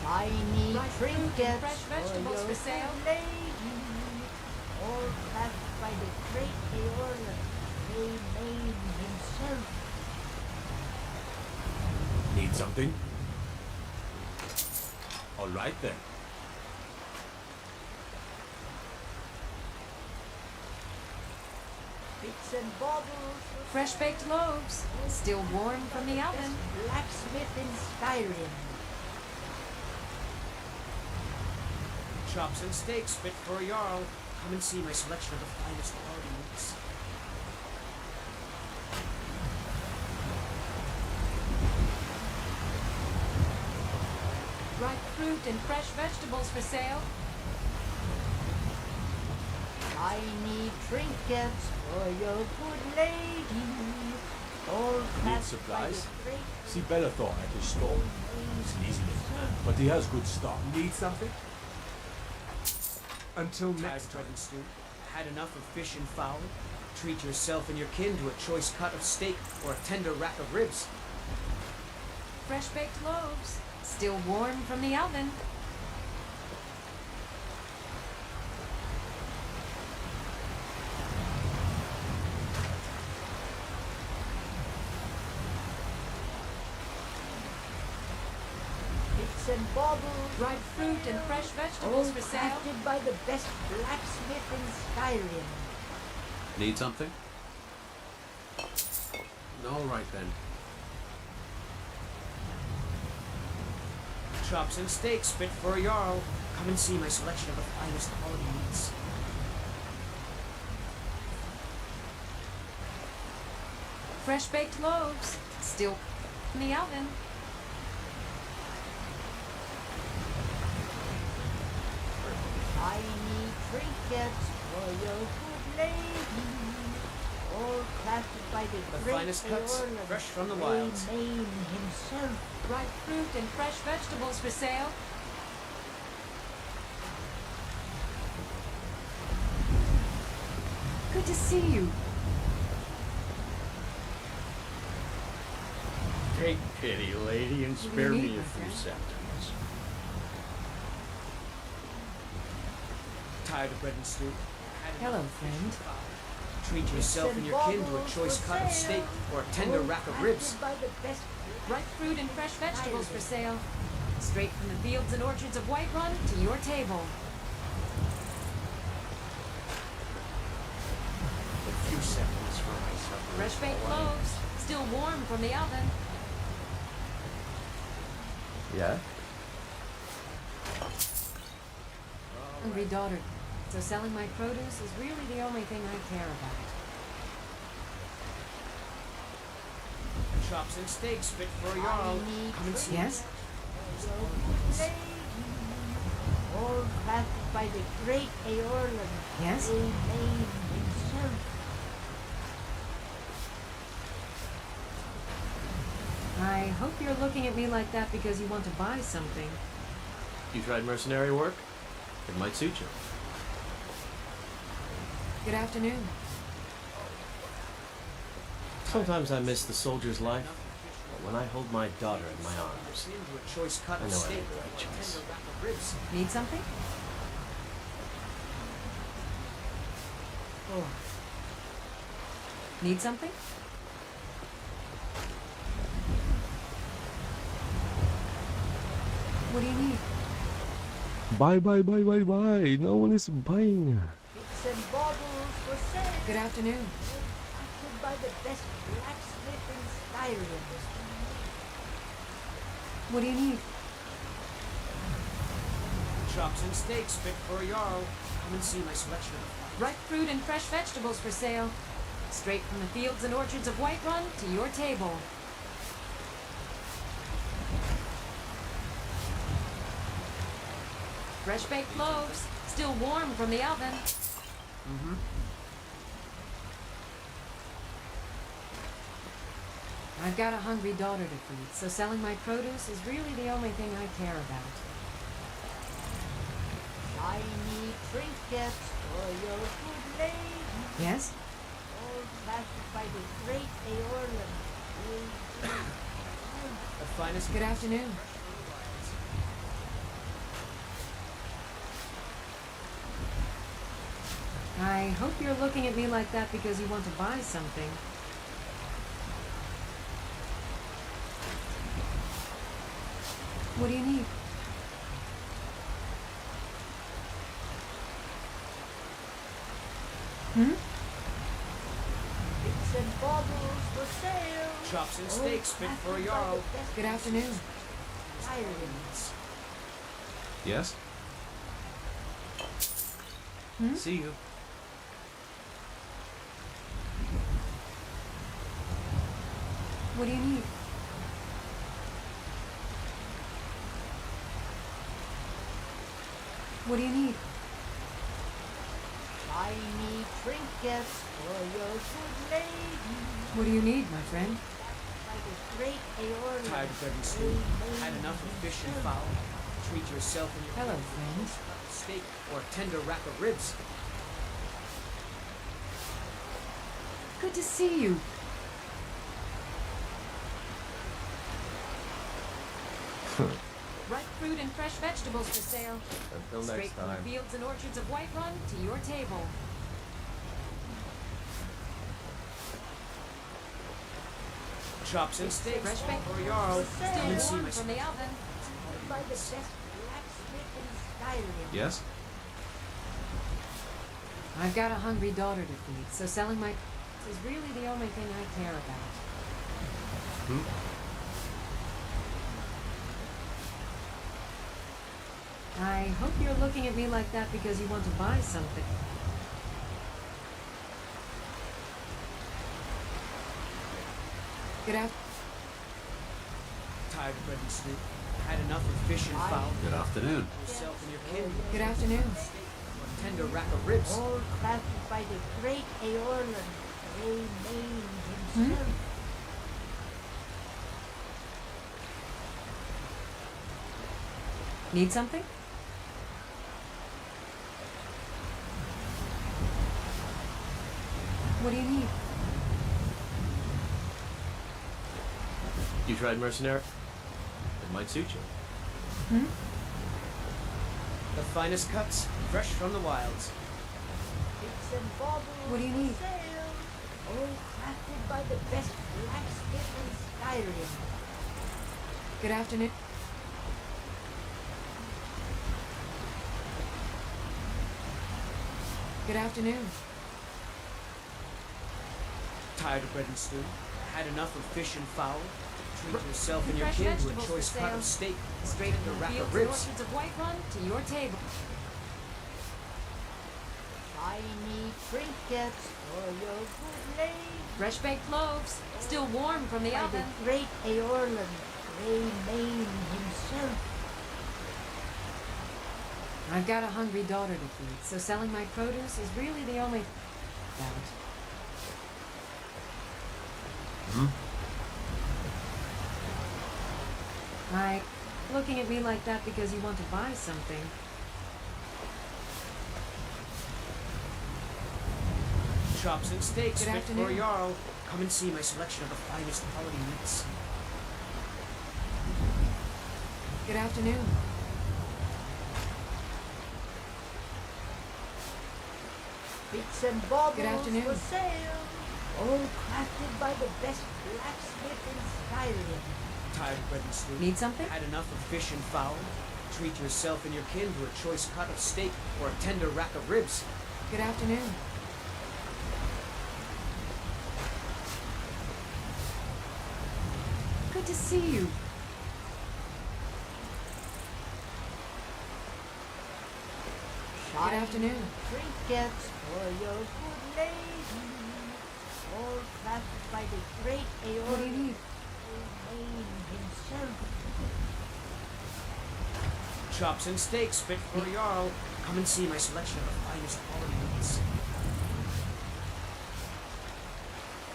Shiny Ripe fruit and trinkets fresh vegetables for for sale. your lady. All crafted by the great Eorlan, Main himself. Need something? All right then. Bits and baubles for Fresh baked loaves, still warm from the oven. blacksmith in Skyrim. Chops and steaks fit for a Jarl. Come and see my selection of the finest quality meats. Ripe fruit and fresh vegetables for sale. Shiny trinkets for your good lady. All Need crafted by supplies? the great See Bellathor at his store. He's an easy little man, but he has good stock. Need something? Until Tired next of time. bread and stew? Had enough of fish and fowl? Treat yourself and your kin to a choice cut of steak or a tender rack of ribs. Fresh baked loaves, still warm from the oven. cakes and baubles. Dried fruit and fresh vegetables for sale. Crafted by the best blacksmith in Skyrim. Need something? All right then. Chops and steaks fit for a Jarl. Come and see my selection of the finest quality meats. Fresh baked loaves. Still in the oven. Tiny trinkets for your good lady. All crafted by the great finest cuts, Eorl of fresh from the Grey wilds. Mane himself. Dried fruit and fresh vegetables for sale. Good to see you. Take pity, lady, and spare do you me need, a my few friend? seconds. Tired of bread and stew? Hello, friend. Treat yourself and your kin to a choice cut of steak or a tender rack of ribs. By the best Ripe fruit and fresh vegetables for sale. Straight from the fields and orchards of Whiterun to your table. A few seconds for myself. Fresh baked loaves, still warm from the oven. Yeah? Hungry daughter, so selling my produce is really the only thing I care about. Chops and steaks fit for a Jarl. Come and see. Yes? all crafted by the great Eorl of Yes? Grey Mane himself. I hope you're looking at me like that because you want to buy something. You tried mercenary work? It might suit you. Good afternoon. Sometimes I miss the soldier's life, but when I hold my daughter in my arms, I know I made the right choice. Need something? Oh. Need something? What do you need? Buy. No one is buying. Bits and baubles for sale. Good afternoon. Crafted by the best blacksmith in Skyrim. What do you need? Chops and steaks fit for a Jarl. Come and see my selection of Ripe fruit and fresh vegetables for sale. Straight from the fields and orchards of Whiterun to your table. Fresh baked loaves, still warm from the oven. Mm-hmm. I've got a hungry daughter to feed, so selling my produce is really the only thing I care about. Shiny trinkets for your good lady. Yes? All crafted by the great Eorl of Grey Mane. The finest. Good afternoon. I hope you're looking at me like that because you want to buy something. What do you need? Hmm? Bits and baubles for sale. Chops and steaks fit for a Jarl. Good afternoon. Sirens. Yes? Hmm? See you. What do you need? What do you need? Shiny trinkets for your good lady. What do you need, my friend? By the great Eorl of Tired of bread and Grey stew? Mane Had enough of fish and fowl? Treat yourself and your Hello, kin to friend. a steak or a tender rack of ribs. Good to see you. Ripe fruit and fresh vegetables for sale. Until Straight next from time. the fields and orchards of Whiterun to your table. Chops and steaks Fresh baked for a Jarl. still Come and see warm my from the oven. by the best blacksmith in Skyrim. Yes? I've got a hungry daughter to feed, so selling my is really the only thing I care about. I hope you're looking at me like that because you want to buy something. Good afternoon. Tired of bread and stew. Had enough of fish and fowl. Good afternoon. Yourself and your kin. Good afternoon. A tender rack of ribs. All crafted by the great Eorlan, Main himself. Need something? What do you need? You tried mercenary? It might suit you. The finest cuts, fresh from the wilds. Picks and baubles What do you need? for sale. All crafted by the best blacksmith in Skyrim. Good afternoon. Good afternoon. Tired of bread and stew. Had enough of fish and fowl. Treat yourself and your Fresh kin to a vegetables for choice cut sale. of steak. Straight from The the rack fields of and ribs. orchards of Whiterun to your table. Shiny trinkets for your good lady. Fresh baked loaves, still warm from the By oven. the great Eorlan, Main himself. I've got a hungry daughter to feed, so selling my produce is really the only about. Looking at me like that because you want to buy something. Chops and steaks Good fit for a afternoon. Jarl. Come and see my selection of the finest quality meats. Good afternoon. Bits and baubles Good afternoon. for sale. All crafted by the best blacksmith in Skyrim. Tired of bread and stew. Need something? Had enough of fish and fowl. Treat yourself and your kin to a choice cut of steak or a tender rack of ribs. Good afternoon. Good to see you. Shiny afternoon. trinkets for your good lady. All crafted by the great Eorlan, What do you need? Main himself. Chops and steaks fit for a Jarl. Come and see my selection of the finest quality meats.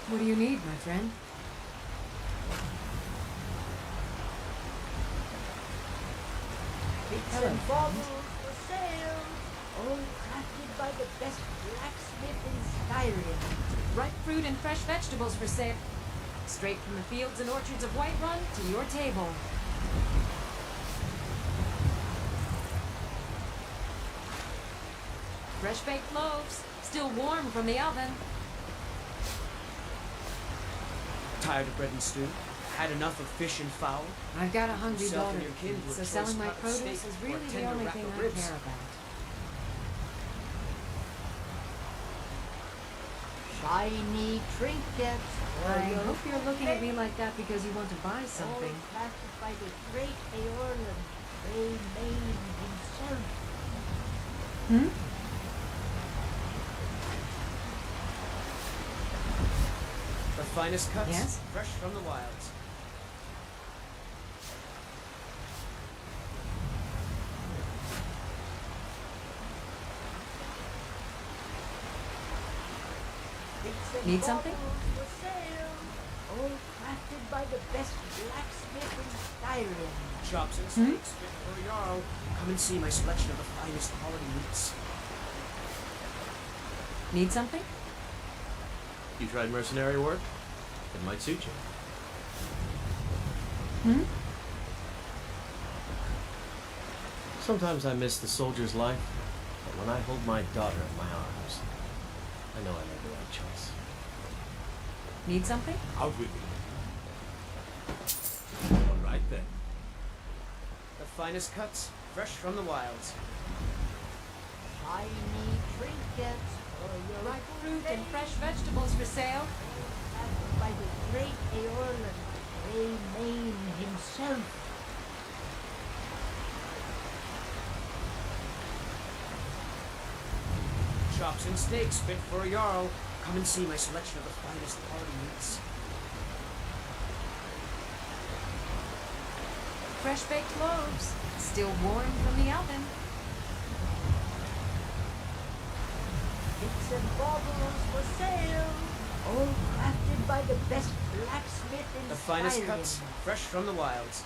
What do you need, my friend? Bits Hello, and friend. baubles for sale. All crafted by the best blacksmith in Skyrim. Ripe fruit and fresh vegetables for sale. Straight from the fields and orchards of Whiterun to your table. Fresh baked loaves, still warm from the oven. Tired of bread and stew. Had enough of fish and fowl. I've got a hungry Yourself daughter and your to kin feed, to a so choice selling my cut of produce steak is or a really the tender only rack thing of I ribs. care about. Shiny trinkets for I your hope you're good looking at me lady. like that because you want to buy something. All crafted by the great Eorlan, Main himself. The finest cuts, Yes? fresh from the wilds. Bits and Need something? baubles for sale. All crafted by the best blacksmith in Skyrim. Chops and steaks fit for a Jarl. Come and see my selection of the finest quality meats. Need something? You tried mercenary work? It might suit you. Sometimes I miss the soldier's life, but when I hold my daughter in my arms, I know I made the right choice. Need something? Out with it. All right then. The finest cuts, fresh from the wilds. Shiny trinkets for your Ripe fruit and lady. fresh vegetables for sale. Crafted by the great Aeorlan, Main himself. Chops and steaks fit for a Jarl. Come and see my selection of the finest party meats. Fresh baked loaves, still warm from the oven. Bits and baubles for sale. All crafted by the best blacksmith in The finest Skyrim. cuts, fresh from the wilds.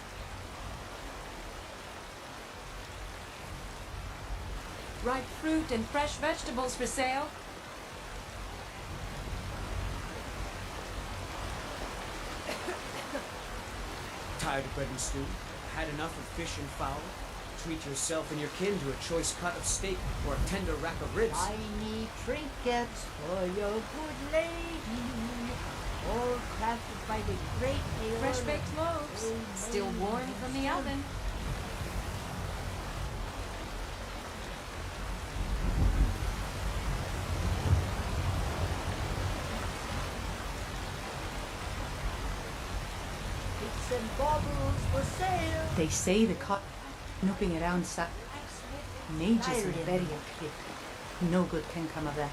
Ripe fruit and fresh vegetables for sale. Tired of bread and stew? Had enough of fish and fowl? Treat yourself and your kin to a choice cut of steak or a tender rack of ribs. Shiny trinkets for your good lady. All crafted by the great Aeorlan. Fresh baked loaves, still warm from the oven. Bits and baubles for sale. They say the cop snooping around mages in Skyrim. very quick. No good can come of that.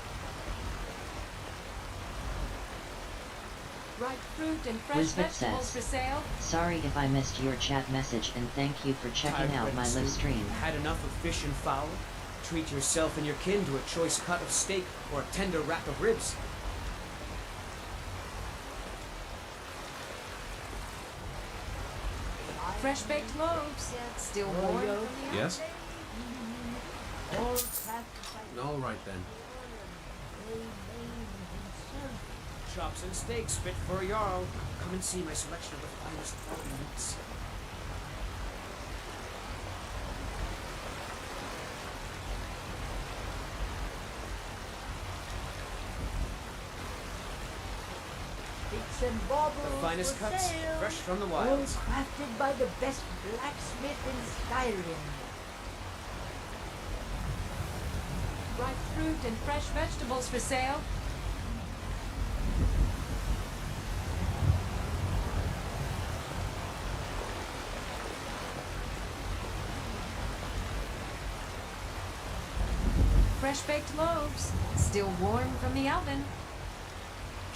Ripe fruit and fresh Lisbeth vegetables says, for sale. Sorry if I missed your chat message and thank you for checking Tired of out bread my and live stew? stream. Had enough of fish and fowl? Treat yourself and your kin to a choice cut of steak or a tender rack of ribs. Fresh baked loaves, still warm from the oven. Yes? All crafted by All right then. Main himself. Chops and steaks fit for a Jarl. Come and see my selection of the finest party meats. Bits and baubles The finest for cuts, sale. fresh from the All wilds. crafted by the best blacksmith in Skyrim. Ripe fruit and fresh vegetables for sale. Fresh baked loaves, still warm from the oven.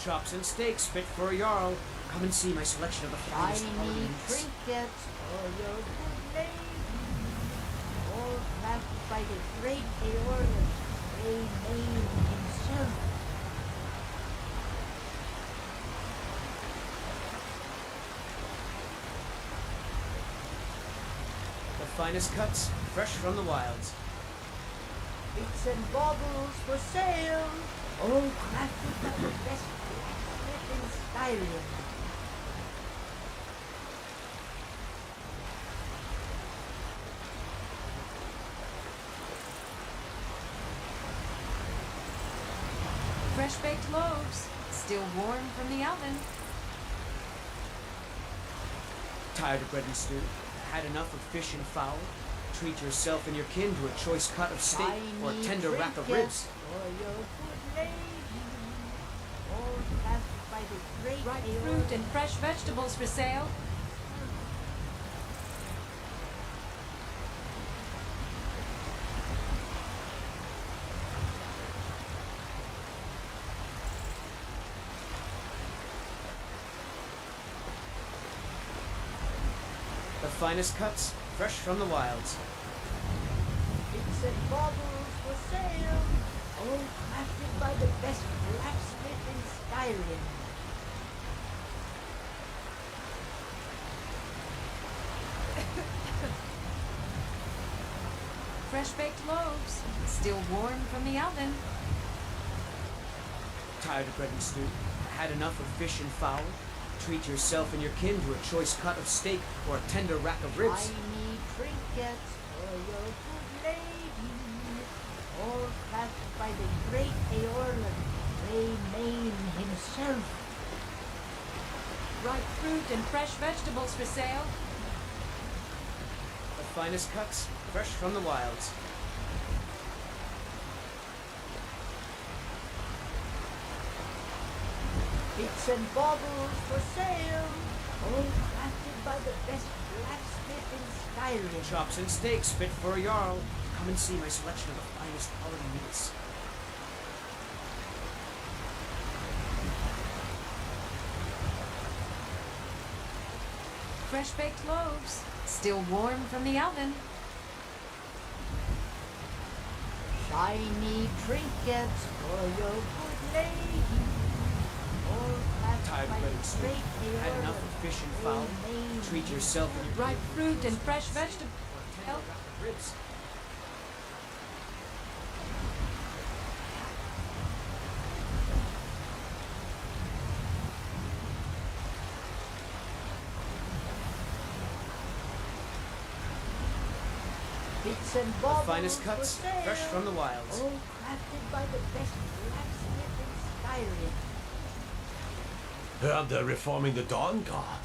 Chops and steaks fit for a Jarl. Come and see my selection of the finest party Shiny meats. trinkets for your good lady. All crafted by the great Aeorlan, Main himself. The finest cuts, fresh from the wilds. Bits and baubles for sale. All crafted by the best blacksmith in Skyrim. Fresh baked loaves, still warm from the oven. Tired of bread and stew? Had enough of fish and fowl? Treat yourself and your kin to a choice cut of steak or a Shiny tender rack of trinkets ribs. for your good lady. All crafted by the great Ripe Aeorlan. fruit and fresh vegetables for sale. The finest cuts, fresh from the wilds. Bits and baubles for sale. All crafted by the best blacksmith in Skyrim. Fresh baked loaves, still warm from the oven. Tired of bread and stew? Had enough of fish and fowl? Treat yourself and your kin to a choice cut of steak or a tender rack of ribs. Shiny trinkets for your good lady. All crafted by the great Aeorlan, Main himself. Ripe fruit and fresh vegetables for sale. The finest cuts, fresh from the wilds. Bits and baubles for sale, all crafted by the best blacksmith in Skyrim. Chops and steaks fit for a jarl. Come and see my selection of the finest quality meats. Fresh baked loaves, still warm from the oven. Shiny trinkets for your good lady. All crafted Tired by of the letting stew. great Had enough of fish and fowl. Treat yourself and your Ripe fruit and fresh vegetables. ribs. Bits and The baubles finest cuts, for sale, fresh from the wilds. all crafted by the best blacksmith in Skyrim. Heard they're reforming the Dawn Guard.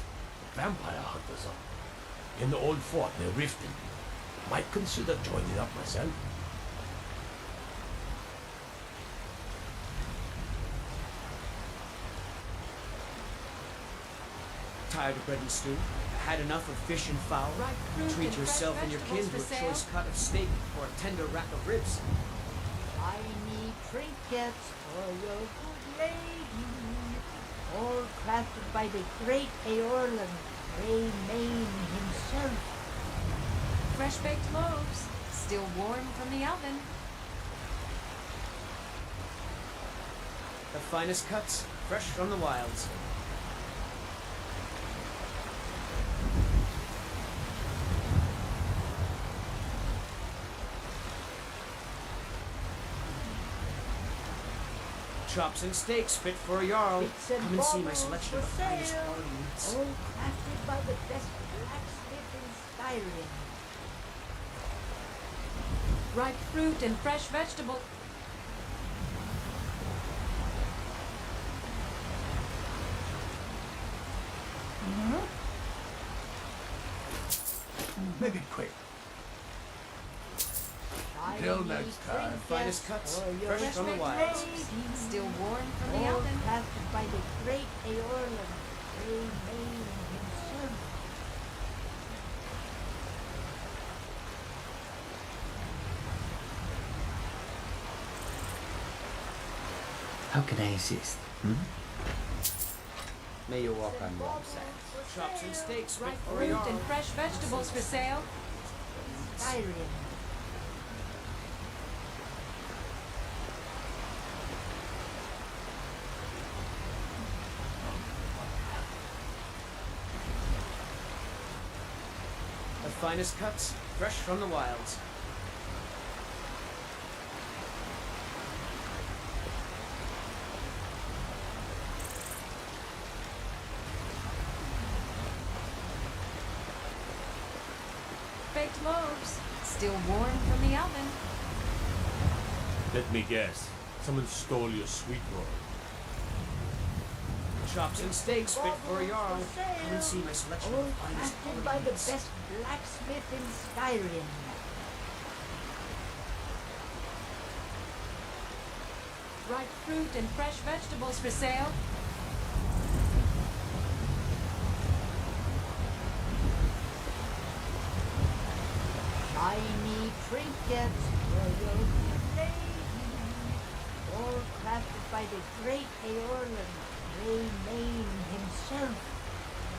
Vampire hunters are in the old fort near Riften. Might consider joining up myself. Tired of bread and stew? Had enough of fish and fowl? Ripe fruit Treat and yourself fresh and your kin to a vegetables for sale. choice cut of steak or a tender rack of ribs. Shiny trinkets for your good lady. All crafted by the great Eorlan, Grey Mane himself. Fresh baked loaves, still warm from the oven. The finest cuts, fresh from the wilds. Chops and steaks fit for a jarl. Bits and Come and see my baubles selection for of the finest sale, quality meats. all crafted by the best blacksmith in Skyrim. Ripe fruit and fresh vegetables. Make it quick. Till next time. Finest cuts, for your fresh from the good wilds. lady. Still warm from the All oven. crafted by the great Eorlan, Grey Mane himself. How can I assist? May you walk on warm sands. Chops and steaks fit Ripe for a fruit jarl. and fresh vegetables for sale. Skyrim. The finest cuts, fresh from the wilds. Baked loaves, still warm from the oven. Let me guess. Someone stole your sweet roll. Chops and steaks fit for a jarl. Come and see my selection All of the finest crafted quality by the meats. best blacksmith in Skyrim. Ripe fruit and fresh vegetables for sale. Shiny trinkets for your good lady. All crafted by the great Eorlan, Grey Mane himself.